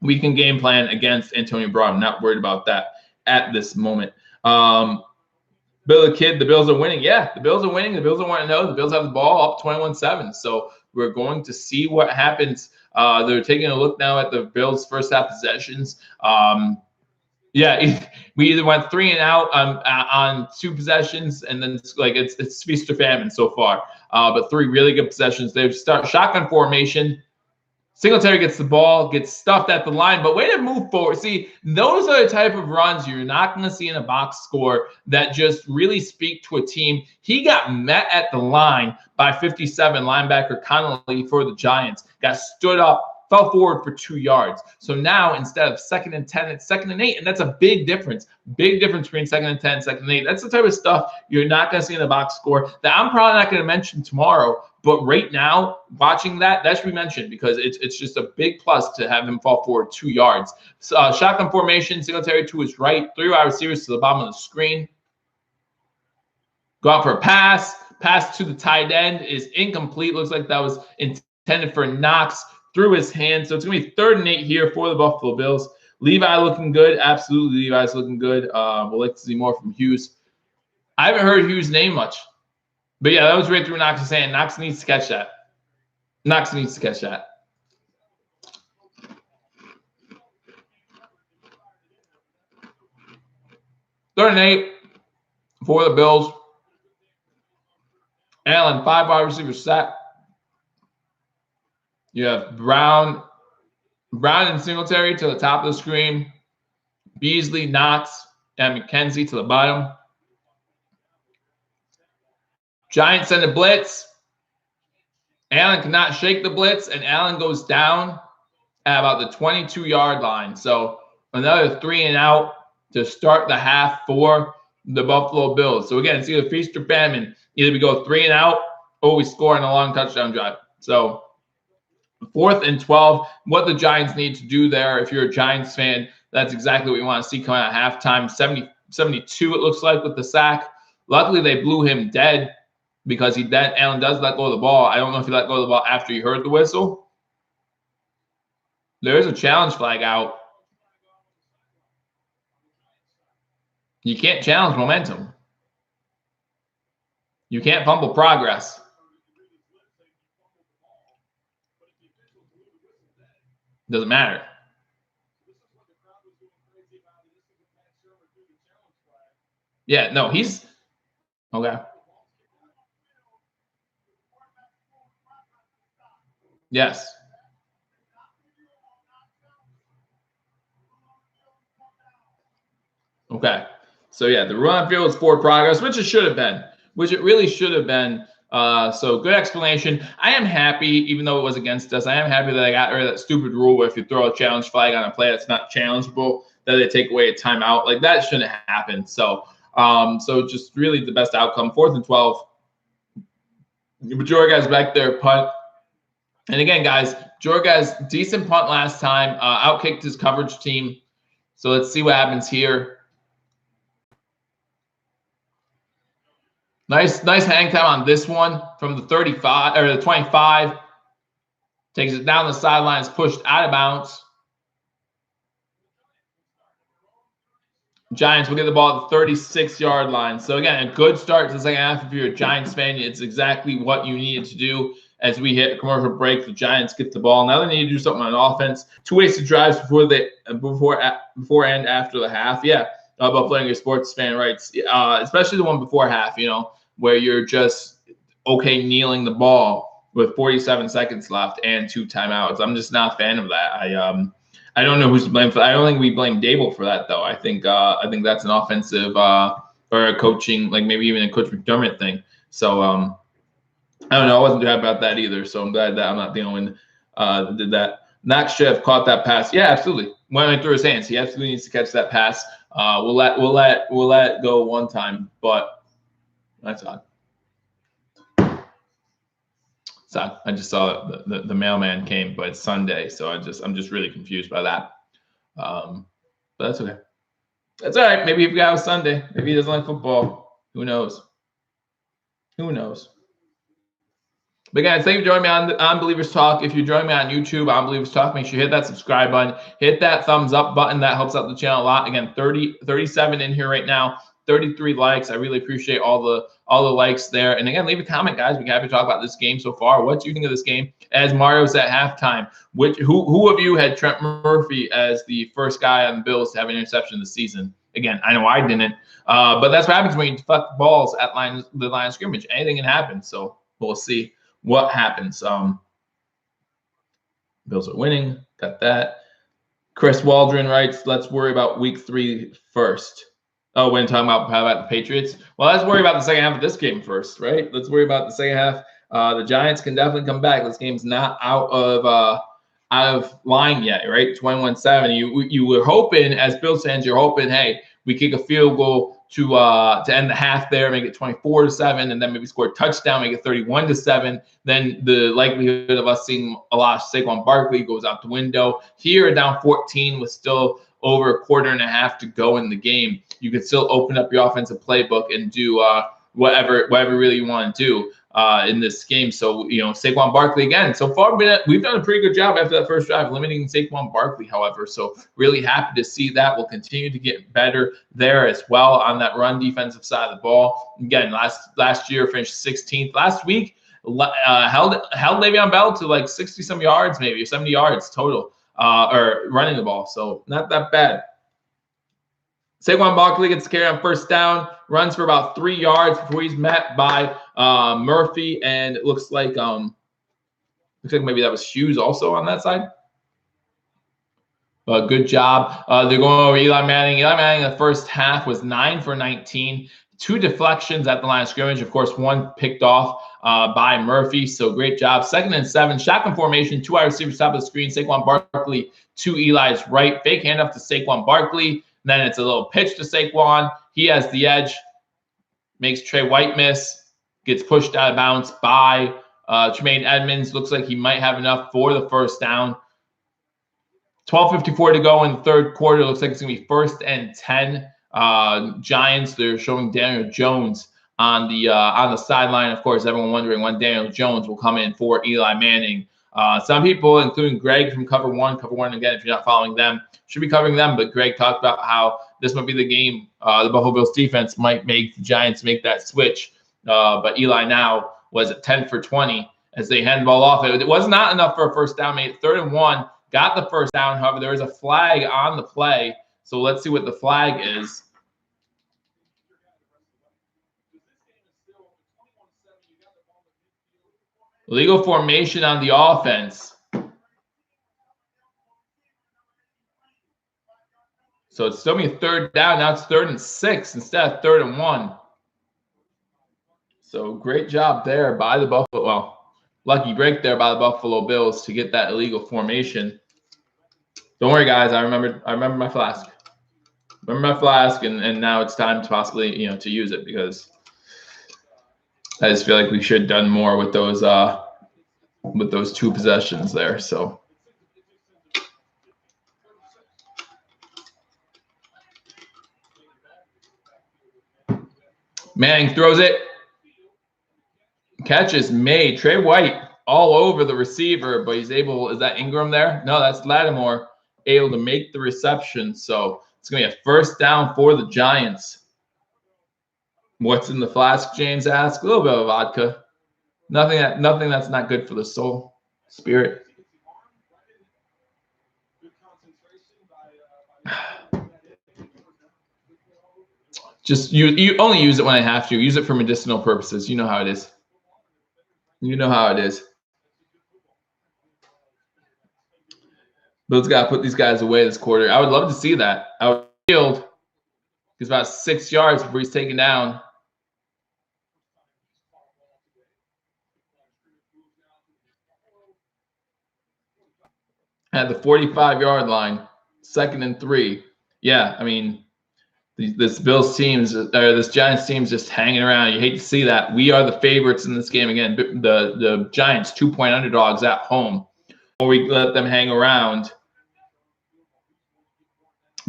We can game plan against Antonio Brown. I'm not worried about that at this moment. Bill the Kid, the Bills are winning. Yeah, the Bills are winning. The Bills are 1-0. The Bills have the ball up 21-7. So we're going to see what happens. They're taking a look now at the Bills' first half possessions. Yeah, we either went 3 and out on 2 possessions, and then it's feast or famine so far. But 3 really good possessions. They start shotgun formation. Singletary gets the ball, gets stuffed at the line, but way to move forward. See, those are the type of runs you're not going to see in a box score that just really speak to a team. He got met at the line by 57 linebacker Connolly for the Giants, got stood up, fell forward for 2 yards. So now instead of 2nd and 10, it's 2nd and 8, and that's a big difference. Big difference between 2nd and 10, 2nd and 8. That's the type of stuff you're not going to see in a box score that I'm probably not going to mention tomorrow. But right now, watching that should be mentioned because it's just a big plus to have him fall forward 2 yards. Shotgun formation, Singletary to his right, 3 wide receivers to the bottom of the screen. Go out for a pass. Pass to the tight end is incomplete. Looks like that was intended for Knox through his hand. So it's going to be 3rd and 8 here for the Buffalo Bills. Levi looking good. Absolutely, Levi's looking good. We'll like to see more from Hughes. I haven't heard Hughes' name much. But yeah, that was right through Knox's hand. Knox needs to catch that. Knox needs to catch that. Third and 8 for the Bills. Allen, 5 wide receivers set. You have Brown and Singletary to the top of the screen. Beasley, Knox, and McKenzie to the bottom. Giants send a blitz. Allen cannot shake the blitz, and Allen goes down at about the 22-yard line. So another 3 and out to start the half for the Buffalo Bills. So again, it's either feast or famine. Either we go 3 and out or we score on a long touchdown drive. So 4th and 12, what the Giants need to do there, if you're a Giants fan, that's exactly what you want to see coming out at halftime. 72, it looks like, with the sack. Luckily, they blew him dead because Allen does let go of the ball. I don't know if he let go of the ball after he heard the whistle. There is a challenge flag out. You can't challenge momentum. You can't fumble progress. Doesn't matter. Yeah, no, he's okay. Yes. Okay. So yeah, the run field is forward progress, which it should have been, which it really should have been. So good explanation. I am happy, even though it was against us, I am happy that I got rid of that stupid rule where if you throw a challenge flag on a play that's not challengeable, that they take away a timeout. Like that shouldn't happen. So just really the best outcome. 4th and 12. Jorga's back there, punt. And again, guys, Jorga's decent punt last time, outkicked his coverage team. So let's see what happens here. Nice hang time on this one from the 35 or the 25. Takes it down the sidelines, pushed out of bounds. Giants will get the ball at the 36-yard line. So again, a good start to the second half. If you're a Giants fan, it's exactly what you needed to do. As we hit a commercial break, the Giants get the ball. Now they need to do something on offense. 2 wasted drives before and after the half. Yeah, Buffalo Angry Sports fan writes, especially the one before half, where you're just kneeling the ball with 47 seconds left and 2 timeouts. I'm just not a fan of that. I don't know who's to blame for that. I don't think we blame Dable for that, though. I think that's an offensive or a coaching, like maybe even a Coach McDermott thing. So I don't know. I wasn't too happy about that either. So I'm glad that I'm not the only one that did that. Knox should have caught that pass. Yeah, absolutely. Went through his hands. He absolutely needs to catch that pass. We'll let go one time, but that's odd. It's odd. I just saw the mailman came, but it's Sunday, so I'm just really confused by that. But that's okay. That's all right. Maybe he forgot it was Sunday. Maybe he doesn't like football. Who knows? Who knows? But guys, thank you for joining me on Believers Talk. If you're joining me on YouTube on Believers Talk, make sure you hit that subscribe button. Hit that thumbs up button. That helps out the channel a lot. Again, 37 in here right now. 33 likes. I really appreciate all the likes there. And again, leave a comment, guys. We're happy to talk about this game so far. What do you think of this game? As Mario's at halftime, who of you had Trent Murphy as the first guy on the Bills to have an interception this season? Again, I know I didn't, but that's what happens when you deflect balls at the line of scrimmage. Anything can happen. So we'll see what happens. Bills are winning. Got that. Chris Waldron writes, let's worry about week 3 first. Oh, when talking about the Patriots? Well, let's worry about the second half of this game first, right? Let's worry about the second half. The Giants can definitely come back. This game's not out of line yet, right? 21-7. You were hoping, as Bills fans, you're hoping, hey, we kick a field goal to end the half there, make it 24-7, and then maybe score a touchdown, make it 31-7. Then the likelihood of us seeing a lot of Saquon Barkley goes out the window. Here, down 14 with still over a quarter and a half to go in the game, you could still open up your offensive playbook and do whatever really you want to do in this game. So, Saquon Barkley, again, so far we've done a pretty good job after that first drive limiting Saquon Barkley, however. So really happy to see that. We'll continue to get better there as well on that run defensive side of the ball. Again, last year finished 16th. Last week held Le'Veon Bell to like 60-some yards, maybe, or 70 yards total, or running the ball. So not that bad. Saquon Barkley gets carry on first down, runs for about 3 yards before he's met by Murphy, and it looks like maybe that was Hughes also on that side. Good job. They're going over Eli Manning. Eli Manning in the first half was 9 for 19, 2 deflections at the line of scrimmage. Of course, 1 picked off by Murphy. So great job. 2nd and 7, shotgun formation, 2 wide receivers top of the screen. Saquon Barkley to Eli's right. Fake handoff to Saquon Barkley. Then it's a little pitch to Saquon. He has the edge, makes Trey White miss, gets pushed out of bounds by Tremaine Edmonds. Looks like he might have enough for the first down. 12:54 to go in the third quarter. Looks like it's going to be 1st and 10. Giants, they're showing Daniel Jones on the sideline. Of course, everyone wondering when Daniel Jones will come in for Eli Manning. Some people, including Greg from Cover One, again, if you're not following them, should be covering them. But Greg talked about how this might be the game. The Buffalo Bills defense might make the Giants make that switch. But Eli now was at 10 for 20 as they hand the ball off. It was not enough for a first down. Made it 3rd and 1. Got the first down. However, there was a flag on the play. So let's see what the flag is. Legal formation on the offense. So it's still be 3rd down. Now it's 3rd and 6 instead of 3rd and 1. So great job there by the Buffalo. Well, lucky break there by the Buffalo Bills to get that illegal formation. Don't worry, guys. I remember my flask. And now it's time to possibly to use it, because I just feel like we should have done more with those 2 possessions there. So. Manning throws it. Catch is made. Trey White all over the receiver, but he's able. Is that Ingram there? No, that's Lattimore able to make the reception. So it's going to be a first down for the Giants. What's in the flask? James asks. A little bit of vodka. Nothing that's not good for the soul, spirit. Just you only use it when I have to. Use it for medicinal purposes. You know how it is. Bill's got to put these guys away this quarter. I would love to see that. Outfield is about 6 yards before he's taken down. At the 45-yard line, 2nd and 3. Yeah, I mean, this Bills teams or this Giants team's just hanging around. You hate to see that. We are the favorites in this game again. The Giants 2-point underdogs at home, or we let them hang around.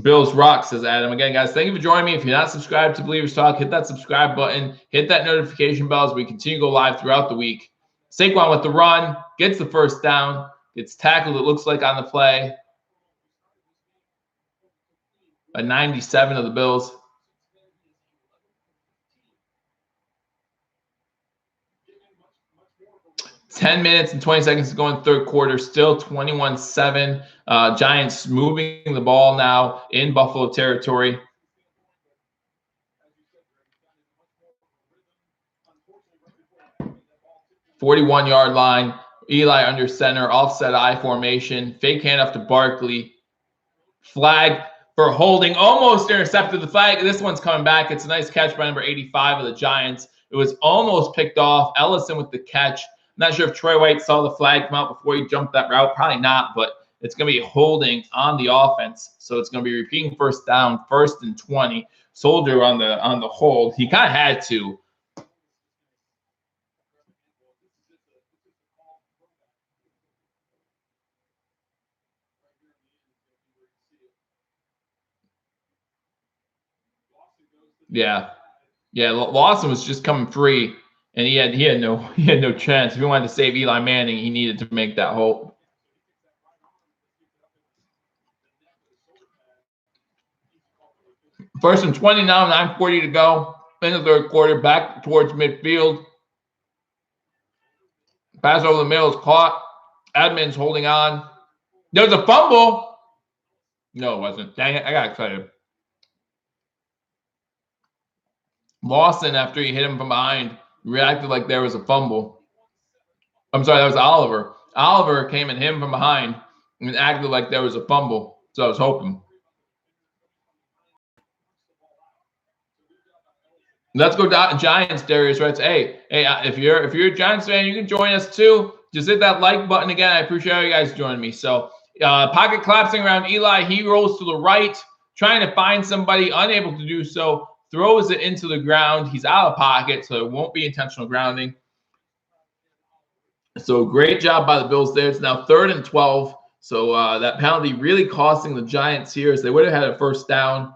Bills rock, says Adam. Again, guys, thank you for joining me. If you're not subscribed to Believers Talk, hit that subscribe button. Hit that notification bell as we continue to go live throughout the week. Saquon with the run, gets the first down, gets tackled, it looks like, on the play. A 97 of the Bills. 10 minutes and 20 seconds to go in third quarter, still 21-7. Giants moving the ball now in Buffalo territory. "41-yard line. Eli under center, offset I formation, fake handoff to Barkley. Flag for holding, almost intercepted the flag. This one's coming back. It's a nice catch by number 85 of the Giants. It was almost picked off. Ellison with the catch. Not sure if Troy White saw the flag come out before he jumped that route. Probably not, but it's going to be holding on the offense. So it's going to be repeating first down, 1st and 20. Soldier on the hold. He kind of had to. Yeah. Lawson was just coming free, and he had no chance. If he wanted to save Eli Manning, he needed to make that hold. First and 20 now, 9:40 to go in the third quarter. Back towards midfield. Pass over the middle is caught. Edmonds holding on. There's a fumble. No, it wasn't. Dang it, I got excited. Lawson, after he hit him from behind, reacted like there was a fumble. I'm sorry, that was Oliver. Oliver came and hit him from behind and acted like there was a fumble. So I was hoping. Let's go Giants, Darius writes. Hey, if you're a Giants fan, you can join us too. Just hit that like button again. I appreciate all you guys joining me. So pocket collapsing around Eli. He rolls to the right, trying to find somebody, unable to do so. Throws it into the ground. He's out of pocket, so it won't be intentional grounding. So great job by the Bills there. It's now 3rd and 12. So that penalty really costing the Giants here, as they would have had a first down.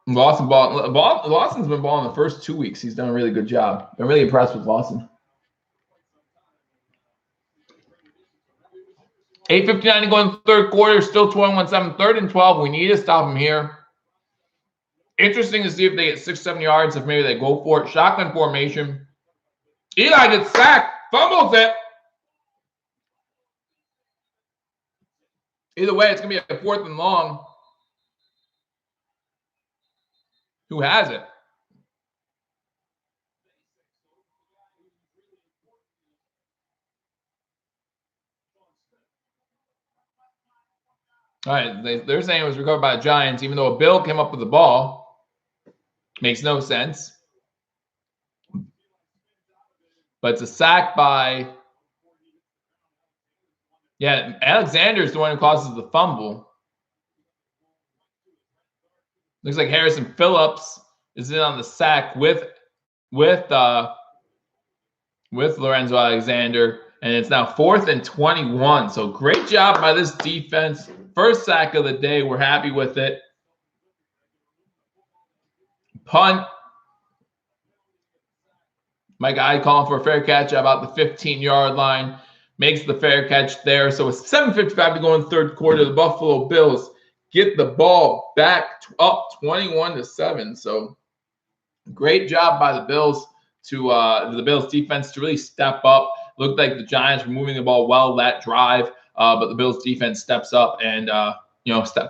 Lawson's been balling the first 2 weeks. He's done a really good job. I'm really impressed with Lawson. 8:59 to go in the third quarter. Still 21-7. 3rd and 12. We need to stop him here. Interesting to see if they get 6-7 yards, if maybe they go for it. Shotgun formation. Eli gets sacked. Fumbles it. Either way, it's going to be a 4th and long. Who has it? All right, they're saying it was recovered by the Giants, even though a Bill came up with the ball. Makes no sense. But it's a sack by, Alexander's the one who causes the fumble. Looks like Harrison Phillips is in on the sack with Lorenzo Alexander, and it's now 4th and 21. So great job by this defense. First sack of the day. We're happy with it. Punt. My guy calling for a fair catch about the 15-yard line. Makes the fair catch there. So it's 7:55 to go in the third quarter. The Buffalo Bills get the ball back up 21-7. So great job by the Bills the Bills defense to really step up. Looked like the Giants were moving the ball well that drive, but the Bills defense steps up and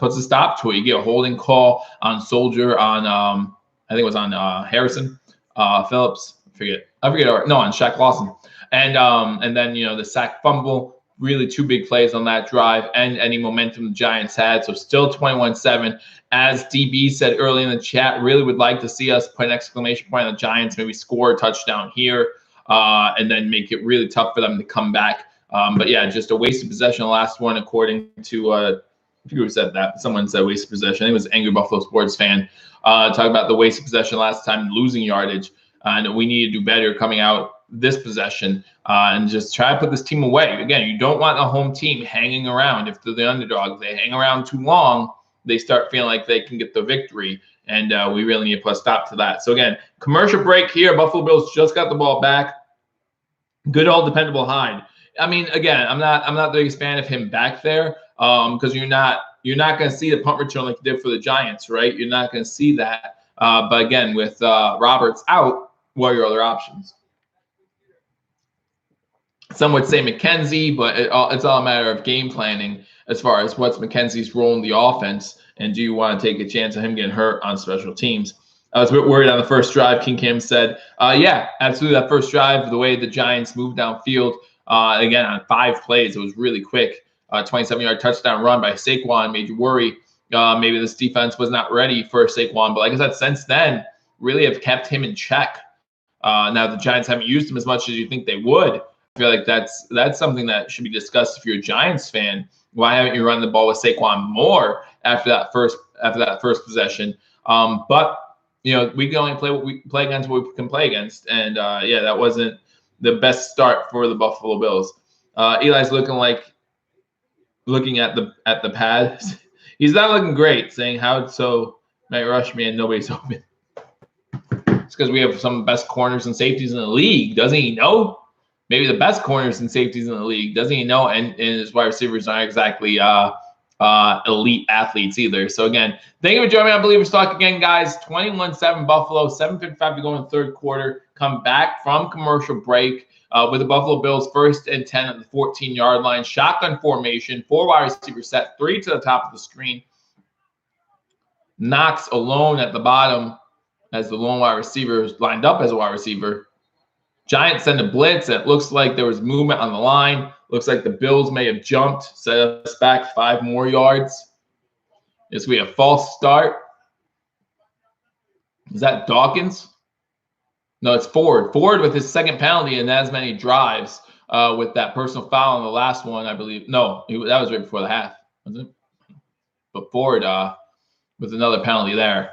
puts a stop to it. You get a holding call on Soldier on I think it was on Harrison Phillips. I forget. No, on Shaq Lawson, and then the sack fumble. Really 2 big plays on that drive and any momentum the Giants had. So still 21-7. As DB said early in the chat, really would like to see us put an exclamation point on the Giants, maybe score a touchdown here, and then make it really tough for them to come back. But yeah, just a waste of possession. The last one, according to I forget who said that. Someone said waste of possession. I think it was Angry Buffalo Sports fan talking about the waste of possession last time, losing yardage, and we need to do better coming out this possession and just try to put this team away. Again, you don't want a home team hanging around. If they're the underdog, they hang around too long, they start feeling like they can get the victory, and we really need to put a stop to that. So again, commercial break here. Buffalo Bills just got the ball back. Good old dependable Hyde. I mean, again, I'm not the biggest fan of him back there because you're not you're not going to see the punt return like you did for the Giants, right? You're not going to see that. But again, with Roberts out, what are your other options? Some would say McKenzie, but it's all a matter of game planning as far as what's McKenzie's role in the offense, and do you want to take a chance of him getting hurt on special teams? I was a bit worried on the first drive. King Cam said, yeah, absolutely. That first drive, the way the Giants moved downfield, again, on 5 plays, it was really quick. 27-yard touchdown run by Saquon made you worry. Maybe this defense was not ready for Saquon. But like I said, since then, really have kept him in check. Now, the Giants haven't used him as much as you think they would. I feel like that's something that should be discussed if you're a Giants fan. Why haven't you run the ball with Saquon more after that first possession? But we can only play what we play against, what we can play against, and yeah, that wasn't the best start for the Buffalo Bills. Eli's looking at the pad. He's not looking great, saying how so Matt Rush, man, nobody's open. It's because we have some of the best corners and safeties in the league. Doesn't he know? Maybe the best corners and safeties in the league. Doesn't he know? And his wide receivers aren't exactly elite athletes either. So again, thank you for joining me on Believers Talk again, guys. 21-7 Buffalo, 7:55 to go in the third quarter. Come back from commercial break with the Buffalo Bills 1st and 10 at the 14-yard line. Shotgun formation, 4 wide receivers set, 3 to the top of the screen. Knox alone at the bottom as the lone wide receiver, lined up as a wide receiver. Giants send a blitz. It looks like there was movement on the line. Looks like the Bills may have jumped, set us back 5 more yards. This will be a false start. Is that Dawkins? No, it's Ford. Ford with his second penalty and as many drives with that personal foul on the last one, I believe. No, that was right before the half, wasn't it? But Ford with another penalty there.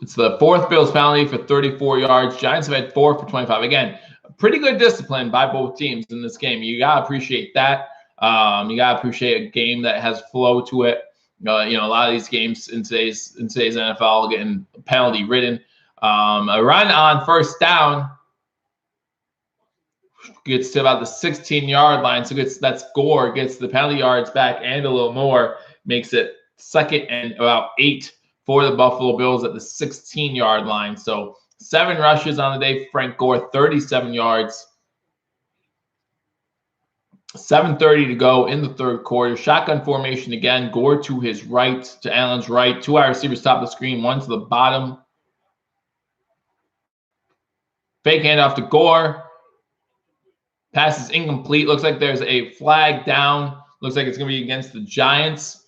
It's the 4th Bills penalty for 34 yards. Giants have had 4 for 25. Again, pretty good discipline by both teams in this game. You got to appreciate that. You got to appreciate a game that has flow to it. A lot of these games in today's NFL getting penalty ridden. A run on first down gets to about the 16-yard line. So that's Gore gets the penalty yards back and a little more. Makes it 2nd and about 8 for the Buffalo Bills at the 16-yard line. So 7 rushes on the day. Frank Gore, 37 yards. 7:30 to go in the third quarter. Shotgun formation again. Gore to his right, to Allen's right. 2 wide receivers top of the screen, 1 to the bottom. Fake handoff to Gore. Pass is incomplete. Looks like there's a flag down. Looks like it's going to be against the Giants.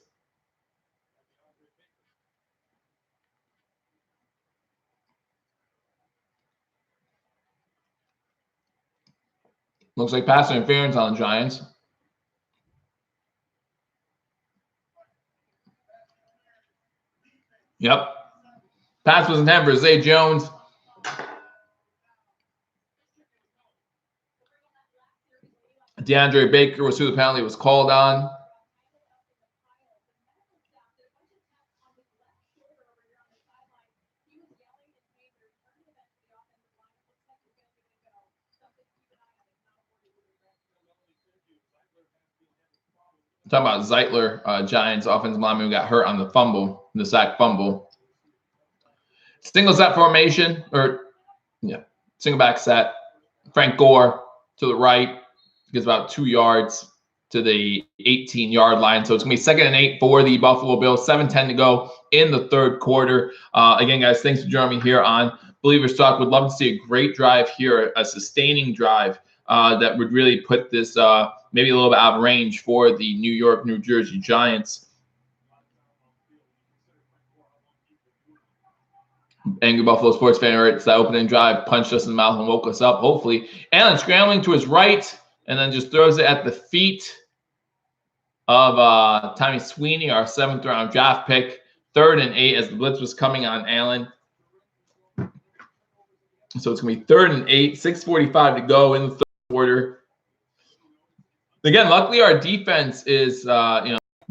Looks like pass interference on the Giants. Yep. Pass was intended for Zay Jones. DeAndre Baker was who the penalty was called on. Talking about Zeitler, Giants offensive lineman who got hurt on the fumble, the sack fumble. Single set formation, single back set. Frank Gore to the right, gets about 2 yards to the 18-yard line. So it's going to be 2nd and 8 for the Buffalo Bills. 7:10 to go in the third quarter. Again, guys, thanks for joining me here on Believers Talk. Would love to see a great drive here, a sustaining drive that would really put this maybe a little bit out of range for the New York, New Jersey Giants. Angry Buffalo sports fan, it's that opening drive, punched us in the mouth and woke us up, hopefully. Allen scrambling to his right and then just throws it at the feet of Tommy Sweeney, our 7th round draft pick. 3rd and 8 as the blitz was coming on Allen. So it's going to be 3rd and 8, 6:45 to go in the third quarter. Again, luckily our defense is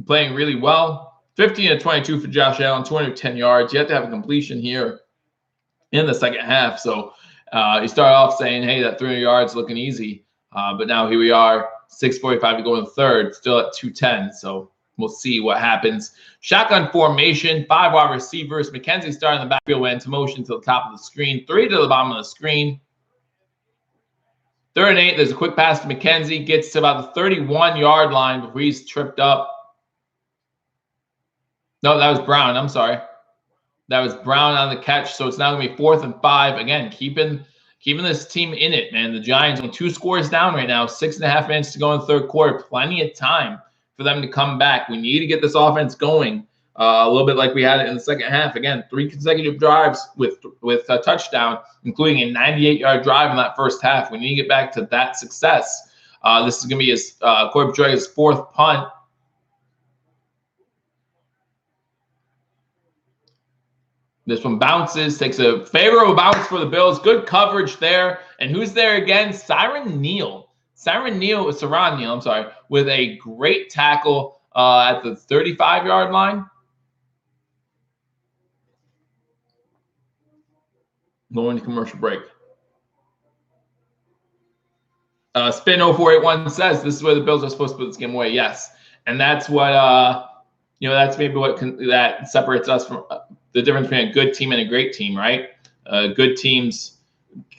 playing really well. 15-22 for Josh Allen, 210 yards. You have to have a completion here in the second half. So you start off saying, hey, that 300 yards looking easy. But now here we are, 6:45 to go in the third, still at 210. So we'll see what happens. Shotgun formation, 5 wide receivers. McKenzie starting in the backfield, went into motion to the top of the screen, 3 to the bottom of the screen. 3rd and 8, there's a quick pass to McKenzie, gets to about the 31-yard line before he's tripped up. No, that was Brown. I'm sorry. That was Brown on the catch. So it's now going to be 4th and 5. Again, keeping this team in it, man. The Giants only 2 scores down right now. 6.5 minutes to go in the 3rd quarter. Plenty of time for them to come back. We need to get this offense going a little bit like we had it in the 2nd half. Again, 3 consecutive drives with a touchdown, including a 98-yard drive in that 1st half. We need to get back to that success. This is going to be Corey Pedroia's 4th punt. This one bounces, takes a favorable bounce for the Bills. Good coverage there. And who's there again? Siran Neal, I'm sorry, with a great tackle at the 35-yard line. Going to commercial break. Spin 0481 says this is where the Bills are supposed to put this game away. Yes. And that's what, that's maybe what that separates us from the difference between a good team and a great team, right? Good teams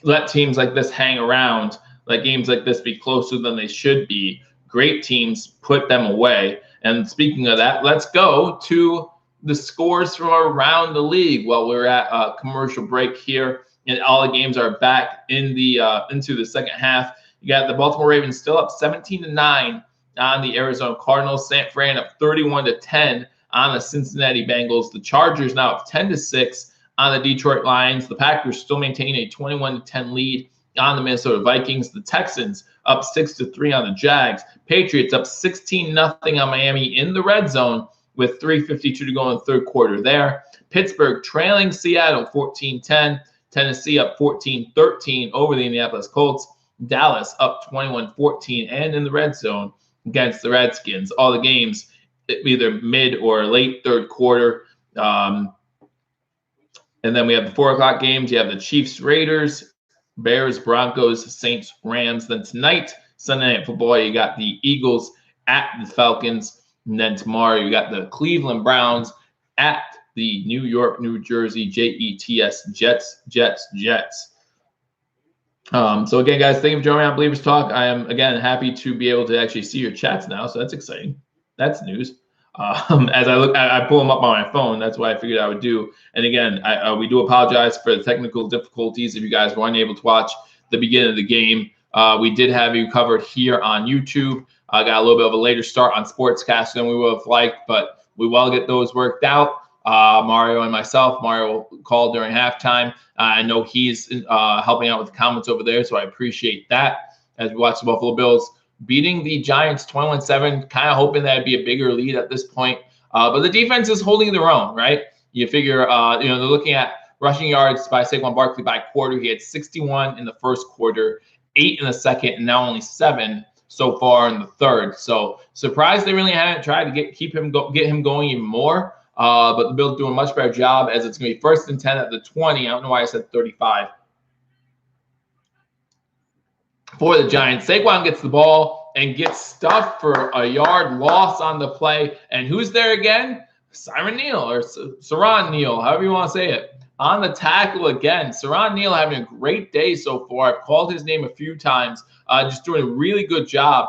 let teams like this hang around, let games like this be closer than they should be. Great teams put them away. And speaking of that, let's go to the scores from around the league while we're at a commercial break here. And all the games are back in the into the 2nd half. You got the Baltimore Ravens still up 17-9 on the Arizona Cardinals. San Fran up 31-10 on the Cincinnati Bengals. The Chargers now up 10-6 on the Detroit Lions. The Packers still maintain a 21-10 lead on the Minnesota Vikings. The Texans up 6-3 on the Jags. Patriots up 16-0 on Miami in the red zone with 3:52 to go in the 3rd quarter there. Pittsburgh trailing Seattle 14-10. Tennessee up 14-13 over the Indianapolis Colts. Dallas up 21-14 and in the red zone against the Redskins. All the games either mid or late 3rd quarter. And then we have the 4 o'clock games. You have the Chiefs, Raiders, Bears, Broncos, Saints, Rams. Then tonight, Sunday Night Football, you got the Eagles at the Falcons. And then tomorrow, you got the Cleveland Browns at the New York, New Jersey, Jets. So again, guys, thank you for joining me on Believers Talk. I am, again, happy to be able to actually see your chats now. So that's exciting. That's news. As I pull them up on my phone. That's what I figured I would do. And again, we do apologize for the technical difficulties if you guys weren't able to watch the beginning of the game. We did have you covered here on YouTube. I got a little bit of a later start on Sportscast than we would have liked, but we will get those worked out. Mario and myself. Mario called during halftime. I know he's helping out with the comments over there, so I appreciate that as we watch the Buffalo Bills beating the Giants 21-7, kind of hoping that it'd be a bigger lead at this point. But the defense is holding their own, right? You figure, they're looking at rushing yards by Saquon Barkley by quarter. He had 61 in the 1st quarter, 8 in the 2nd, and now only 7 so far in the 3rd. So surprised they really haven't tried to get him going even more. But the Bills doing a much better job as it's going to be 1st and 10 at the 20. I don't know why I said 35. For the Giants, Saquon gets the ball and gets stuffed for a yard loss on the play. And who's there again? Siran Neal or Siran Neal, however you want to say it. On the tackle again. Siran Neal having a great day so far. I've called his name a few times. Just doing a really good job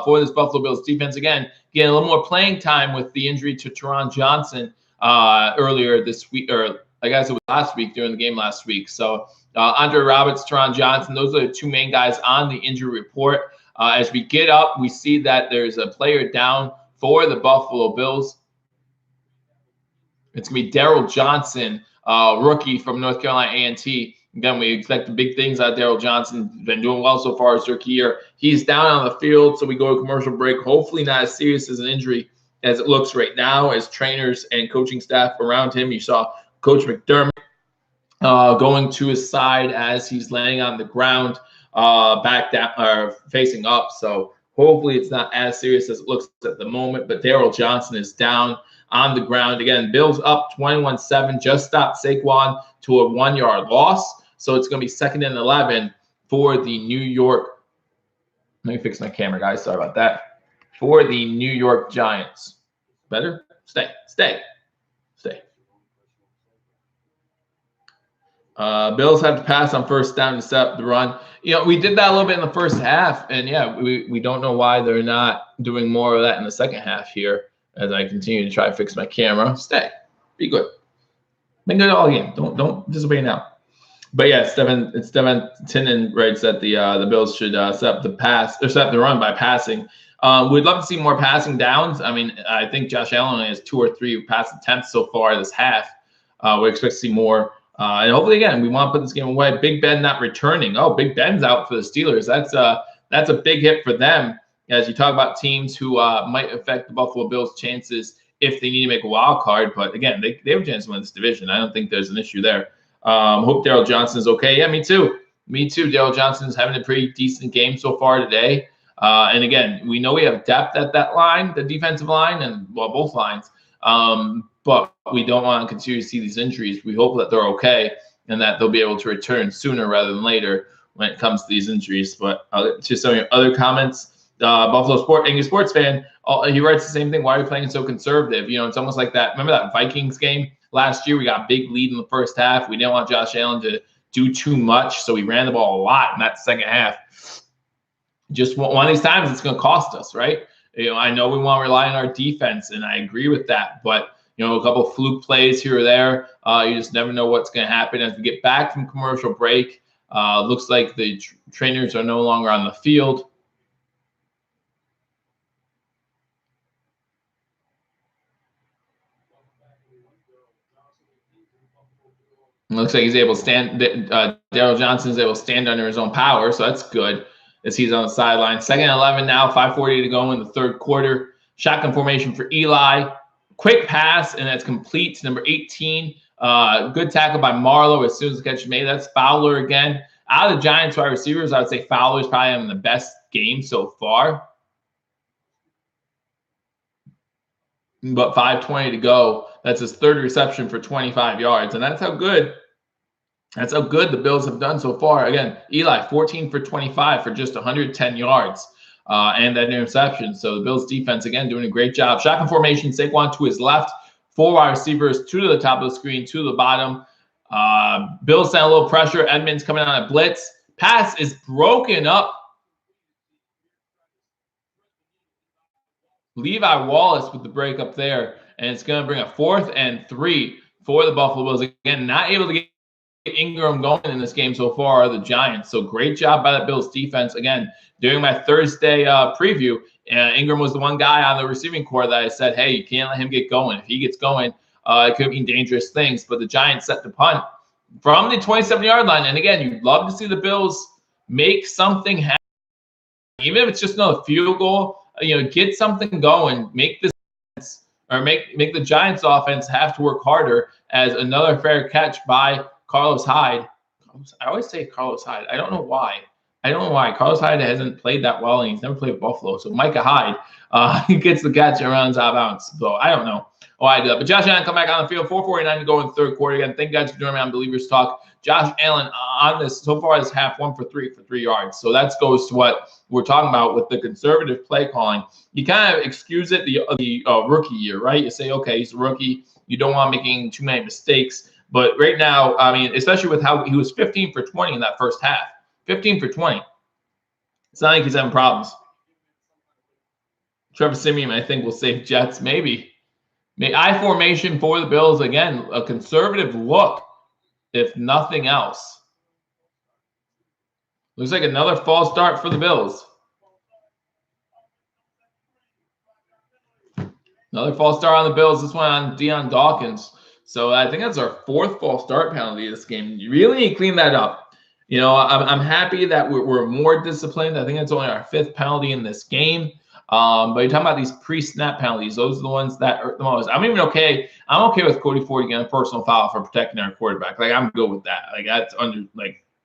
for this Buffalo Bills defense. Again, getting a little more playing time with the injury to Taron Johnson earlier this week, or I guess it was last week during the game last week. So Andre Roberts, Taron Johnson, those are the 2 main guys on the injury report. As we get up, we see that there's a player down for the Buffalo Bills. It's going to be Daryl Johnson, rookie from North Carolina A&T. Again, we expect the big things out of Daryl Johnson. He's been doing well so far his rookie year. He's down on the field, so we go to commercial break. Hopefully not as serious as an injury as it looks right now, as trainers and coaching staff around him. You saw Coach McDermott going to his side as he's laying on the ground, back down or facing up. So hopefully it's not as serious as it looks at the moment. But Daryl Johnson is down on the ground. Again, Bills up 21-7, just stopped Saquon to a 1-yard loss. So it's going to be 2nd and 11 for the New York. Let me fix my camera, guys. Sorry about that. For the New York Giants. Better? Stay. Stay. Stay. Bills have to pass on first down to set up the run. You know, we did that a little bit in the first half, and yeah, we don't know why they're not doing more of that in the second half here as I continue to try to fix my camera. Stay. Be good. Be good all game. Don't disobey now. But yeah, Stephen Tinnen writes that the Bills should set up the pass or set up the run by passing. We'd love to see more passing downs. I mean, I think Josh Allen only has 2 or 3 pass attempts so far this half. We expect to see more. And hopefully, again, we want to put this game away. Big Ben not returning. Oh, Big Ben's out for the Steelers. That's a big hit for them as you talk about teams who might affect the Buffalo Bills' chances if they need to make a wild card. But again, they have a chance to win this division. I don't think there's an issue there. Hope Daryl Johnson's okay. Yeah, me too. Me too. Daryl Johnson's having a pretty decent game so far today. And again, we know we have depth at that line, the defensive line, and well, both lines. But we don't want to continue to see these injuries. We hope that they're okay and that they'll be able to return sooner rather than later when it comes to these injuries. But to some of your other comments, Buffalo English sports fan, he writes the same thing. Why are you playing so conservative? You know, it's almost like that. Remember that Vikings game last year? We got a big lead in the first half. We didn't want Josh Allen to do too much, so we ran the ball a lot in that second half. Just one of these times, it's going to cost us, right? You know, I know we want to rely on our defense, and I agree with that. But you know, a couple of fluke plays here or there. You just never know what's going to happen as we get back from commercial break. Looks like the trainers are no longer on the field. Looks like he's able to stand. Daryl Johnson is able to stand under his own power, so that's good as he's on the sideline. 2nd and 11 now, 5:40 to go in the third quarter. Shotgun formation for Eli. Quick pass, and that's complete to number 18. Good tackle by Marlowe as soon as the catch is made. That's Fowler again. Out of the Giants wide receivers, I would say Fowler's probably having the best game so far. But 5:20 to go. That's his 3rd reception for 25 yards. And that's how good the Bills have done so far. Again, Eli, 14 for 25 for just 110 yards. And that interception. So the Bills defense, again, doing a great job. Shotgun formation, Saquon to his left. 4 wide receivers, 2 to the top of the screen, 2 to the bottom. Bills send a little pressure. Edmonds coming on a blitz. Pass is broken up. Levi Wallace with the break up there. And it's going to bring a 4th and 3 for the Buffalo Bills. Again, not able to get Ingram going in this game so far are the Giants. So great job by the Bills defense. Again, during my Thursday preview, Ingram was the one guy on the receiving core that I said, hey, you can't let him get going. If he gets going, it could mean dangerous things. But the Giants set the punt from the 27-yard line. And again, you'd love to see the Bills make something happen. Even if it's just another field goal, you know, get something going, make this or make the Giants offense have to work harder as another fair catch by Carlos Hyde. I always say Carlos Hyde. I don't know why. Carlos Hyde hasn't played that well, and he's never played with Buffalo. So Micah Hyde, he gets the catch and runs out of bounds. So I don't know why I do that. But Josh Allen come back on the field, 4:49 to go in the third quarter. Again, thank you guys for joining me on Believers Talk. Josh Allen on this so far this half 1 for 3 for 3 yards. So that goes to what we're talking about with the conservative play calling. You kind of excuse it the rookie year, right? You say, okay, he's a rookie. You don't want making too many mistakes. But right now, I mean, especially with how he was 15 for 20 in that first half. 15 for 20. It's not like he's having problems. Trevor Siemian, I think, will save Jets. Maybe. I formation for the Bills. Again, a conservative look, if nothing else. Looks like another false start for the Bills. Another false start on the Bills. This one on Deion Dawkins. So I think that's our 4th false start penalty this game. You really need to clean that up. You know, I'm happy that we're more disciplined. I think it's only our 5th penalty in this game. But you're talking about these pre-snap penalties. Those are the ones that hurt the most. I'm okay with Cody Ford getting a personal foul for protecting our quarterback. Like, I'm good with that. Like, that's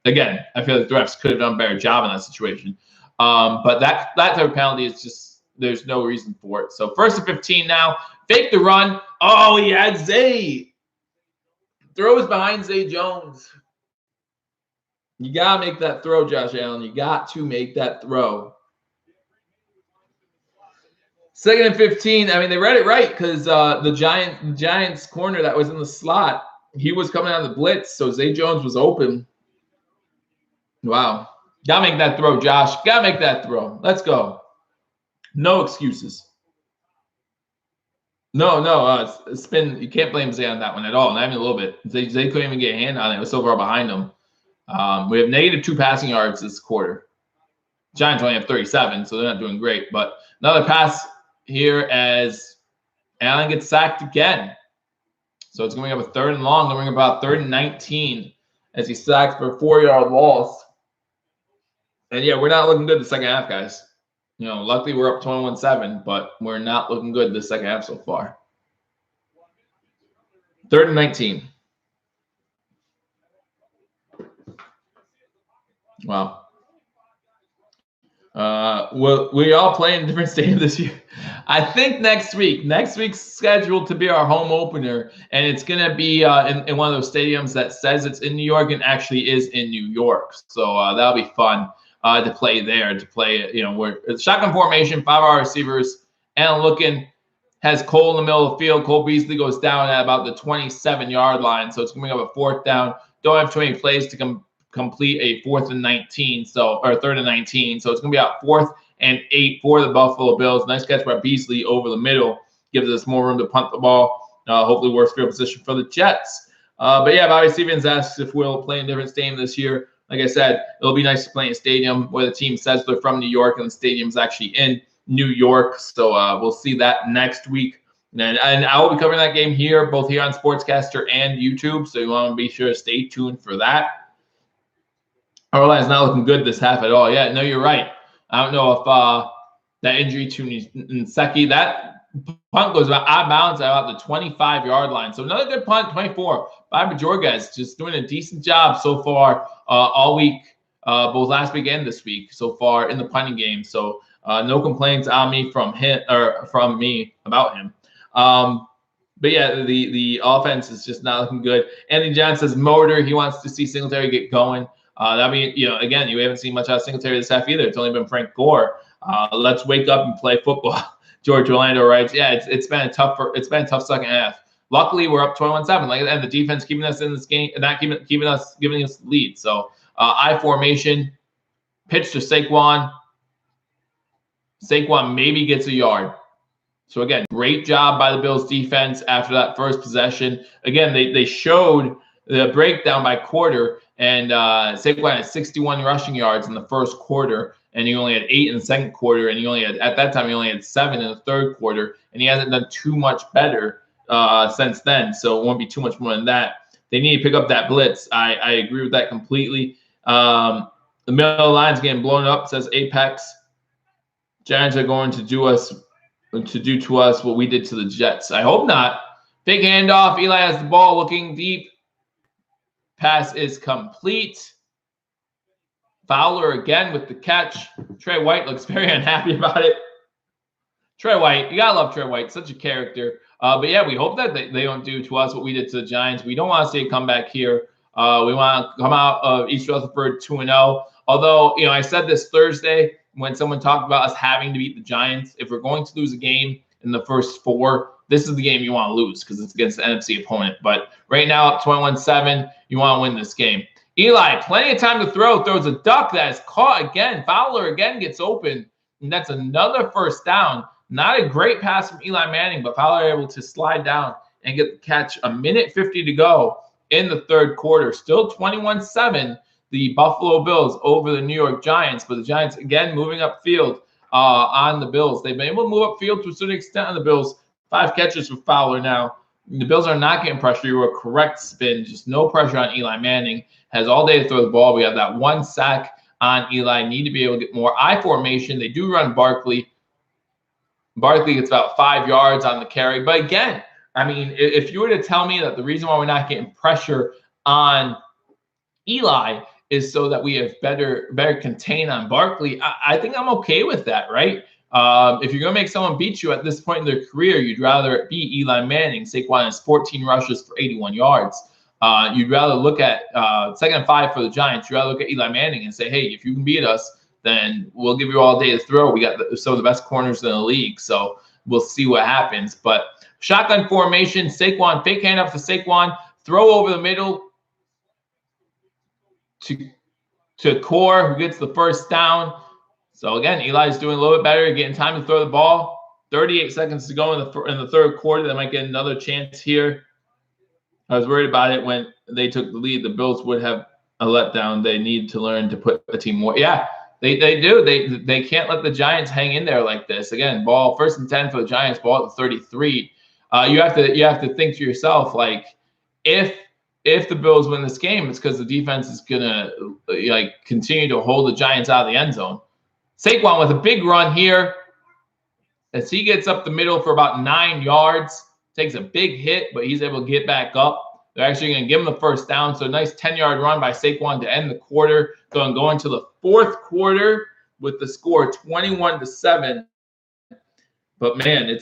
again, I feel like the refs could have done a better job in that situation. But that type of penalty is just, there's no reason for it. So 1st and 15 now. Fake the run. Oh, he had Zay. Throws behind Zay Jones. You got to make that throw, Josh Allen. You got to make that throw. 2nd and 15. I mean, they read it right because the Giants corner that was in the slot, he was coming out of the blitz, so Zay Jones was open. Wow. Gotta make that throw, Josh. Gotta make that throw. Let's go. No excuses. No, spin. You can't blame Zay on that one at all. Not even a little bit. Zay couldn't even get a hand on it. It was so far behind him. We have -2 passing yards this quarter. Giants only have 37, so they're not doing great. But another pass here as Allen gets sacked again. So it's going to be up a 3rd and long. They're going about 3rd and 19 as he sacks for a 4-yard loss. And yeah, we're not looking good the second half, guys. You know, luckily we're up 21-7, but we're not looking good the second half so far. 3rd and 19. Wow. Well, we all play in a different stadium this year. I think next week's scheduled to be our home opener, and it's going to be in one of those stadiums that says it's in New York and actually is in New York. So that'll be fun to play there, you know, where it's shotgun formation, 5 receivers, and looking has Cole in the middle of the field. Cole Beasley goes down at about the 27-yard line, so it's going to be up a 4th down. Don't have too many plays to complete a 4th and 19, or 3rd and 19. So it's going to be out 4th and 8 for the Buffalo Bills. Nice catch by Beasley over the middle. Gives us more room to punt the ball. Hopefully worse field position for the Jets. But yeah, Bobby Stevens asks if we'll play in a different stadium this year. Like I said, it'll be nice to play in a stadium where the team says they're from New York and the stadium's actually in New York. So we'll see that next week. And I will be covering that game here, both here on Sportscaster and YouTube. So you want to be sure to stay tuned for that. Our line's not looking good this half at all. Yeah, no, you're right. I don't know if that injury to Nsekhe, that punt goes out of bounds at about the 25-yard line. So another good punt, 24. Bobby Jorges just doing a decent job so far all week, both last week and this week so far in the punting game. So no complaints on me from him or from me about him. But yeah, the offense is just not looking good. Anthony John says motor. He wants to see Singletary get going. That mean, you know, again, you haven't seen much out of Singletary this half either. It's only been Frank Gore. Let's wake up and play football. George Orlando writes, yeah, it's been a tough second half. Luckily, we're up 21-7. And the defense keeping us in this game, and not giving us the lead. So I formation, pitch to Saquon. Saquon maybe gets a yard. So again, great job by the Bills defense after that first possession. Again, they showed the breakdown by quarter, and Saquon had 61 rushing yards in the first quarter, and he only had 8 in the second quarter, and he only had 7 in the third quarter, and he hasn't done too much better since then. So it won't be too much more than that. They need to pick up that blitz. I agree with that completely. The middle of the line's getting blown up, says Apex. Giants are going to do to us what we did to the Jets. I hope not. Big handoff. Eli has the ball, looking deep. Pass is complete. Fowler again with the catch. Trey White looks very unhappy about it. Trey White, you gotta love Trey White, such a character. But yeah, we hope that they don't do to us what we did to the Giants. We don't want to see a comeback here. We want to come out of East Rutherford 2-0. Although, you know, I said this Thursday when someone talked about us having to beat the Giants. If we're going to lose a game in the first 4, this is the game you want to lose because it's against the NFC opponent. But right now, up 21-7, you want to win this game. Eli, plenty of time to throw, throws a duck that is caught again. Fowler again gets open, and that's another first down. Not a great pass from Eli Manning, but Fowler able to slide down and get the catch. 1:50 to go in the third quarter. Still 21-7, the Buffalo Bills over the New York Giants. But the Giants, again, moving upfield on the Bills. They've been able to move upfield to a certain extent on the Bills. 5 catches for Fowler now. The Bills are not getting pressure. You were a correct spin. Just no pressure on Eli Manning. Has all day to throw the ball. We have that 1 sack on Eli. Need to be able to get more I formation. They do run Barkley. Barkley gets about 5 yards on the carry. But again, I mean, if you were to tell me that the reason why we're not getting pressure on Eli is so that we have better contain on Barkley, I think I'm okay with that, right? If you're going to make someone beat you at this point in their career, you'd rather it be Eli Manning. Saquon has 14 rushes for 81 yards. You'd rather look at 2nd and 5 for the Giants. You'd rather look at Eli Manning and say, hey, if you can beat us, then we'll give you all day to throw. We got some of the best corners in the league. So we'll see what happens. But shotgun formation, Saquon, fake handoff to Saquon, throw over the middle to Core, who gets the first down. So again, Eli's doing a little bit better, getting time to throw the ball. 38 seconds to go in the third quarter. They might get another chance here. I was worried about it when they took the lead. The Bills would have a letdown. They need to learn to put the team more. Yeah, they do. They can't let the Giants hang in there like this. Again, ball 1st and 10 for the Giants. Ball at the 33. You have to think to yourself, like, if the Bills win this game, it's because the defense is gonna continue to hold the Giants out of the end zone. Saquon with a big run here as he gets up the middle for about 9 yards. Takes a big hit, but he's able to get back up. They're actually going to give him the first down. So a nice 10-yard run by Saquon to end the quarter. Going to the fourth quarter with the score 21-7. But man,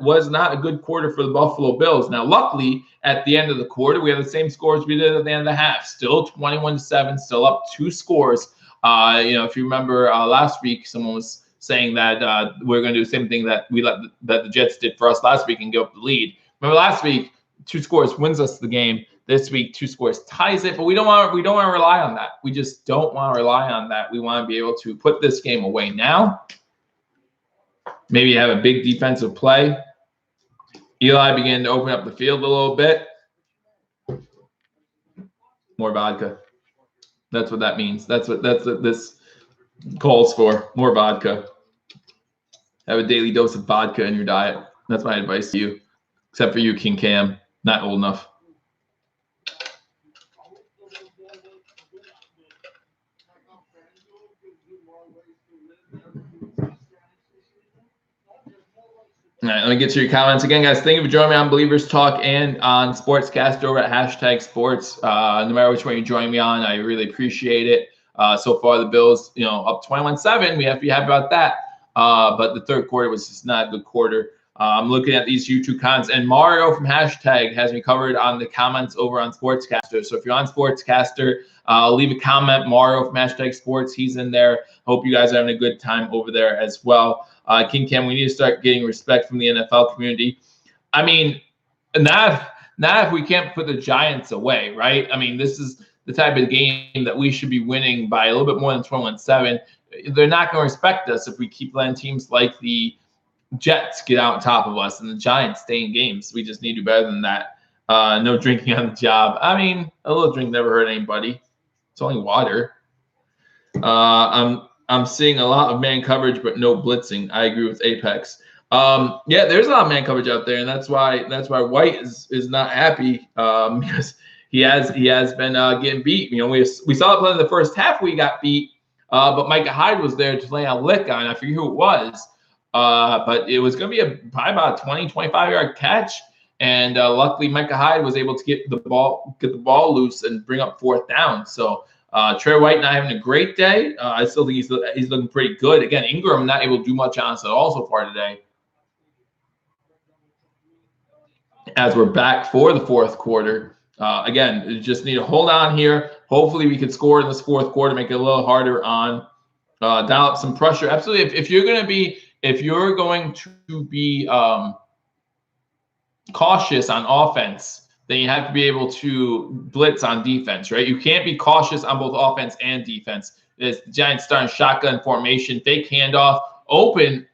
was not a good quarter for the Buffalo Bills. Now, luckily, at the end of the quarter, we have the same scores we did at the end of the half. Still 21-7, still up 2 scores. If you remember last week, someone was saying that we're going to do the same thing that the Jets did for us last week and give up the lead. Remember last week, 2 scores wins us the game. This week, 2 scores ties it, but we don't want to rely on that. We just don't want to rely on that. We want to be able to put this game away now. Maybe have a big defensive play. Eli began to open up the field a little bit. More vodka. That's what that means. That's what this calls for. More vodka. Have a daily dose of vodka in your diet. That's my advice to you. Except for you, King Cam. Not old enough. All right, let me get to your comments again, guys. Thank you for joining me on Believers Talk and on Sportscast over at #Sports. No matter which one you join me on, I really appreciate it. So far, the Bills, up 21-7. We have to be happy about that. But the third quarter was just not a good quarter. I'm looking at these YouTube comments, and Mario from # has me covered on the comments over on Sportscaster. So if you're on Sportscaster, leave a comment. Mario from #Sports, he's in there. Hope you guys are having a good time over there as well. King Cam, we need to start getting respect from the NFL community. I mean, not if we can't put the Giants away, right? I mean, this is the type of game that we should be winning by a little bit more than 21-7. They're not going to respect us if we keep letting teams like the Jets get out on top of us and the Giants stay in games. We just need to do better than that. No drinking on the job. I mean, a little drink never hurt anybody. It's only water. I'm seeing a lot of man coverage, but no blitzing. I agree with Apex. Yeah, there's a lot of man coverage out there, and that's why White is not happy because he has been getting beat. We saw it play in the first half. We got beat, but Micah Hyde was there to lay a lick on. I forget who it was, but it was going to be probably about a 20, 25-yard catch. And luckily, Micah Hyde was able to get the ball loose and bring up 4th down. So Trey White not having a great day. I still think he's looking pretty good. Again, Ingram not able to do much on us at all so far today. As we're back for the fourth quarter, again, you just need to hold on here. Hopefully, we can score in this fourth quarter, make it a little harder on, dial up some pressure. Absolutely, if you're going to be cautious on offense, then you have to be able to blitz on defense, right? You can't be cautious on both offense and defense. The Giants starting shotgun formation, fake handoff, open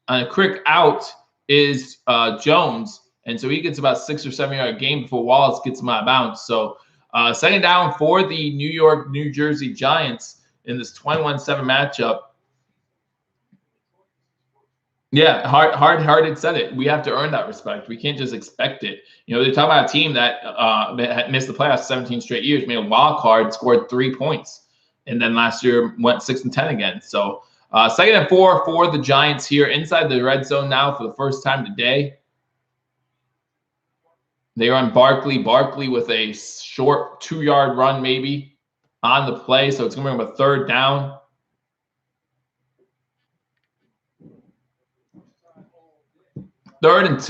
on a quick out is Jones. And so he gets about 6 or 7 yard gain before Wallace gets him out of bounds. So 2nd down for the New Jersey Giants in this 21-7 matchup. Yeah, Hard said it. We have to earn that respect. We can't just expect it. They're talking about a team that had missed the playoffs 17 straight years, made a wild card, scored 3 points, and then last year went 6-10 again. So 2nd and 4 for the Giants here inside the red zone now for the first time today. They run Barkley with a short 2-yard run maybe on the play, so it's going to bring up a 3rd down. Third and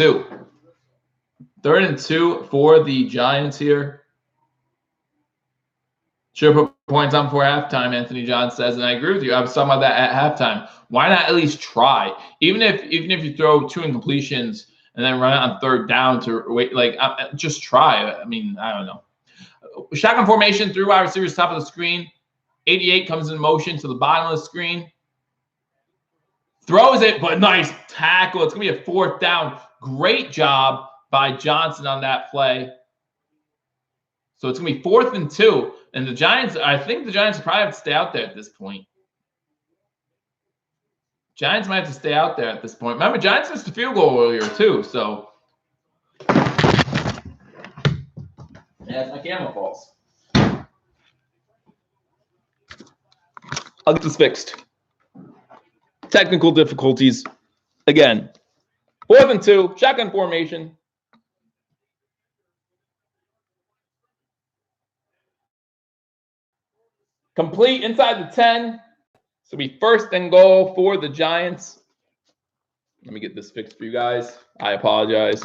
two for the Giants here. Should put points on before halftime, Anthony John says, and I agree with you. I was talking about that at halftime. Why not at least try? Even if you throw 2 incompletions and then run it on 3rd down to wait, like just try. I mean, I don't know. Shotgun formation, 3 wide receivers, top of the screen. 88 comes in motion to the bottom of the screen. Throws it, but nice tackle. It's going to be a 4th down. Great job by Johnson on that play. So it's going to be 4th and 2. And the Giants, I think the Giants probably have to stay out there at this point. Giants might have to stay out there at this point. Remember, Giants missed a field goal earlier too. So yeah, it's my camera false. I'll get this fixed. Technical difficulties. Again, 4th and 2, shotgun formation. Complete inside the 10. So it'll be 1st and goal for the Giants. Let me get this fixed for you guys. I apologize.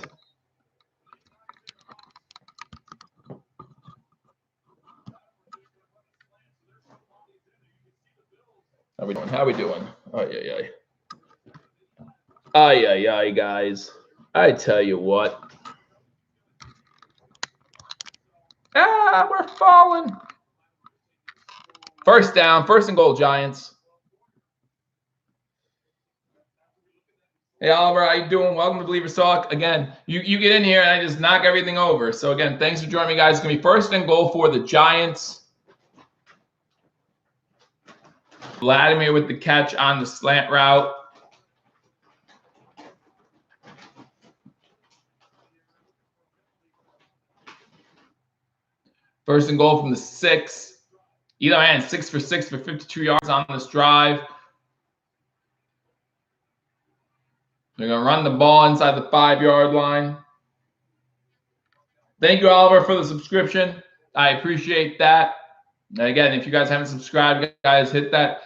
How we doing? How we doing? Ay, guys. I tell you what. We're falling. 1st down, 1st and goal, Giants. Hey, Oliver, how you doing? Welcome to Believers Talk. Again, you get in here and I just knock everything over. So, again, thanks for joining me, guys. It's going to be 1st and goal for the Giants. Vladimir with the catch on the slant route. First and goal from the 6. Eli Manning 6 for 6 for 52 yards on this drive. They're going to run the ball inside the 5-yard line. Thank you, Oliver, for the subscription. I appreciate that. And again, if you guys haven't subscribed, guys, hit that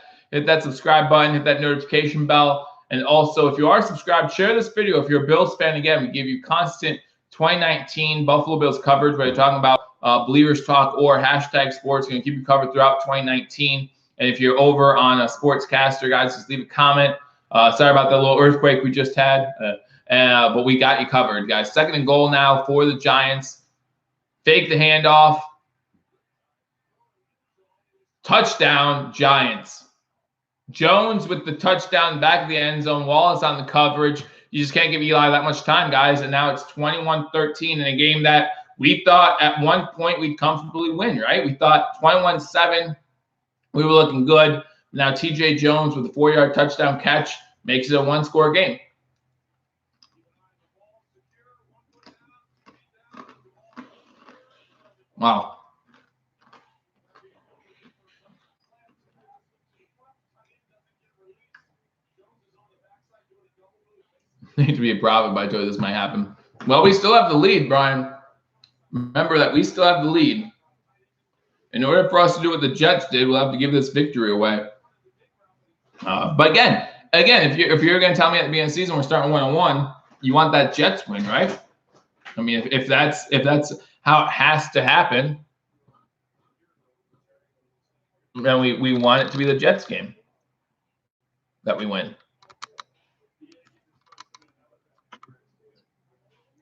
subscribe button, hit that notification bell. And also, if you are subscribed, share this video. If you're a Bills fan, again, we give you constant 2019 Buffalo Bills coverage, whether you're talking about Believers Talk or hashtag sports. Going to keep you covered throughout 2019. And if you're over on a Sportscaster, guys, just leave a comment. Sorry about that little earthquake we just had, but we got you covered, guys. 2nd and goal now for the Giants. Fake the handoff. Touchdown, Giants. Jones with the touchdown back of the end zone. Wallace on the coverage. You just can't give Eli that much time, guys. And now it's 21-13 in a game that we thought at one point we'd comfortably win, right? We thought 21-7. We were looking good. Now T.J. Jones with a 4-yard touchdown catch makes it a 1-score game. Wow. Need to be a prophet by Joy. This might happen. Well, we still have the lead, Brian. Remember that we still have the lead. In order for us to do what the Jets did, we'll have to give this victory away. But again, if you're going to tell me at the beginning of the season we're starting 1-1, you want that Jets win, right? I mean, if that's how it has to happen, then we want it to be the Jets game that we win.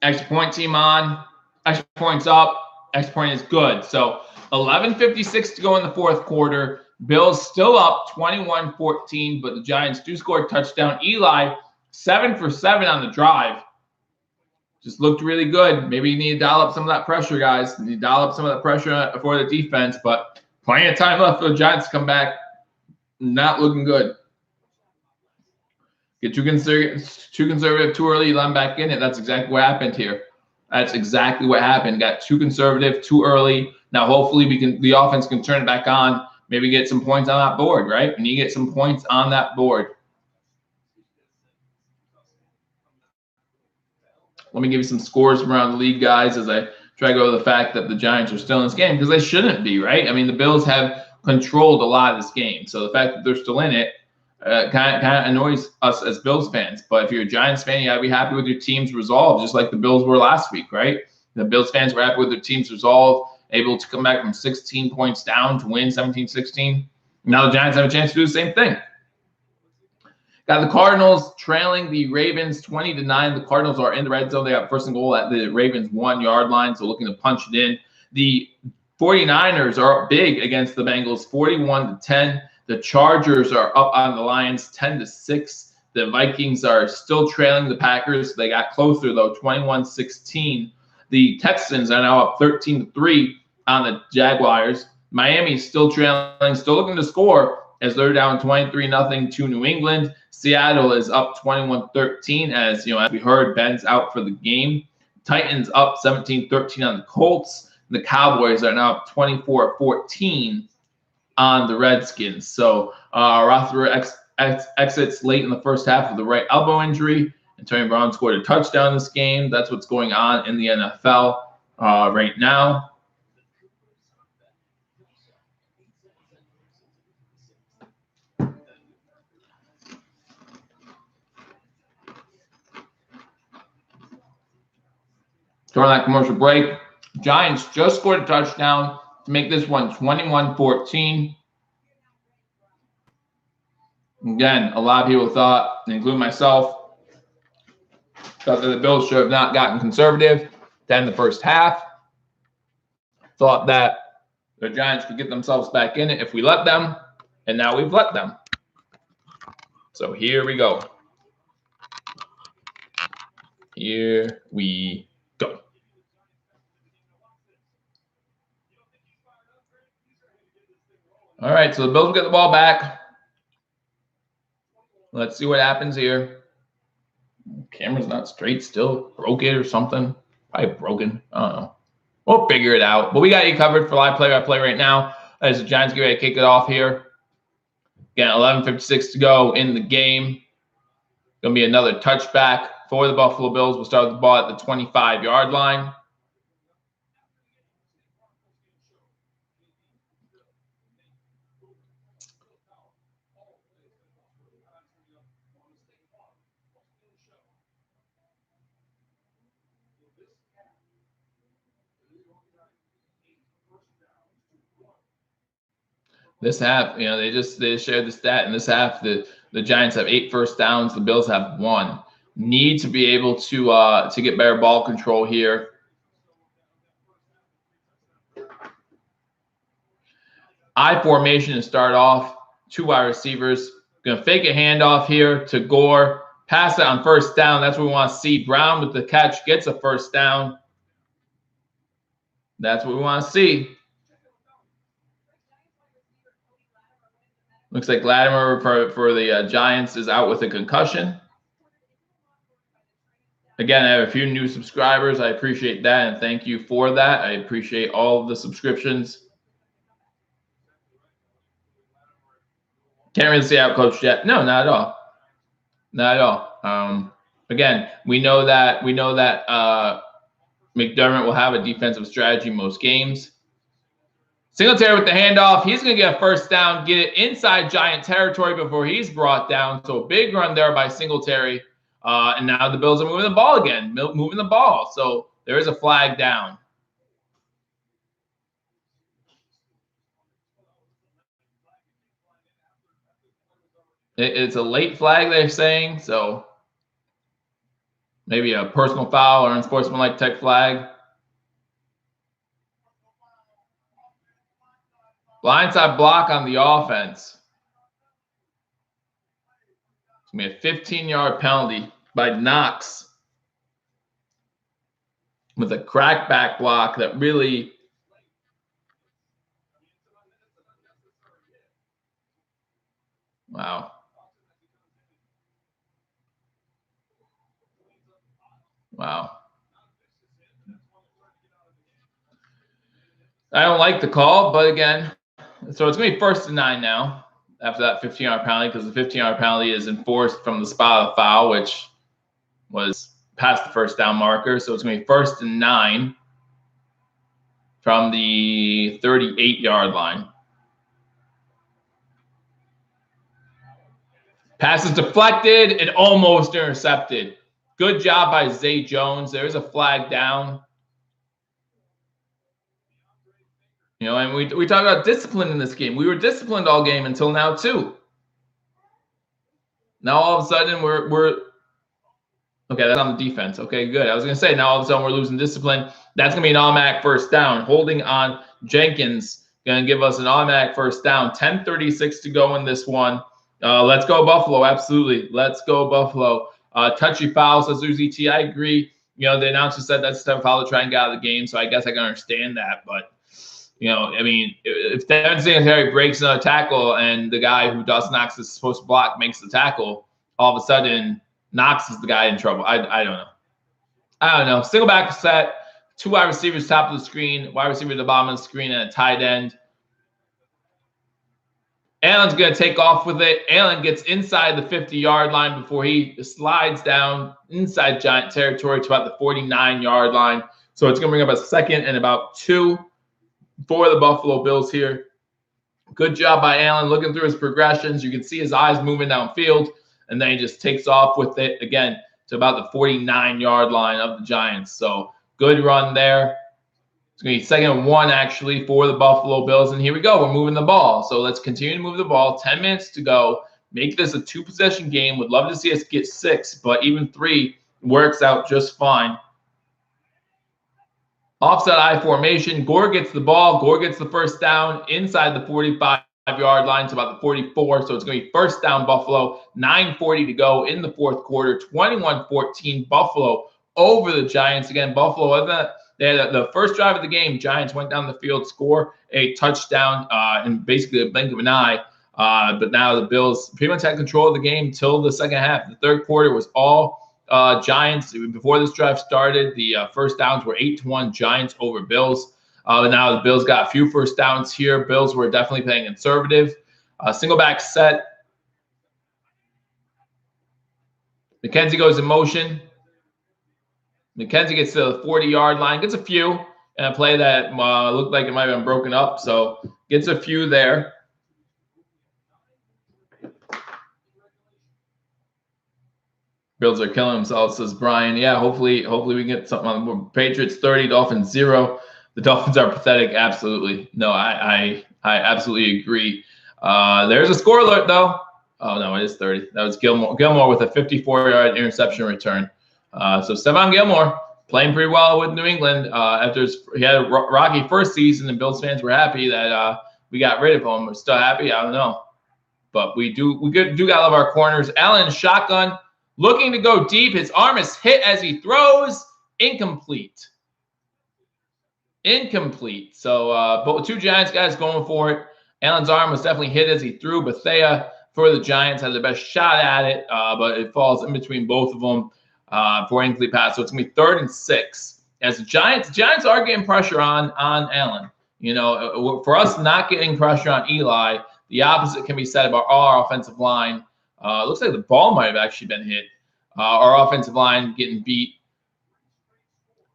Extra point team on. Extra points up. Extra point is good. So 11:56 to go in the 4th quarter. Bills still up 21-14, but the Giants do score a touchdown. Eli 7 for 7 on the drive. Just looked really good. Maybe you need to dial up some of that pressure, guys. You need to dial up some of that pressure for the defense, but plenty of time left for the Giants to come back. Not looking good. Get too conservative too early, you let them back in it. That's exactly what happened here. That's exactly what happened. Got too conservative too early. Now hopefully the offense can turn it back on. Maybe get some points on that board, right? And you get some points on that board. Let me give you some scores from around the league, guys, as I try to go to the fact that the Giants are still in this game, because they shouldn't be, right? I mean, the Bills have controlled a lot of this game. So the fact that they're still in it kind of annoys us as Bills fans. But if you're a Giants fan, you got to be happy with your team's resolve, just like the Bills were last week, right? The Bills fans were happy with their team's resolve able to come back from 16 points down to win 17-16. Now the Giants have a chance to do the same thing. Got the Cardinals trailing the Ravens 20-9. The Cardinals are in the red zone. They got first and goal at the Ravens 1-yard line, so looking to punch it in. The 49ers are up big against the Bengals 41-10. The Chargers are up on the Lions 10-6. The Vikings are still trailing the Packers. They got closer, though, 21-16. The Texans are now up 13-3 on the Jaguars. Miami's still trailing, still looking to score as they're down 23-0 to New England. Seattle is up 21-13 as we heard, Ben's out for the game. Titans up 17-13 on the Colts. The Cowboys are now up 24-14 on the Redskins. So Roethlisberger exits late in the first half with the right elbow injury. Antonio Brown scored a touchdown this game. That's what's going on in the NFL right now. During that commercial break, Giants just scored a touchdown to make this one 21-14. Again, a lot of people thought, including myself, thought that the Bills should have not gotten conservative to end the first half. Thought that the Giants could get themselves back in it if we let them, and now we've let them. So here we go. Here we go. All right, so the Bills will get the ball back. Let's see what happens here. Camera's not straight still. Broke it or something. Probably broken. I don't know. We'll figure it out. But we got you covered for live play-by-play right now as the Giants get ready to kick it off here. Again, 11:56 to go in the game. Going to be another touchback for the Buffalo Bills. We'll start with the ball at the 25-yard line. This half, they shared the stat. In this half, the Giants have 8 first downs. The Bills have 1. Need to be able to get better ball control here. I formation to start off. 2 wide receivers. Going to fake a handoff here to Gore. Pass it on first down. That's what we want to see. Brown with the catch gets a first down. That's what we want to see. Looks like Latimer for the Giants is out with a concussion. Again, I have a few new subscribers. I appreciate that, and thank you for that. I appreciate all of the subscriptions. Can't really see out coach yet. No, not at all. Not at all. Again, we know that McDermott will have a defensive strategy most games. Singletary with the handoff. He's going to get a first down, get it inside Giant territory before he's brought down. So a big run there by Singletary. And now the Bills are moving the ball again, moving the ball. So there is a flag down. It's a late flag, they're saying. So maybe a personal foul or unsportsmanlike type flag. Blindside block on the offense. It's going to be a 15-yard penalty by Knox with a crackback block that really wow. Wow. I don't like the call, but again, so it's going to be 1st and 9 now after that 15-yard penalty, because the 15-yard penalty is enforced from the spot of foul, which was past the first down marker. So it's going to be 1st and 9 from the 38-yard line. Pass is deflected and almost intercepted. Good job by Zay Jones. There's a flag down. You know, and we talked about discipline in this game. We were disciplined all game until now too. Now all of a sudden we're okay. That's on the defense. Okay, good. I was gonna say now all of a sudden we're losing discipline. That's gonna be an automatic first down. Holding on Jenkins gonna give us an automatic first down. 10:36 to go in this one. Let's go Buffalo. Absolutely. Let's go Buffalo. Touchy foul, says Uzi T. I agree. You know, the announcer said that's the type of foul to try and get out of the game, so I guess I can understand that. But, you know, I mean, if Devin Singletary breaks another tackle and the guy who Dawson Knox is supposed to block makes the tackle, all of a sudden Knox is the guy in trouble. I don't know. Single back set, 2 wide receivers top of the screen, wide receiver at the bottom of the screen, and a tight end. Allen's going to take off with it. Allen gets inside the 50-yard line before he slides down inside Giant territory to about the 49-yard line. So it's going to bring up a second and about 2 for the Buffalo Bills here. Good job by Allen looking through his progressions. You can see his eyes moving downfield, and then he just takes off with it again to about the 49-yard line of the Giants. So good run there. It's going to be 2nd and 1, actually, for the Buffalo Bills. And here we go. We're moving the ball. So let's continue to move the ball. 10 minutes to go. Make this a 2-possession game. Would love to see us get 6, but even 3 works out just fine. Offset I formation. Gore gets the ball. Gore gets the first down inside the 45-yard line to about the 44. So it's going to be first down Buffalo. 9:40 to go in the 4th quarter. 21-14 Buffalo over the Giants. Again, Buffalo, they had the first drive of the game. Giants went down the field, score a touchdown in basically a blink of an eye. But now the Bills pretty much had control of the game till the second half. The 3rd quarter was all Giants. Before this drive started, the first downs were 8-1 Giants over Bills. But now the Bills got a few first downs here. Bills were definitely playing conservative. Single back set. McKenzie goes in motion. McKenzie gets to the 40-yard line, gets a few, and a play that looked like it might have been broken up. So gets a few there. Bills are killing themselves, says Brian. Yeah, hopefully we get something on the board. Patriots 30, Dolphins 0. The Dolphins are pathetic. Absolutely. No, I absolutely agree. There's a score alert, though. Oh, no, it is 30. That was Gilmore. Gilmore with a 54-yard interception return. So Stephon Gilmore playing pretty well with New England. After he had a rocky first season, and Bills fans were happy that we got rid of him. We're still happy? I don't know. But we do got to love our corners. Allen shotgun, looking to go deep. His arm is hit as he throws. Incomplete. So, but with 2 Giants guys going for it, Allen's arm was definitely hit as he threw. Bethea for the Giants had the best shot at it, but it falls in between both of them for an incomplete pass. So it's going to be 3rd and 6. As the Giants are getting pressure on Allen. You know, for us not getting pressure on Eli, the opposite can be said about our offensive line. Looks like the ball might have actually been hit. Our offensive line getting beat.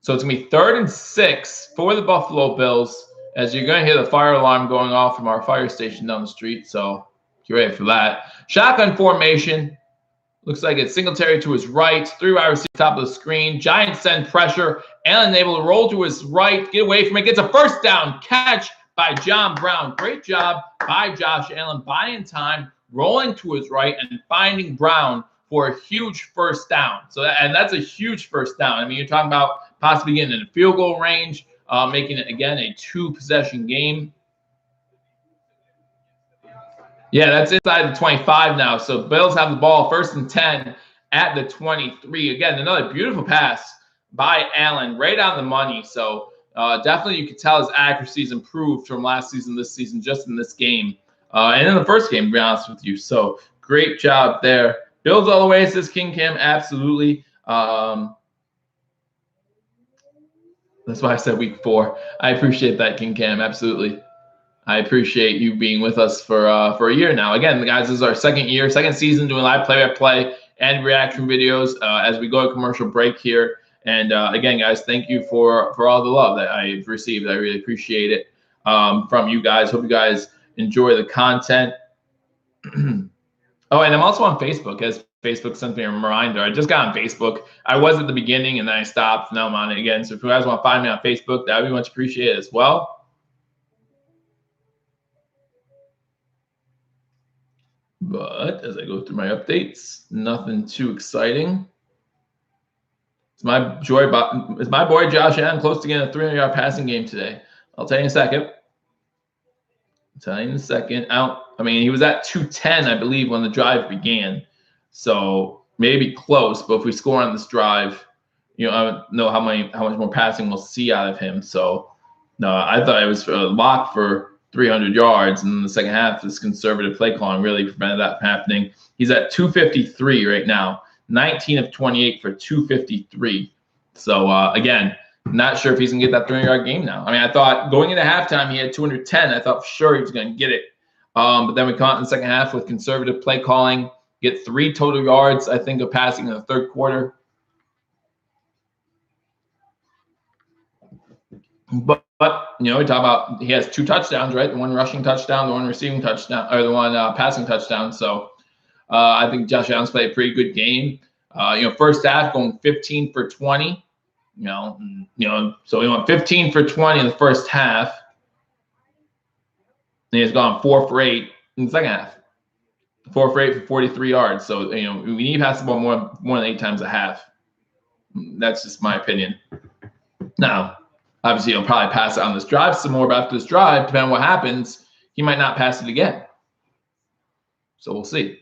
So it's going to be 3rd and 6 for the Buffalo Bills, as you're going to hear the fire alarm going off from our fire station down the street. So get ready for that. Shotgun formation. Looks like it's Singletary to his right. 3 wide receivers top of the screen. Giants send pressure. Allen able to roll to his right. Get away from it. Gets a first down catch by John Brown. Great job by Josh Allen buying time, rolling to his right, and finding Brown for a huge first down. So that's a huge first down. I mean, you're talking about possibly getting in a field goal range, making it, again, a 2-possession game. Yeah, that's inside the 25 now. So Bills have the ball 1st and 10 at the 23. Again, another beautiful pass by Allen, right on the money. So definitely you could tell his accuracy's improved from last season, this season, just in this game. And in the first game, to be honest with you. So great job there. Bills all the way, says King Cam. Absolutely. That's why I said week 4. I appreciate that, King Cam. Absolutely. I appreciate you being with us for a year now. Again, guys, this is our second season doing live play-by-play and reaction videos as we go to commercial break here. And again, guys, thank you for all the love that I've received. I really appreciate it from you guys. Hope you guys enjoy the content. Oh, and I'm also on Facebook, as Facebook sent me a reminder. I just got on Facebook. I was at the beginning, and then I stopped. Now I'm on it again. So if you guys want to find me on Facebook, that would be much appreciated as well. But as I go through my updates, nothing too exciting. Is my boy Josh Allen close to getting a 300-yard passing game today? I'll tell you in a second. I mean, he was at 210, I believe, when the drive began. So maybe close, but if we score on this drive, I don't know how much more passing we'll see out of him. So no, I thought it was a lock for 300 yards, and in the second half, this conservative play calling really prevented that from happening. He's at 253 right now, 19 of 28 for 253. So again, not sure if he's gonna get that 300-yard game now. I mean, I thought going into halftime he had 210. I thought for sure he was gonna get it, but then we caught in the second half with conservative play calling, get 3 total yards, I think, of passing in the third quarter. But we talk about he has 2 touchdowns, right? The one rushing touchdown, the one receiving touchdown, or the one passing touchdown. So I think Josh Allen's played a pretty good game. First half going 15 for 20. So he went 15 for 20 in the first half. And he's gone 4 for 8 in the second half. 4 for 8 for 43 yards. So we need to pass the ball more than 8 times a half. That's just my opinion. Now, obviously, he'll probably pass it on this drive some more, but after this drive, depending on what happens, he might not pass it again. So we'll see.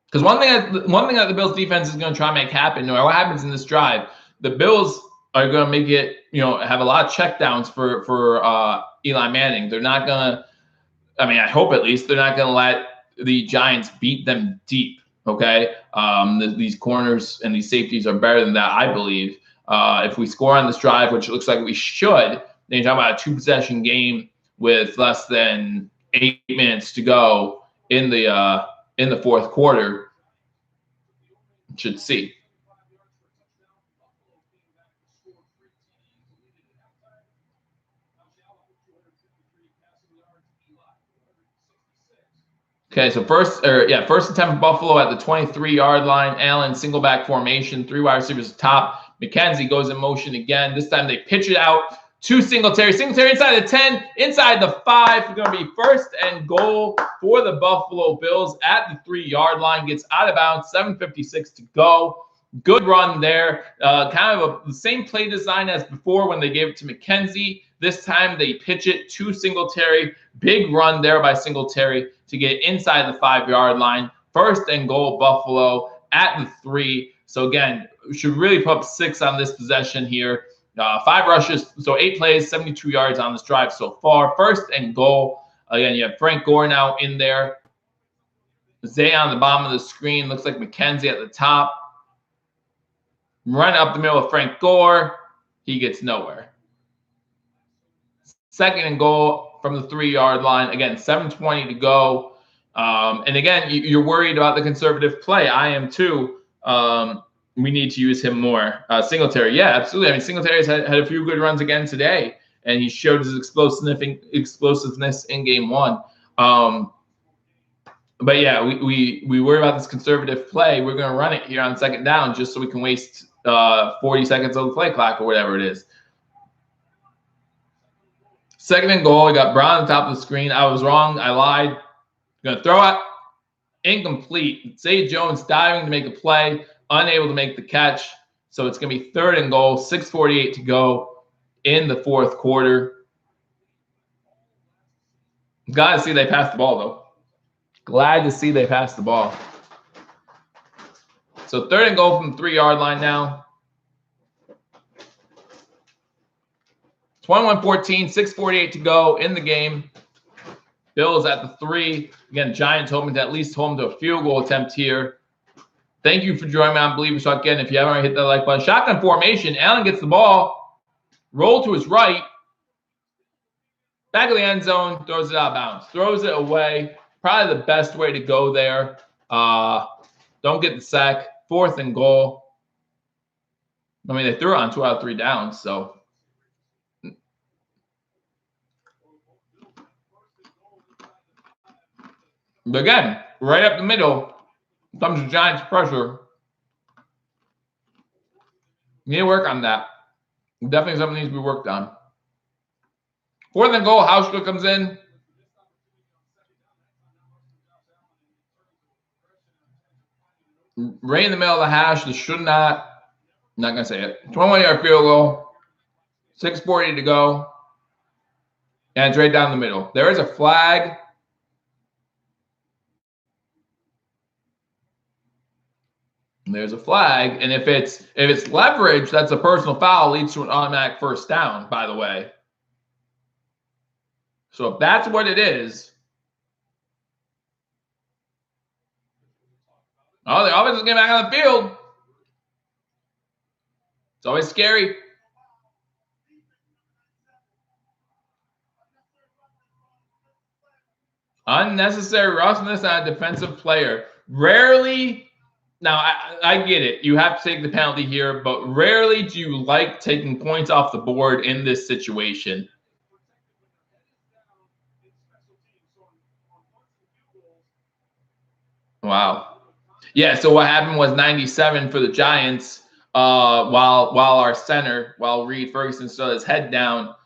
Because one thing that the Bills defense is going to try and make happen, no matter what happens in this drive, the Bills are going to make it, have a lot of checkdowns for Eli Manning. They're not going to, I hope at least, they're not going to let the Giants beat them deep, okay? These corners and these safeties are better than that, I believe. If we score on this drive, which it looks like we should, then you're talking about a 2-possession game with less than 8 minutes to go in the fourth quarter. Should see. Okay, so first attempt for Buffalo at the 23-yard line. Allen, single back formation, 3 wide receivers top. McKenzie goes in motion again. This time they pitch it out to Singletary. Singletary inside the 10, inside the 5. It's going to be first and goal for the Buffalo Bills at the 3-yard line. Gets out of bounds, 7:56 to go. Good run there. Kind of the same play design as before when they gave it to McKenzie. This time they pitch it to Singletary. Big run there by Singletary to get inside the 5-yard line. First and goal, Buffalo at the 3. So again, we should really put up 6 on this possession here. 5 rushes, so 8 plays, 72 yards on this drive so far. First and goal. Again, you have Frank Gore now in there. Zay on the bottom of the screen. Looks like McKenzie at the top. Run up the middle of Frank Gore. He gets nowhere. Second and goal from the 3-yard line. Again, 7:20 to go. And again, you're worried about the conservative play. I am too. We need to use him more. Singletary, yeah, absolutely. Singletary's had a few good runs again today, and he showed his explosiveness in game 1. But yeah, we worry about this conservative play. We're going to run it here on second down just so we can waste 40 seconds of the play clock or whatever it is. Second and goal. I got Brown on the top of the screen. I was wrong. I lied. Going to throw it. Incomplete. Zay Jones diving to make a play. Unable to make the catch. So it's going to be third and goal. 6:48 to go in the fourth quarter. Glad to see they passed the ball, though. Glad to see they passed the ball. So third and goal from the 3-yard line now. 21-14, 6:48 to go in the game. Bills at the 3. Again, Giants hoping to at least hold them to a field goal attempt here. Thank you for joining me on Believe It Shotgun. If you haven't already hit that like button. Shotgun formation. Allen gets the ball. Roll to his right. Back of the end zone. Throws it out of bounds. Throws it away. Probably the best way to go there. Don't get the sack. Fourth and goal. They threw it on 2 out of 3 downs, so. But again, right up the middle comes the Giants' pressure. You need to work on that. Definitely something needs to be worked on. Fourth and goal, Hauschka comes in. right in the middle of the hash. This should not. I'm not gonna say it. 21-yard field goal. 6:40 to go. And it's right down the middle. There is a flag. There's a flag, and if it's leverage, that's a personal foul, leads to an automatic first down, by the way. So if that's what it is, oh, the offense is getting back on the field. It's always scary. Unnecessary roughness on a defensive player. Rarely. Now, I get it. You have to take the penalty here, but rarely do you like taking points off the board in this situation. Wow. Yeah, so what happened was 97 for the Giants, while our center, while Reed Ferguson stood his head down,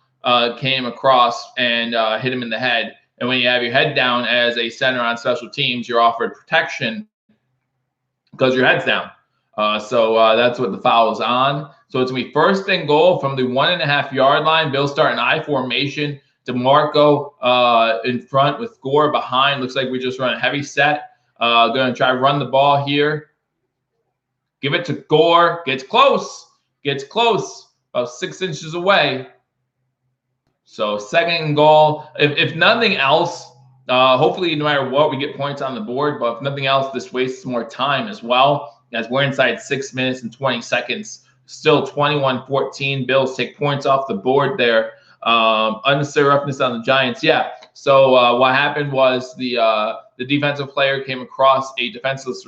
came across and hit him in the head. And when you have your head down as a center on special teams, you're offered protection because your head's down. So that's what the foul is on. So it's going to be 1st and goal from the 1.5-yard line. Bills start an I formation. DeMarco in front with Gore behind. Looks like we just run a heavy set. Going to try to run the ball here. Give it to Gore. Gets close. About 6 inches away. So 2nd and goal. If nothing else, hopefully no matter what, we get points on the board. But if nothing else, this wastes more time as well, as we're inside 6 minutes and 20 seconds. Still 21-14. Bills take points off the board there. Unnecessary roughness on the Giants. Yeah. So what happened was the defensive player came across a defenseless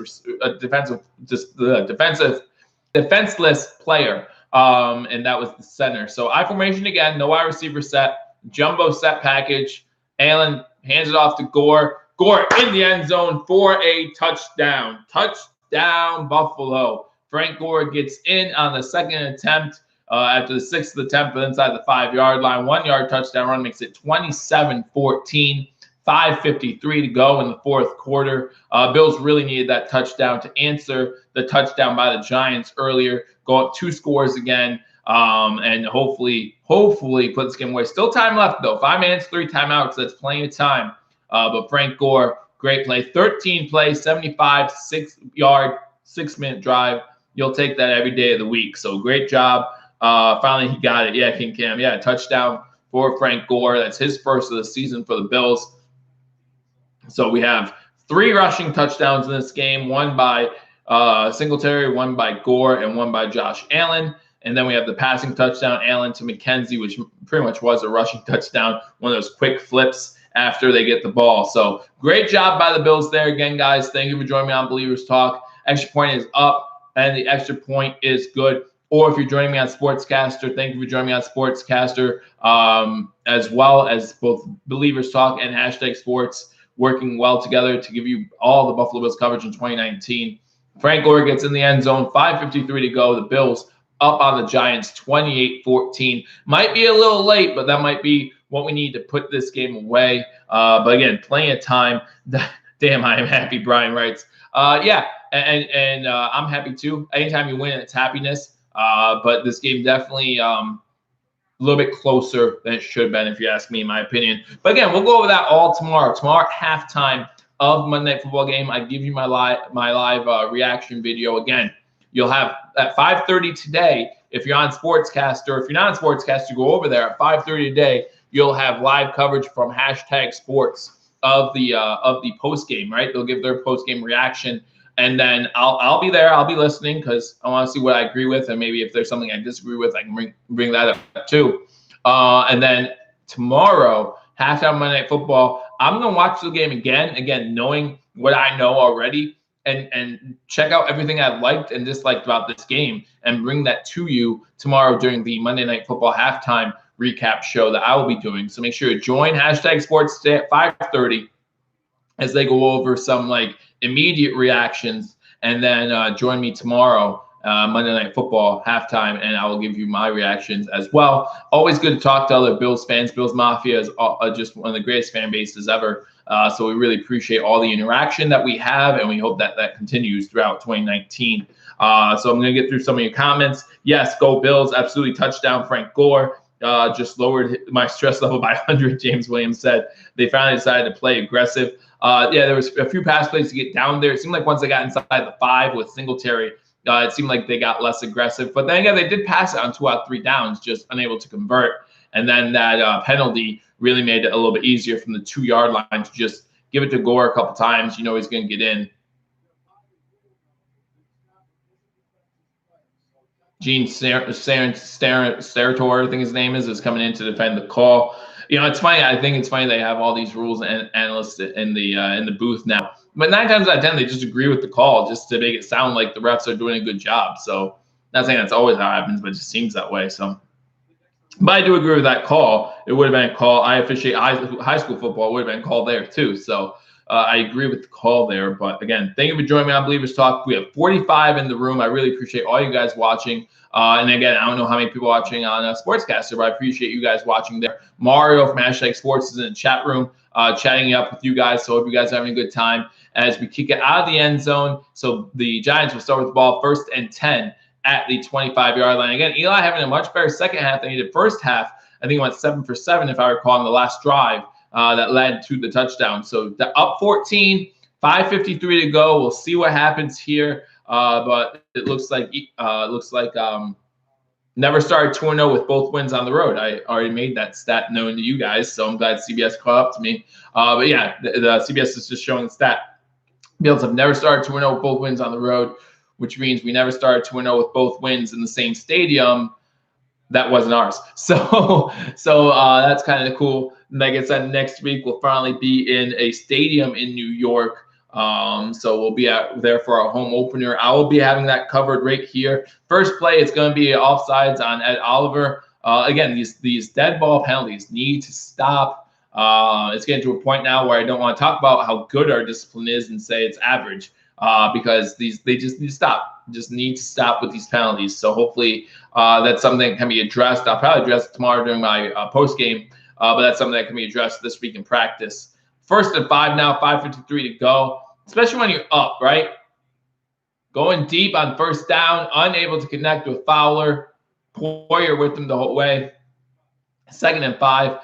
player, and that was the center. So I formation again, no wide receiver set, jumbo set package. Allen hands it off to Gore. Gore in the end zone for a touchdown. Touchdown, Buffalo. Frank Gore gets in on the 2nd attempt. After the 6th attempt inside the 5-yard line, 1-yard touchdown run makes it 27-14. 5:53 to go in the 4th quarter. Bills really needed that touchdown to answer the touchdown by the Giants earlier. Go up 2 scores again, and hopefully put this game away. Still time left though. 5 minutes, 3 timeouts. That's plenty of time. But Frank Gore, great play. 13 plays, 75, 6-yard, 6-minute drive. You'll take that every day of the week. So great job. Finally, he got it. Yeah, King Cam. Yeah, touchdown for Frank Gore. That's his first of the season for the Bills. So we have 3 rushing touchdowns in this game, 1 by Singletary, 1 by Gore, and 1 by Josh Allen. And then we have the passing touchdown, Allen to McKenzie, which pretty much was a rushing touchdown, one of those quick flips after they get the ball. So great job by the Bills there. Again, guys, thank you for joining me on Believers Talk. Extra point is up, and the extra point is good. Or if you're joining me on Sportscaster, thank you for joining me on Sportscaster, as well as both Believers Talk and Hashtag Sports working well together to give you all the Buffalo Bills coverage in 2019. Frank Gore gets in the end zone, 5:53 to go. The Bills up on the Giants, 28-14. Might be a little late, but that might be what we need to put this game away. But again, plenty of time. Damn, I am happy, Brian writes. Yeah, and I'm happy too. Anytime you win, it's happiness. But this game definitely a little bit closer than it should have been, if you ask me, in my opinion. But again, we'll go over that all tomorrow. Tomorrow at halftime of Monday Night Football game, I give you my live reaction video. Again, you'll have at 5:30 today. If you're on Sportscaster, if you're not on Sportscaster, go over there at 5:30 today. You'll have live coverage from Hashtag Sports of the post game. Right? They'll give their post game reaction. And then I'll be there. I'll be listening because I want to see what I agree with, and maybe if there's something I disagree with, I can bring that up too. And then tomorrow, halftime Monday Night Football, I'm gonna watch the game again, knowing what I know already, and check out everything I liked and disliked about this game, and bring that to you tomorrow during the Monday Night Football halftime recap show that I will be doing. So make sure to join Hashtag Sports today at 5:30 as they go over some immediate reactions, and then join me tomorrow, Monday Night Football halftime, and I will give you my reactions as well. Always good to talk to other Bills fans. Bills Mafia is just one of the greatest fan bases ever. So we really appreciate all the interaction that we have, and we hope that that continues throughout 2019. So I'm going to get through some of your comments. Yes, go Bills. Absolutely. Touchdown, Frank Gore. Just lowered my stress level by 100, James Williams said. They finally decided to play aggressive. Yeah, there was a few pass plays to get down there. It seemed like once they got inside the 5 with Singletary, it seemed like they got less aggressive. But then again, they did pass it on 2 out of 3 downs, just unable to convert. And then that penalty really made it a little bit easier from the 2-yard line to just give it to Gore a couple times. You know he's going to get in. Gene Steratore, I think his name is coming in to defend the call. You know, it's funny. I think it's funny they have all these rules and analysts in the booth now. But 9 times out of 10, they just agree with the call just to make it sound like the refs are doing a good job. So, not saying that's always how it happens, but it just seems that way. So, but I do agree with that call. It would have been a call. I officiate high school football. It would have been called there too. So, I agree with the call there. But again, thank you for joining me on Believers Talk. We have 45 in the room. I really appreciate all you guys watching. And again, I don't know how many people watching on Sportscaster, but I appreciate you guys watching there. Mario from Hashtag Sports is in the chat room, chatting up with you guys. So hope you guys are having a good time as we kick it out of the end zone. So the Giants will start with the ball 1st and 10 at the 25-yard line. Again, Eli having a much better second half than he did first half. I think he went 7 for 7, if I recall, in the last drive that led to the touchdown. So the up 14, 5:53 to go. We'll see what happens here. But it looks like never started 2-0 with both wins on the road. I already made that stat known to you guys, so I'm glad CBS caught up to me. But yeah, the CBS is just showing the stat. Bills have never started 2-0 with both wins on the road, which means we never started 2-0 with both wins in the same stadium. That wasn't ours. So that's kind of cool. Like I said, next week we'll finally be in a stadium in New York. So we'll be there for our home opener. I will be having that covered right here. First play, it's going to be offsides on Ed Oliver. Again, these dead ball penalties need to stop. It's getting to a point now where I don't want to talk about how good our discipline is and say it's average, because they just need to stop. Just need to stop with these penalties. So hopefully that's something that can be addressed. I'll probably address it tomorrow during my post game, but that's something that can be addressed this week in practice. 1st and 5 now, 5:53 to go. Especially when you're up, right? Going deep on 1st down, unable to connect with Fowler. Poyer with him the whole way. 2nd and 5.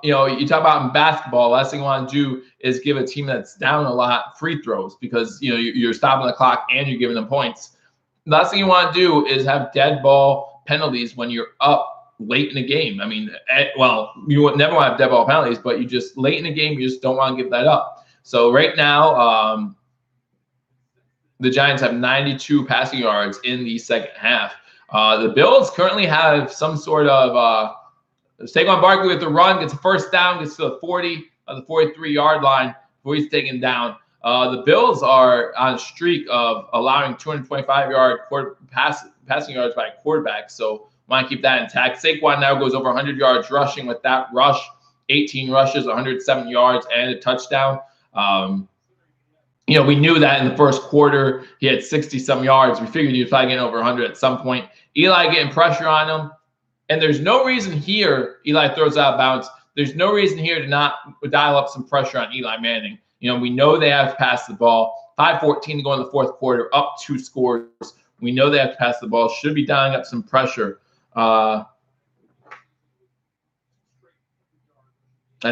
You know, you talk about in basketball, last thing you want to do is give a team that's down a lot free throws, because you know you're stopping the clock and you're giving them points. The last thing you want to do is have dead ball penalties when you're up late in the game. I mean, well, you would never want to have dead ball penalties, but you just late in the game, you just don't want to give that up. So right now, the Giants have 92 passing yards in the second half. The Bills currently have some sort of Saquon Barkley with the run, gets a 1st down, gets to the 40, the 43-yard line before he's taken down. The Bills are on a streak of allowing 225-yard passing yards by a quarterback, so want to keep that intact. Saquon now goes over 100 yards rushing with that rush, 18 rushes, 107 yards, and a touchdown. You know, we knew that in the 1st quarter he had 60-some yards. We figured he was probably getting over 100 at some point. Eli getting pressure on him. And there's no reason here, Eli throws out of bounds. There's no reason here to not dial up some pressure on Eli Manning. You know, we know they have to pass the ball. 5:14 to go in the 4th quarter, up 2 scores. We know they have to pass the ball. Should be dialing up some pressure. I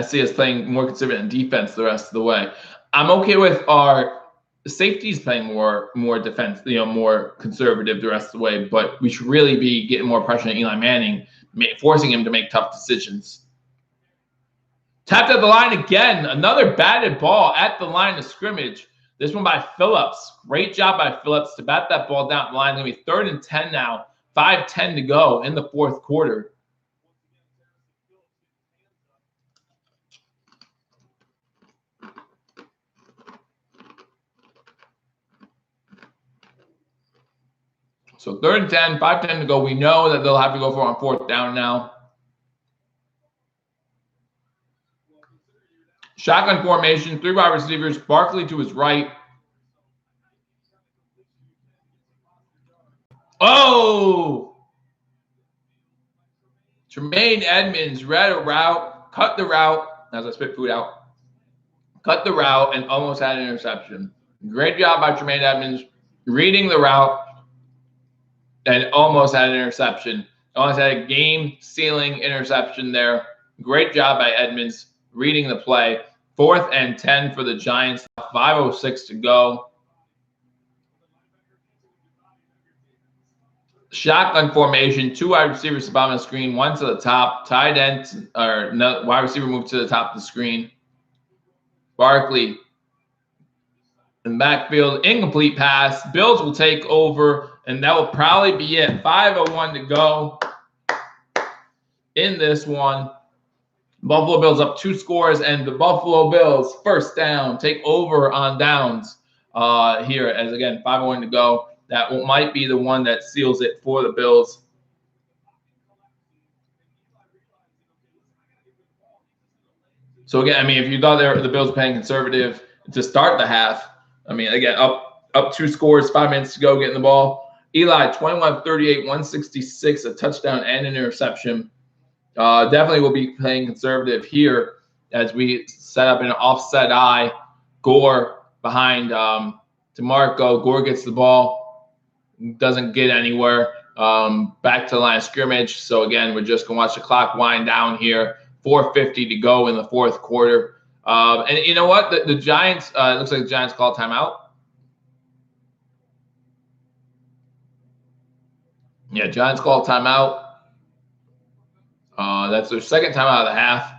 see us playing more conservative in defense the rest of the way. I'm okay with our safeties playing more defense, you know, more conservative the rest of the way, but we should really be getting more pressure on Eli Manning, forcing him to make tough decisions. Tapped at the line again, another batted ball at the line of scrimmage. This one by Phillips. Great job by Phillips to bat that ball down the line. It's going to be 3rd and 10 now, 5:10 to go in the 4th quarter. So 3rd and 10, 5:10 to go. We know that they'll have to go for on 4th down now. Shotgun formation, 3 wide receivers, Barkley to his right. Oh! Tremaine Edmonds read a route, cut the route, as I spit food out. cut the route, and almost had an interception. Great job by Tremaine Edmunds reading the route and almost had an interception. Almost had a game-sealing interception there. Great job by Edmunds reading the play. 4th and 10 for the Giants. 5:06 to go. Shotgun formation. 2 wide receivers to the bottom of the screen. 1 to the top. Tight end or no, wide receiver moved to the top of the screen. Barkley in backfield. Incomplete pass. Bills will take over. And that will probably be it. 5:01 to go in this one. Buffalo Bills up 2 scores, and the Buffalo Bills, first down, take over on downs here. As again, 5:01 to go. That might be the one that seals it for the Bills. So again, I mean, if you thought the Bills were playing conservative to start the half, I mean, again, up 2 scores, 5 minutes to go, getting the ball. Eli, 21-38, 166, a touchdown and an interception. Definitely will be playing conservative here as we set up an offset eye. Gore behind DeMarco. Gore gets the ball, doesn't get anywhere. Back to the line of scrimmage. So again, we're just going to watch the clock wind down here. 4:50 to go in the 4th quarter. And you know what? The Giants, it looks like the Giants call timeout. Yeah, Giants call timeout. That's their 2nd timeout of the half.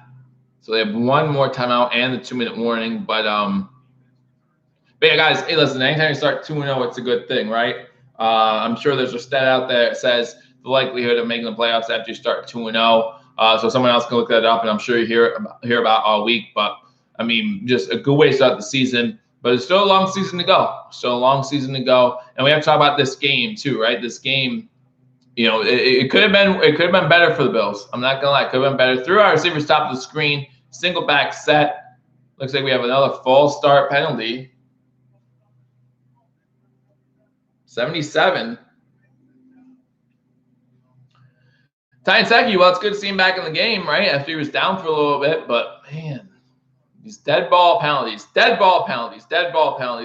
So they have 1 more timeout and the 2-minute warning. But yeah, guys, hey, listen, anytime you start 2-0, it's a good thing, right? I'm sure there's a stat out there that says the likelihood of making the playoffs after you start 2-0. So someone else can look that up, and I'm sure you hear about all week. But, I mean, just a good way to start the season. But it's still a long season to go. Still a long season to go. And we have to talk about this game, too, right? This game, you know, it could have been better for the Bills. I'm not gonna lie, it could have been better. Through our receivers top of the screen, single back set. Looks like we have another false start penalty. 77. Ty Nsekhe, well, it's good to see him back in the game, right? After he was down for a little bit, but man, these dead ball penalties.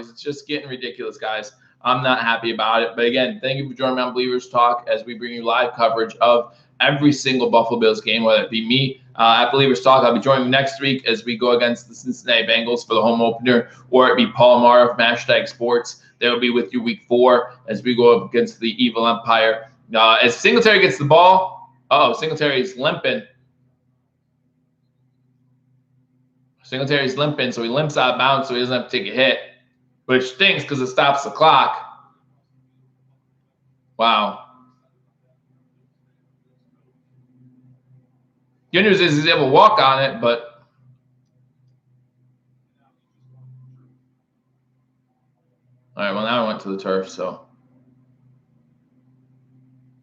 It's just getting ridiculous, guys. I'm not happy about it. But again, thank you for joining me on Believers Talk as we bring you live coverage of every single Buffalo Bills game, whether it be me at Believers Talk. I'll be joining you next week as we go against the Cincinnati Bengals for the home opener, or it be Paul Amara from #Sports. They will be with you week 4 as we go up against the Evil Empire. As Singletary gets the ball, Singletary's limping. Singletary's limping, so he limps out of bounds so he doesn't have to take a hit, which stinks because it stops the clock. Wow. Good news is he's able to walk on it, but all right, well, now I went to the turf, so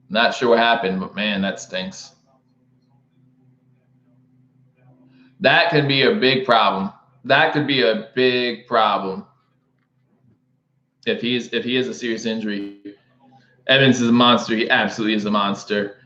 not sure what happened, but man, that stinks. That could be a big problem. That could be a big problem if he is a serious injury. Evans is a monster. He absolutely is a monster.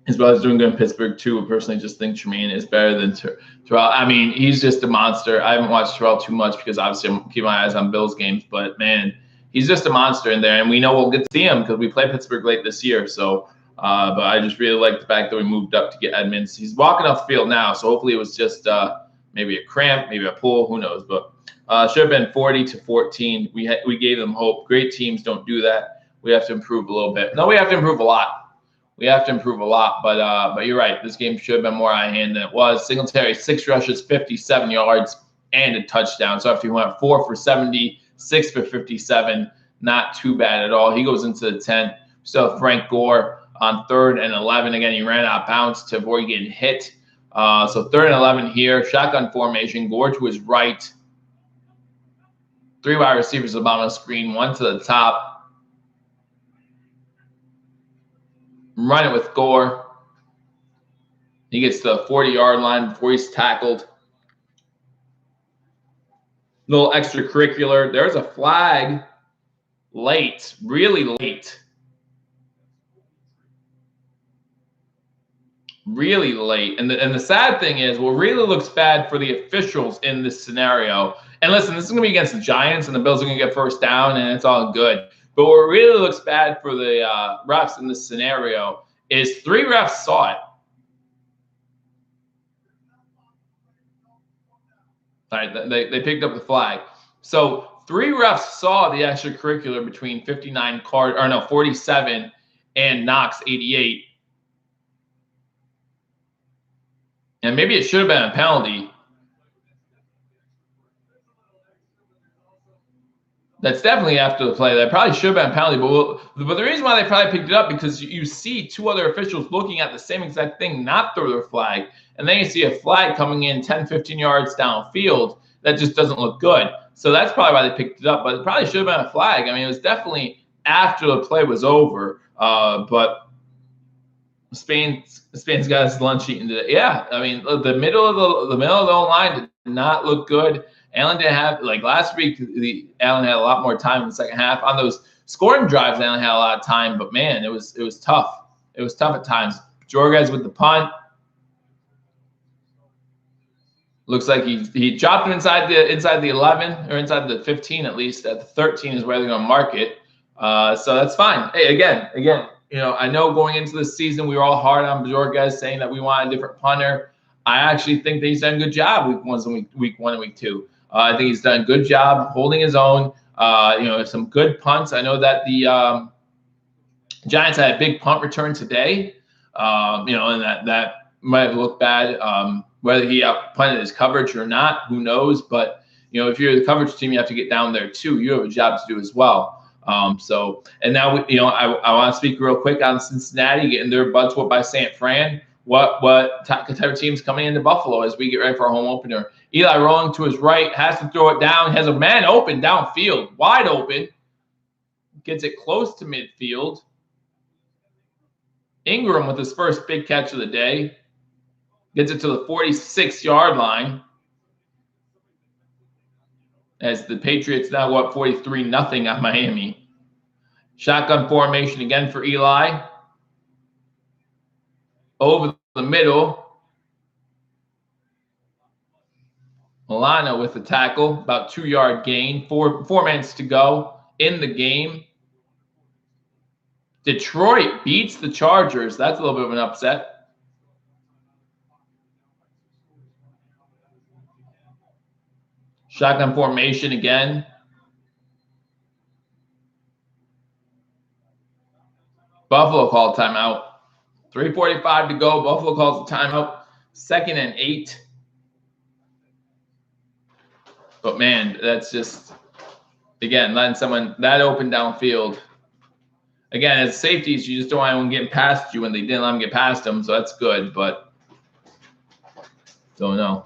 His brother's doing good in Pittsburgh too. I personally just think Tremaine is better than Terrell. I mean, he's just a monster. I haven't watched Terrell too much because obviously I'm keeping my eyes on Bills games. But man, he's just a monster in there, and we know we'll get to see him because we play Pittsburgh late this year. So, but I just really like the fact that we moved up to get Edmunds. He's walking off the field now, so hopefully it was just maybe a cramp, maybe a pull, who knows? But should have been 40-14. We gave them hope. Great teams don't do that. We have to improve a little bit. No, we have to improve a lot. But you're right. This game should have been more high hand than it was. Singletary, 6 rushes, 57 yards, and a touchdown. So after he went 4 for 70, 6 for 57, not too bad at all. He goes into the 10. So Frank Gore on 3rd and 11. Again, he ran out of bounds to avoid getting hit. So 3rd and 11 here. Shotgun formation. Gore to his right. 3 wide receivers at the bottom of the screen. 1 to the top. Run it with Gore. He gets to the 40-yard line before he's tackled. Little extracurricular. There's a flag late, really late. really late. And the sad thing is, what really looks bad for the officials in this scenario, and listen, this is going to be against the Giants, and the Bills are going to get first down, and it's all good. But what really looks bad for the refs in this scenario is 3 refs saw it. All right, they picked up the flag. So 3 refs saw the extracurricular between 47 and Knox 88. And maybe it should have been a penalty. That's definitely after the play. That probably should have been a penalty. But the reason why they probably picked it up, because you see 2 other officials looking at the same exact thing, not throw their flag. And then you see a flag coming in 10, 15 yards downfield. That just doesn't look good. So that's probably why they picked it up. But it probably should have been a flag. I mean, it was definitely after the play was over. But Spain's got his lunch eaten today. Yeah, I mean, the middle of the line did not look good. Allen didn't have, like last week, Allen had a lot more time in the second half. On those scoring drives, Allen had a lot of time, but man, it was tough. It was tough at times. Jorges with the punt. Looks like he chopped him inside the 11, or inside the 15 at least. At the 13 is where they're going to mark it. So that's fine. Hey, again, you know, I know going into the season we were all hard on Jorges, saying that we want a different punter. I actually think that he's done a good job week 1 and week 2. I think he's done a good job holding his own. You know, some good punts. I know that the Giants had a big punt return today. You know, and that might have looked bad. Whether he out-punted his coverage or not, who knows? But you know, if you're the coverage team, you have to get down there too. You have a job to do as well. So, and now you know, I want to speak real quick on Cincinnati getting their butts whooped by San Fran. What type of team's coming into Buffalo as we get ready for our home opener? Eli rolling to his right, has to throw it down, has a man open downfield, wide open, gets it close to midfield. Ingram with his first big catch of the day, gets it to the 46-yard line. As the Patriots now go up 43-0 on Miami. Shotgun formation again for Eli. Over the middle. Milano with the tackle, about 2-yard gain. 4 minutes to go in the game. Detroit beats the Chargers. That's a little bit of an upset. Shotgun formation again. Buffalo called timeout. 3:45 to go. Buffalo calls the timeout. 2nd and 8. But man, that's just, again, letting someone that open downfield. Again, as safeties, you just don't want anyone getting past you when they didn't let them get past them, so that's good, but don't know.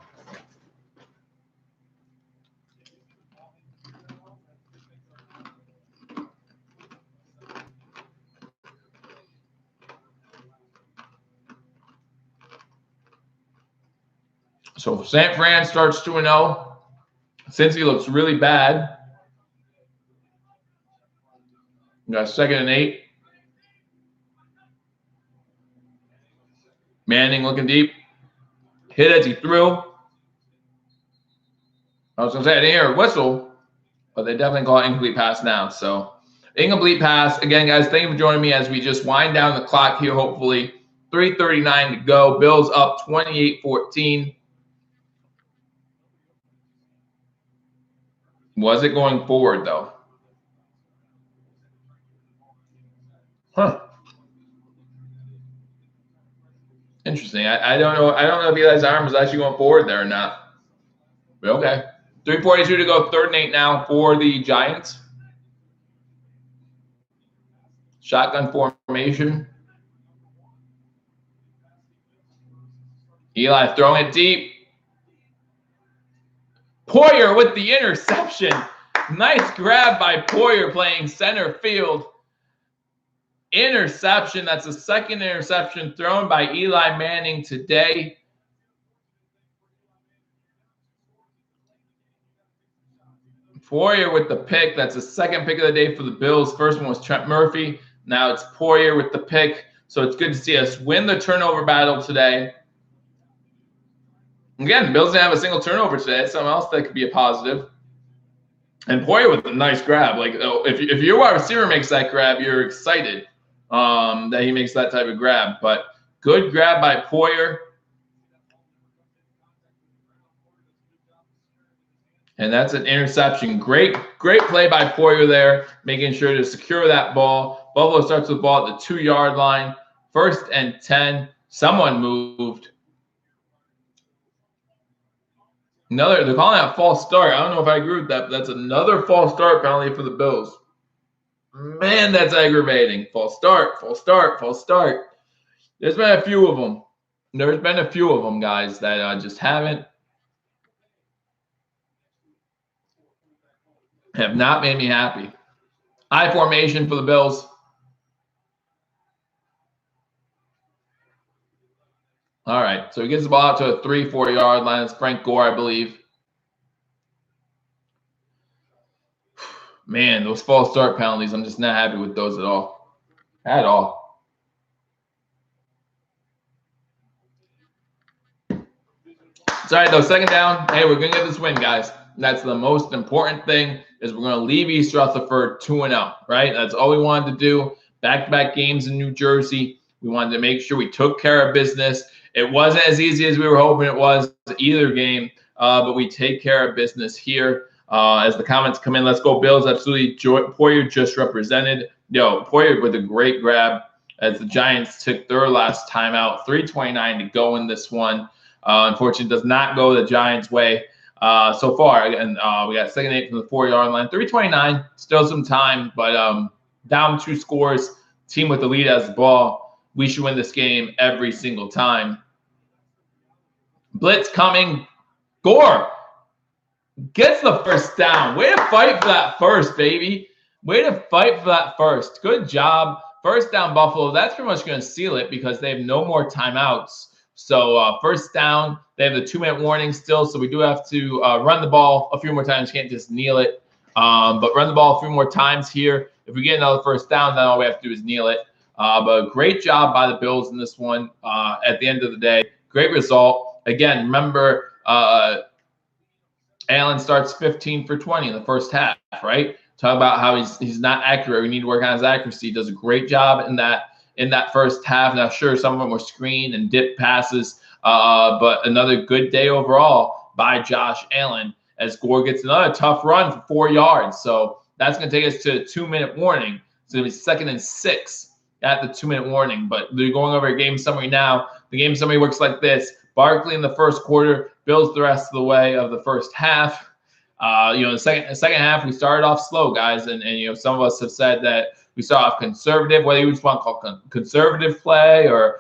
So San Fran starts 2-0. Cincy looks really bad. We got 2nd and 8. Manning looking deep. Hit as he threw. I was going to say I didn't hear a whistle, but they definitely call it incomplete pass now. So incomplete pass. Again, guys, thank you for joining me as we just wind down the clock here, hopefully. 3:39 to go. Bills up 28-14. Was it going forward, though? Huh. Interesting. I don't know. I don't know if Eli's arm was actually going forward there or not. But okay. 3:42 to go. 3rd and 8 now for the Giants. Shotgun formation. Eli throwing it deep. Poyer with the interception. Nice grab by Poyer playing center field. Interception. That's the 2nd interception thrown by Eli Manning today. Poyer with the pick. That's the 2nd pick of the day for the Bills. First one was Trent Murphy. Now it's Poyer with the pick. So it's good to see us win the turnover battle today. Again, the Bills didn't have a single turnover today. That's something else that could be a positive. And Poyer with a nice grab. Like, if your wide receiver makes that grab, you're excited that he makes that type of grab. But good grab by Poyer. And that's an interception. Great play by Poyer there, making sure to secure that ball. Buffalo starts with the ball at the 2-yard line. 1st and 10. Someone moved. They're calling that false start. I don't know if I agree with that, but that's another false start penalty for the Bills. Man, that's aggravating. False start, false start, false start. There's been a few of them. There's been a few of them, guys, that just have not made me happy. High formation for the Bills. All right, so he gets the ball out to a 3-4 yard line. It's Frank Gore, I believe. Man, those false start penalties, I'm just not happy with those at all. At all. It's all right, though. 2nd down. Hey, we're going to get this win, guys. That's the most important thing, is we're going to leave East Rutherford 2-0, right? That's all we wanted to do. Back-to-back games in New Jersey. We wanted to make sure we took care of business. It wasn't as easy as we were hoping it was either game, but we take care of business here. As the comments come in, let's go Bills. Absolutely. Poyer just represented. Poyer with a great grab as the Giants took their last timeout. 3:29 to go in this one. Unfortunately, does not go the Giants' way so far. Again, we got 2nd and 8 from the 4-yard line. 3:29, still some time, but down 2 scores. Team with the lead has the ball. We should win this game every single time. Blitz coming. Gore gets the 1st down. Way to fight for that 1st, baby. Way to fight for that 1st. Good job. 1st down, Buffalo. That's pretty much going to seal it because they have no more timeouts. So 1st down. They have the 2-minute warning still, so we do have to run the ball a few more times. Can't just kneel it. But run the ball a few more times here. If we get another 1st down, then all we have to do is kneel it. But great job by the Bills in this one at the end of the day. Great result. Again, remember, Allen starts 15 for 20 in the 1st half, right? Talk about how he's not accurate. We need to work on his accuracy. He does a great job in that 1st half. Now, sure, some of them were screen and dip passes, but another good day overall by Josh Allen as Gore gets another tough run for 4 yards. So that's going to take us to a 2-minute warning. It's going to be 2nd and 6 at the 2-minute warning. But they're going over a game summary now. The game summary works like this. Barkley in the 1st quarter, Bills the rest of the way of the 1st half. The second half, we started off slow, guys. And some of us have said that we started off conservative, whether you just want to call conservative play or,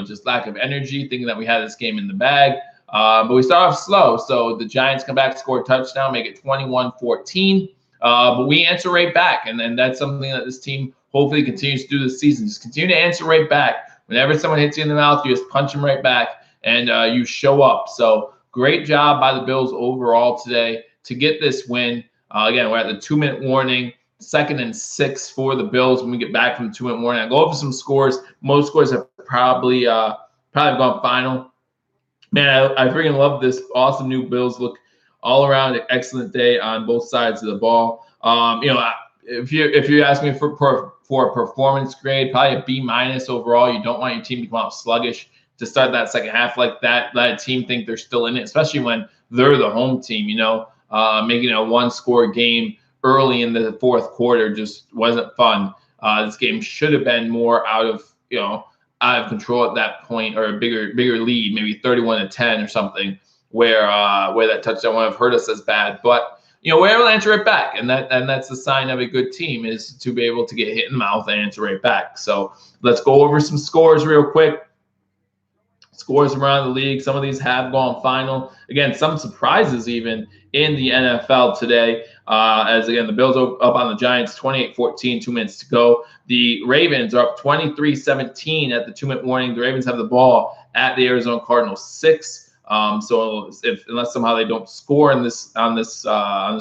just lack of energy, thinking that we had this game in the bag. But we start off slow. So the Giants come back, score a touchdown, make it 21-14. But we answer right back. And that's something that this team hopefully continues to do this season. Just continue to answer right back. Whenever someone hits you in the mouth, you just punch them right back and you show up. So great job by the Bills overall today to get this win. Again, we're at the 2-minute warning. 2nd and 6 for the Bills when we get back from the 2-minute warning. I'll go over some scores. Most scores have probably gone final. Man, I freaking love this awesome new Bills look all around. An excellent day on both sides of the ball. If you ask me for a performance grade, probably a B- overall. You don't want your team to come out sluggish to start that 2nd half like that. Let a team think they're still in it, especially when they're the home team. Making a 1-score game early in the 4th quarter just wasn't fun. This game should have been more out of control at that point, or a bigger lead, maybe 31-10 or something, where that touchdown would have hurt us as bad. But we're able to answer it back, and that's the sign of a good team, is to be able to get hit in the mouth and answer right back. So let's go over some scores real quick. Scores around the league. Some of these have gone final. Again, some surprises even in the NFL today. As again, the Bills up on the Giants 28-14, 2 minutes to go. The Ravens are up 23-17 at the 2-minute warning. The Ravens have the ball at the Arizona Cardinals 6. So unless somehow they don't score on this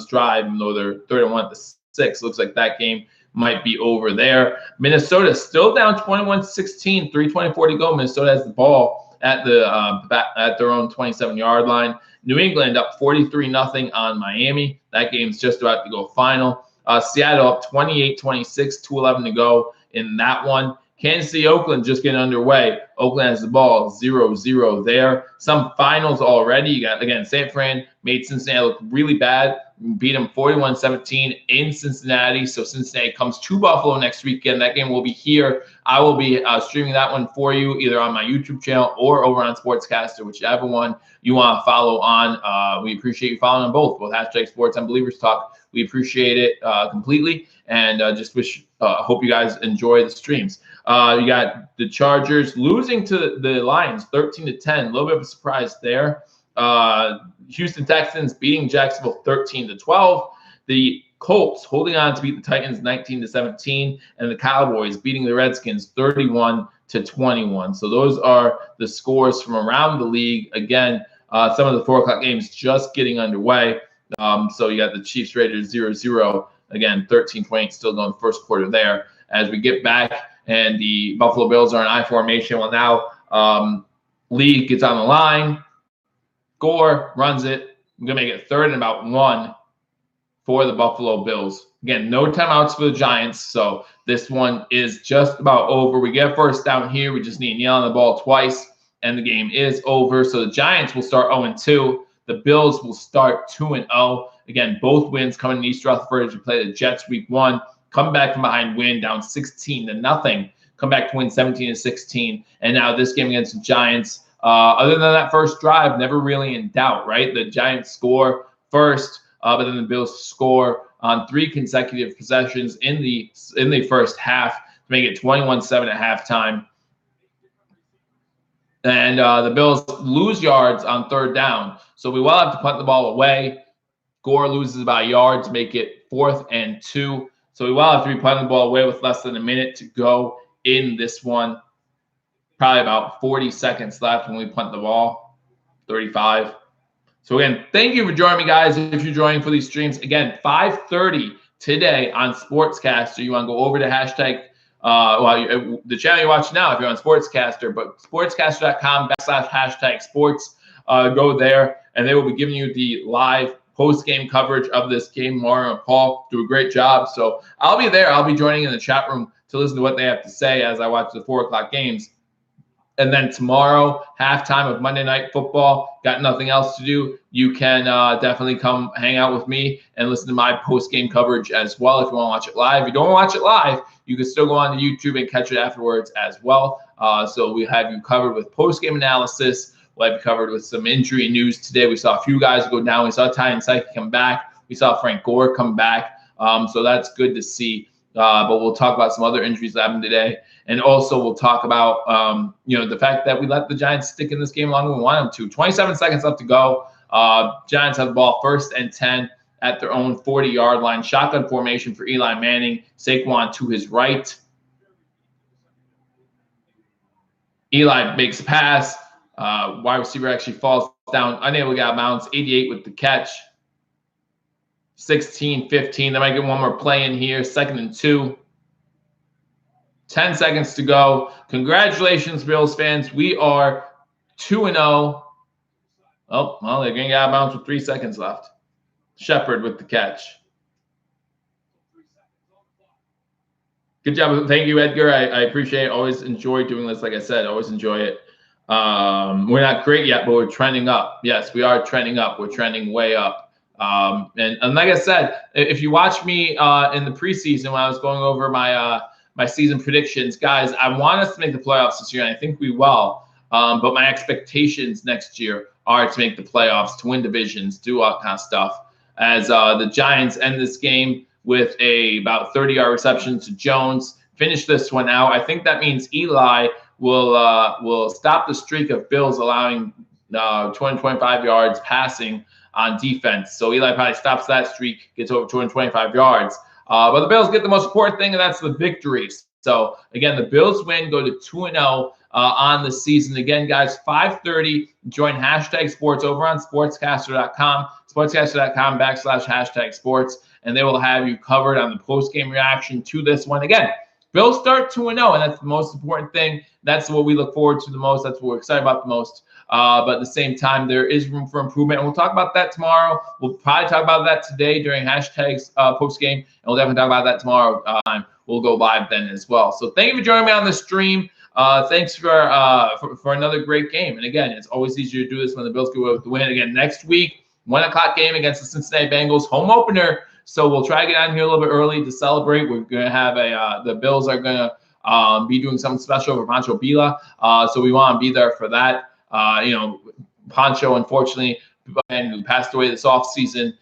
drive, even though they're 31 at the 6, looks like that game might be over there. Minnesota still down 21-16, 3:24 to go. Minnesota has the ball at their own 27-yard line. New England up 43-0 on Miami. That game's just about to go final. Seattle up 28-26, 2:11 to go in that one. Kansas City, Oakland just getting underway. Oakland has the ball 0-0 there. Some finals already. You got, again, San Fran made Cincinnati look really bad. Beat them 41-17 in Cincinnati. So Cincinnati comes to Buffalo next weekend. That game will be here. I will be streaming that one for you either on my YouTube channel or over on Sportscaster, whichever one you want to follow on. We appreciate you following on both hashtag Sports and Believers Talk. We appreciate it completely, and just hope you guys enjoy the streams. You got the Chargers losing to the Lions 13-10. A little bit of a surprise there. Houston Texans beating Jacksonville 13-12. The Colts holding on to beat the Titans 19-17, and the Cowboys beating the Redskins 31-21. So those are the scores from around the league. Again, some of the 4 o'clock games just getting underway. So you got the Chiefs Raiders 0-0. Again, 13-28 still going first quarter there. As we get back and the Buffalo Bills are in I formation. Well, now Lee gets on the line. Gore runs it. I'm going to make it 3rd and about 1 for the Buffalo Bills. Again, no timeouts for the Giants. So this one is just about over. We get first down here. We just need to nail on the ball twice, and the game is over. So the Giants will start 0-2. The Bills will start 2-0. Again, both wins coming in East Rutherford as we play the Jets week 1. Come back from behind, win down 16-0. Come back to win 17-16. And now this game against the Giants, other than that first drive, never really in doubt, right? The Giants score first, but then the Bills score on 3 consecutive possessions in the first half to make it 21-7 at halftime. And the Bills lose yards on 3rd down. So we will have to punt the ball away. Gore loses about a yard to make it 4th and 2. So we will have to be punting the ball away with less than a minute to go in this one. Probably about 40 seconds left when we punt the ball. 35. So again, thank you for joining me, guys. If you're joining for these streams, again, 5:30 today on Sportscaster. You want to go over to hashtag the channel you're watching now if you're on Sportscaster, but sportscaster.com/hashtag sports. Go there, and they will be giving you the live post-game coverage of this game. Mario and Paul do a great job. So I'll be there. I'll be joining in the chat room to listen to what they have to say as I watch the 4 o'clock games. And then tomorrow, halftime of Monday Night Football. Got nothing else to do. You can definitely come hang out with me and listen to my post-game coverage as well if you want to watch it live. If you don't watch it live, you can still go on to YouTube and catch it afterwards as well. So we have you covered with post-game analysis. We'll have you covered with some injury news today. We saw a few guys go down. We saw Ty and Psyche come back. We saw Frank Gore come back. So that's good to see. But we'll talk about some other injuries that happened today. And also we'll talk about, the fact that we let the Giants stick in this game longer than we want them to. 27 seconds left to go. Giants have the ball 1st and 10 at their own 40-yard line. Shotgun formation for Eli Manning. Saquon to his right. Eli makes a pass. Wide receiver actually falls down, unable to get out of bounds. 88 with the catch. 16-15. They might get one more play in here. 2nd and 2. 10 seconds to go. Congratulations, Bills fans. We are 2-0. Oh, well, they're going to get out of bounds with 3 seconds left. Shepard with the catch. Good job. Thank you, Edgar. I appreciate it. Always enjoy doing this. Like I said, always enjoy it. We're not great yet, but we're trending up. Yes, we are trending up. We're trending way up. And like I said, if you watch me in the preseason when I was going over my my season predictions, guys, I want us to make the playoffs this year, and I think we will. But my expectations next year are to make the playoffs, to win divisions, do all kind of stuff. As the Giants end this game with about 30-yard reception to Jones, finish this one out. I think that means Eli will stop the streak of Bills allowing 225 yards passing on defense. So Eli probably stops that streak, gets over 225 yards. But the Bills get the most important thing, and that's the victories. So, again, the Bills win, go to 2-0 on the season. Again, guys, 5:30, join hashtag sports over on sportscaster.com, sportscaster.com /hashtag sports. and they will have you covered on the post-game reaction to this one. Again, Bills start 2-0, and that's the most important thing. That's what we look forward to the most. That's what we're excited about the most. But at the same time, there is room for improvement, and we'll talk about that tomorrow. We'll probably talk about that today during hashtags post-game, and we'll definitely talk about that tomorrow. We'll go live then as well. So thank you for joining me on the stream. Thanks for another great game. And again, it's always easier to do this when the Bills go with the win. Again, next week, 1 o'clock game against the Cincinnati Bengals, home opener. So we'll try to get on here a little bit early to celebrate. We're going to have the Bills are going to be doing something special for Pancho Villa. So we want to be there for that. Pancho, unfortunately, who passed away this offseason,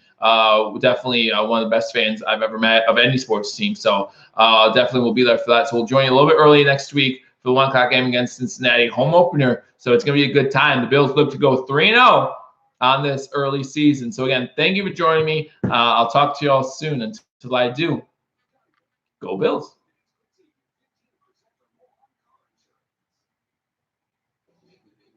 definitely one of the best fans I've ever met of any sports team. So definitely we'll be there for that. So we'll join you a little bit early next week for the 1 o'clock game against Cincinnati, home opener. So it's going to be a good time. The Bills look to go 3-0 on this early season. So again, thank you for joining me. I'll talk to you all soon. Until I do, go Bills.